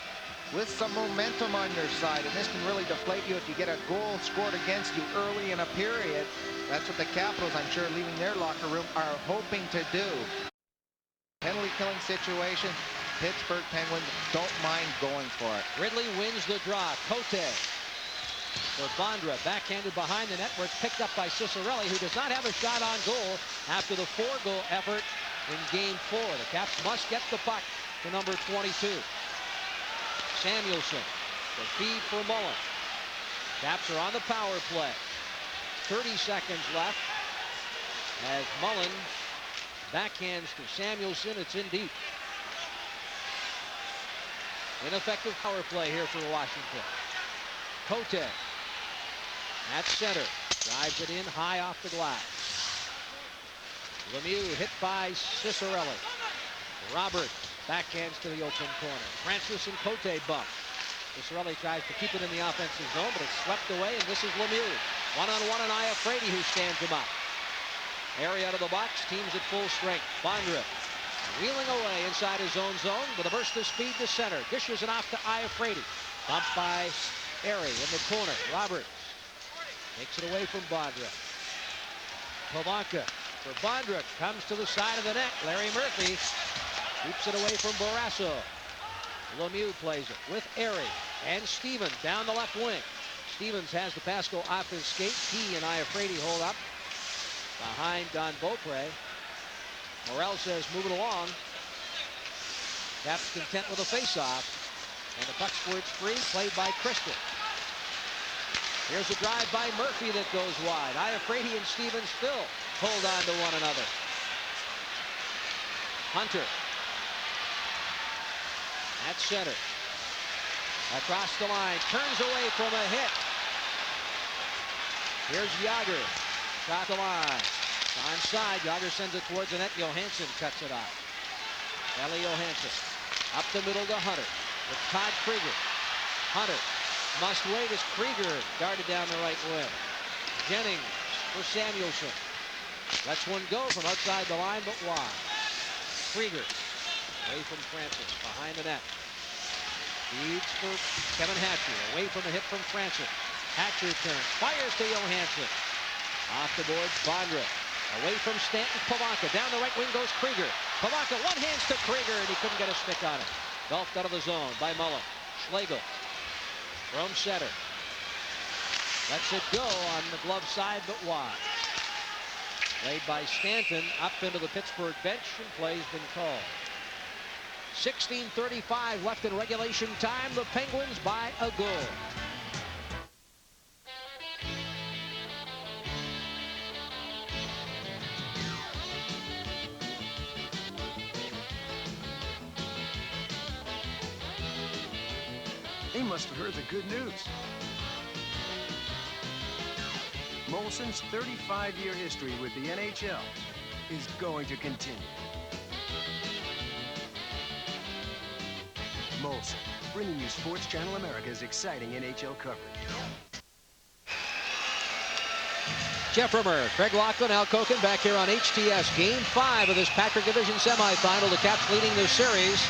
with some momentum on your side, and this can really deflate you if you get a goal scored against you early in a period. That's what the Capitals, I'm sure, leaving their locker room, are hoping to do. Penalty-killing situation. Pittsburgh Penguins don't mind going for it. Ridley wins the draw. Cote for Bondra, backhanded behind the net, where it's picked up by Cicerelli, who does not have a shot on goal after the 4-goal effort in Game 4. The Caps must get the puck to number 22. Samuelson, the feed for Mullen. Caps are on the power play. 30 seconds left as Mullen backhands to Samuelson. It's in deep. Ineffective power play here for Washington. Cote at center. Drives it in high off the glass. Lemieux hit by Cicerelli. Robert backhands to the open corner. Francis and Cote bump. Cicerelli tries to keep it in the offensive zone, but it's swept away, and this is Lemieux. One-on-one and Iafrate who stands him up. Area out of the box, teams at full strength. Bondra wheeling away inside his own zone with a burst of speed to center. Dishes it off to Iafrate. Bumped by Airy in the corner. Roberts takes it away from Bondra. Pavanka for Bondra. Comes to the side of the net. Larry Murphy keeps it away from Barrasso. Lemieux plays it with Airy and Stevens down the left wing. Stevens has the Pasco off his skate. He and Iafrate hold up behind Don Beaupre. Morel says move it along. Caps content with a face-off. And the puck squirts free, played by Christian. Here's a drive by Murphy that goes wide. Iafrate and Stevens still hold on to one another. Hunter at center. Across the line, turns away from a hit. Here's Yager. Shot the line. Onside. Yager sends it towards the net. Johansson cuts it out. Ellie Johansson. Up the middle to Hunter. With Todd Krieger. Hunter must wait as Krieger darted down the right wing. Jennings for Samuelson. Lets one go from outside the line, but wide. Krieger away from Francis, behind the net. Feeds for Kevin Hatcher, away from a hit from Francis. Hatcher turns, fires to Johansson. Off the boards, Bondra. Away from Stanton, Pavanka. Down the right wing goes Krieger. Pavanka, one hands to Krieger, and he couldn't get a stick on it. Golfed out of the zone by Mullen. Schlegel from center. Lets it go on the glove side, but wide. Played by Stanton up into the Pittsburgh bench, and play's been called. 16:35 left in regulation time. The Penguins by a goal. They must have heard the good news. Molson's 35-year history with the NHL is going to continue. Molson, bringing you Sports Channel America's exciting NHL coverage. Jeff Rimmer, Craig Laughlin, Al Koken back here on HTS. Game 5 of this Patrick Division Semifinal. The Caps leading this series.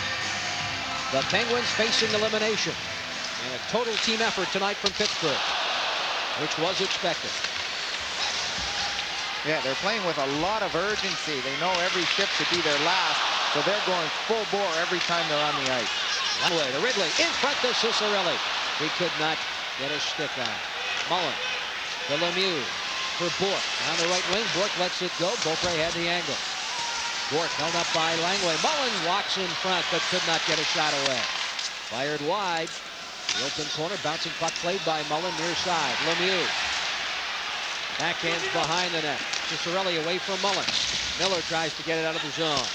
The Penguins facing elimination. And a total team effort tonight from Pittsburgh, which was expected. Yeah, they're playing with a lot of urgency. They know every shift could be their last, so they're going full bore every time they're on the ice. Way to Ridley, in front to Cicerelli. He could not get a stick on. Mullen to Lemieux for Bourque. On the right wing, Bourque lets it go. Beaupre had the angle. Bourque held up by Langway. Mullen walks in front, but could not get a shot away. Fired wide. The open corner, bouncing puck played by Mullen near side. Lemieux. Backhands behind the net. Cicerelli away from Mullen. Miller tries to get it out of the zone.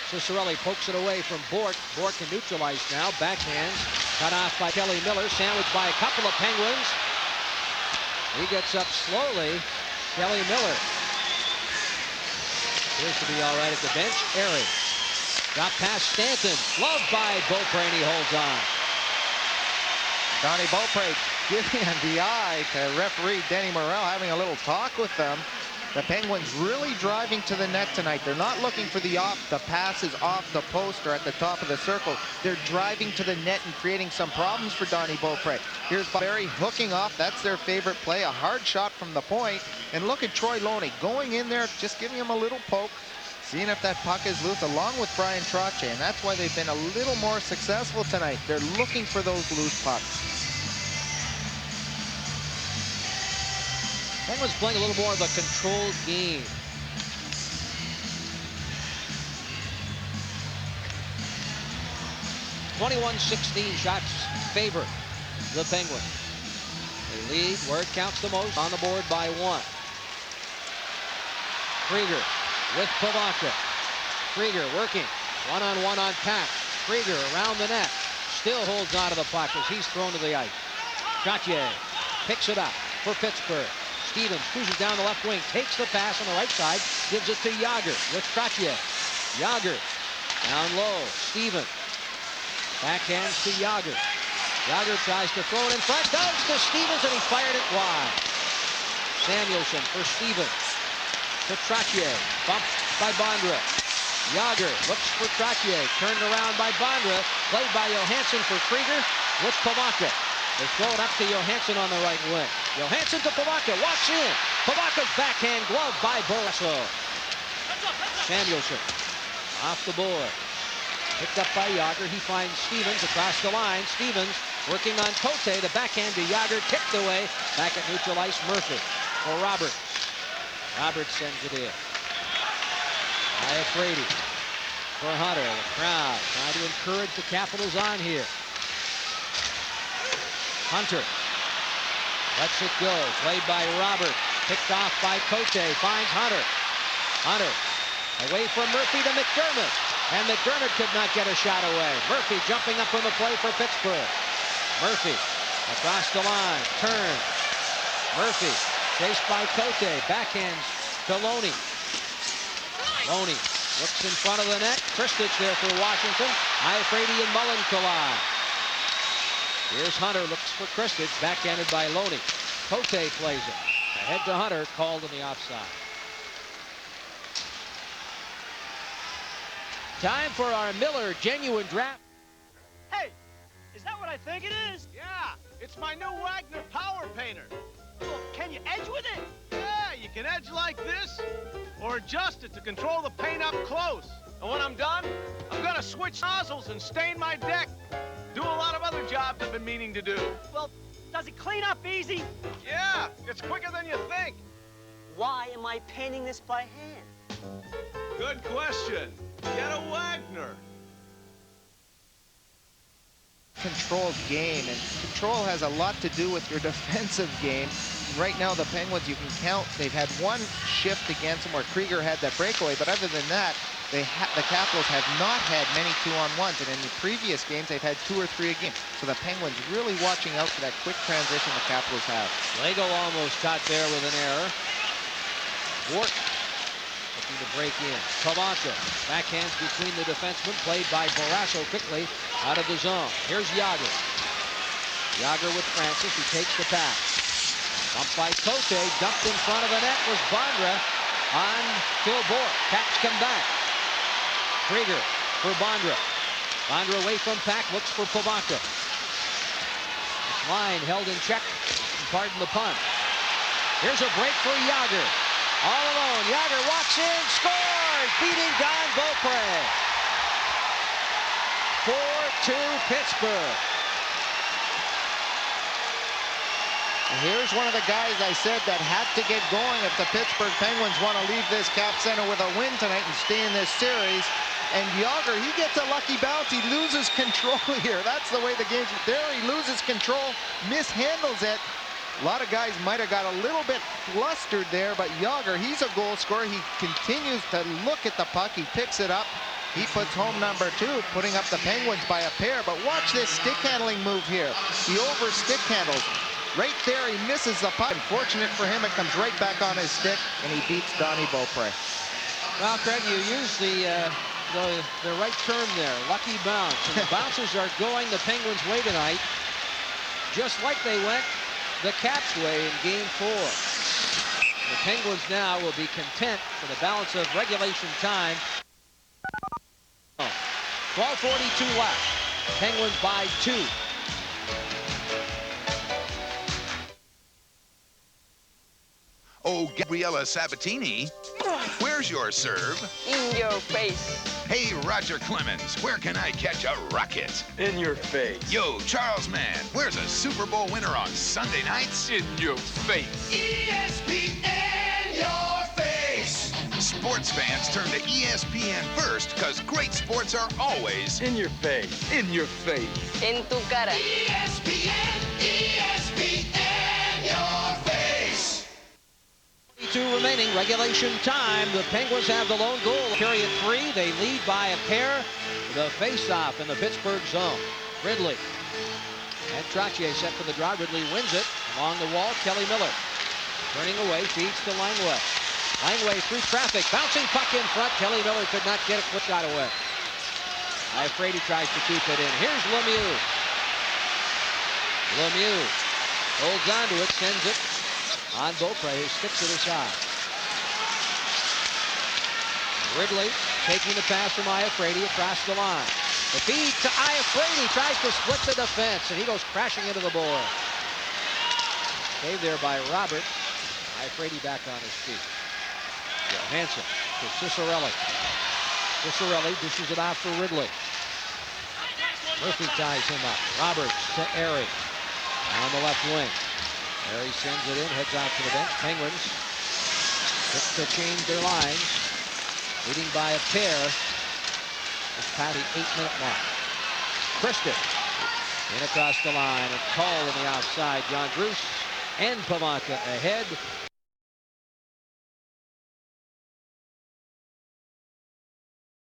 Cicerelli pokes it away from Bork. Bork can neutralize now. Backhands cut off by Kelly Miller. Sandwiched by a couple of Penguins. He gets up slowly. Kelly Miller appears to be all right at the bench. Airy. Got past Stanton. Loved by Beaupre, and he holds on. Donnie Beaupre giving the eye to referee Denny Morrell, having a little talk with them. The Penguins really driving to the net tonight. They're not looking for the passes off the post or at the top of the circle. They're driving to the net and creating some problems for Donnie Beaupre. Here's Barry hooking off. That's their favorite play. A hard shot from the point. And look at Troy Loney going in there, just giving him a little poke, seeing if that puck is loose, along with Brian Trottier. And that's why they've been a little more successful tonight. They're looking for those loose pucks. Penguins playing a little more of a controlled game. .21-16 shots favor the Penguins. They lead where it counts the most, on the board by 1. Krieger with Pivonka. Krieger working one-on-one on Pack. Krieger around the net. Still holds on to the puck as he's thrown to the ice. Trottier picks it up for Pittsburgh. Stevens cruises down the left wing, takes the pass on the right side, gives it to Yager with Trottier. Yager down low. Stevens backhands to Yager. Yager tries to throw it in front, does to Stevens, and he fired it wide. Samuelson for Stevens. To Trottier, bumped by Bondra. Yager looks for Trottier, turned around by Bondra, played by Johansson for Krieger with Pivonka. They throw it up to Johansson on the right wing. Johansson to Pivonka, walks in. Pivonka's backhand glove by Barrasso. Samuelson off the board. Picked up by Yager. He finds Stevens across the line. Stevens working on Cote. The backhand to Yager, tipped away. Back at neutral ice, Murphy for Roberts. Roberts sends it in. Iafrate for Hunter. The crowd trying to encourage the Capitals on here. Hunter lets it go. Played by Robert. Picked off by Cote. Finds Hunter. Hunter away from Murphy to McDermott. And McDermott could not get a shot away. Murphy jumping up from the play for Pittsburgh. Murphy across the line. Turns. Murphy chased by Cote. Backhands to Loney. Loney looks in front of the net. Kristich there for Washington. Iafrate and Mullen collide. Here's Hunter, looks for Kristich, backhanded by Loney. Cote plays it. Ahead to Hunter, called on the offside. Time for our Miller Genuine Draft. Hey, is that what I think it is? Yeah, it's my new Wagner Power Painter. Well, can you edge with it? Yeah, you can edge like this, or adjust it to control the paint up close. And when I'm done, I'm gonna switch nozzles and stain my deck. Do a lot of other jobs I've been meaning to do. Well, does it clean up easy? Yeah, it's quicker than you think. Why am I painting this by hand? Good question. Get a Wagner. Controlled game, and control has a lot to do with your defensive game. Right now, the Penguins, you can count, they've had one shift against them where Krieger had that breakaway, but other than that, the Capitals have not had many 2-on-1s, and in the previous games, they've had 2 or 3 a game. So the Penguins really watching out for that quick transition the Capitals have. Lego almost caught there with an error. Wart looking to break in. Pivonka, backhands between the defensemen, played by Barrasso quickly out of the zone. Here's Yager. Yager with Francis, who takes the pass. Bumped by Cote, dumped in front of the net was Bondra on Phil Bork. Caps come back. Krieger for Bondra. Bondra away from Pack, looks for Pivonka. This line held in check, pardon the pun. Here's a break for Yager. All alone, Yager walks in, scores, beating Don Beaupre. 4-2 Pittsburgh. And here's one of the guys I said that had to get going if the Pittsburgh Penguins want to leave this Cap Center with a win tonight and stay in this series. And Yager, he gets a lucky bounce. He loses control here. That's the way the game's there. He loses control, mishandles it. A lot of guys might have got a little bit flustered there, but Yager, he's a goal scorer. He continues to look at the puck. He picks it up, He puts home number 2, putting up the Penguins by a pair. But watch this stick handling move here. He over stick handles. Right there, he misses the puck. Unfortunate for him, it comes right back on his stick, and he beats Donnie Beaupre. Well, Craig, you used the right term there, lucky bounce. And the bounces are going the Penguins' way tonight, just like they went the Caps' way in Game 4. The Penguins now will be content for the balance of regulation time. 12:42 left. Penguins by 2. Oh, Gabriella Sabatini, where's your serve? In your face. Hey, Roger Clemens, where can I catch a rocket? In your face. Yo, Charles Mann, where's a Super Bowl winner on Sunday nights? In your face. ESPN, your face. Sports fans turn to ESPN first, because great sports are always in your face. In your face. En tu cara. ESPN, your face. 2 remaining, regulation time. The Penguins have the lone goal. Period 3, they lead by a pair. The face-off in the Pittsburgh zone. Ridley and Trottier set for the draw. Ridley wins it. Along the wall, Kelly Miller. Turning away, feeds to Langway. Langway through traffic, bouncing puck in front. Kelly Miller could not get a quick shot away. I'm afraid he tries to keep it in. Here's Lemieux. Lemieux holds on to it, sends it on Beaupre, who sticks it aside. Ridley taking the pass from Iafrate across the line. The feed to Iafrate, tries to split the defense, and he goes crashing into the board. Saved there by Robert. Iafrate back on his feet. Johansson to Ciccarelli. Ciccarelli dishes it off for Ridley. Murphy ties him up. Roberts to Airy on the left wing. Airy sends it in, heads out to the bench. Penguins look to change their lines. Leading by a pair. It's past the 8-minute mark. Christie in across the line. A call on the outside. John Druce and Pivonka ahead.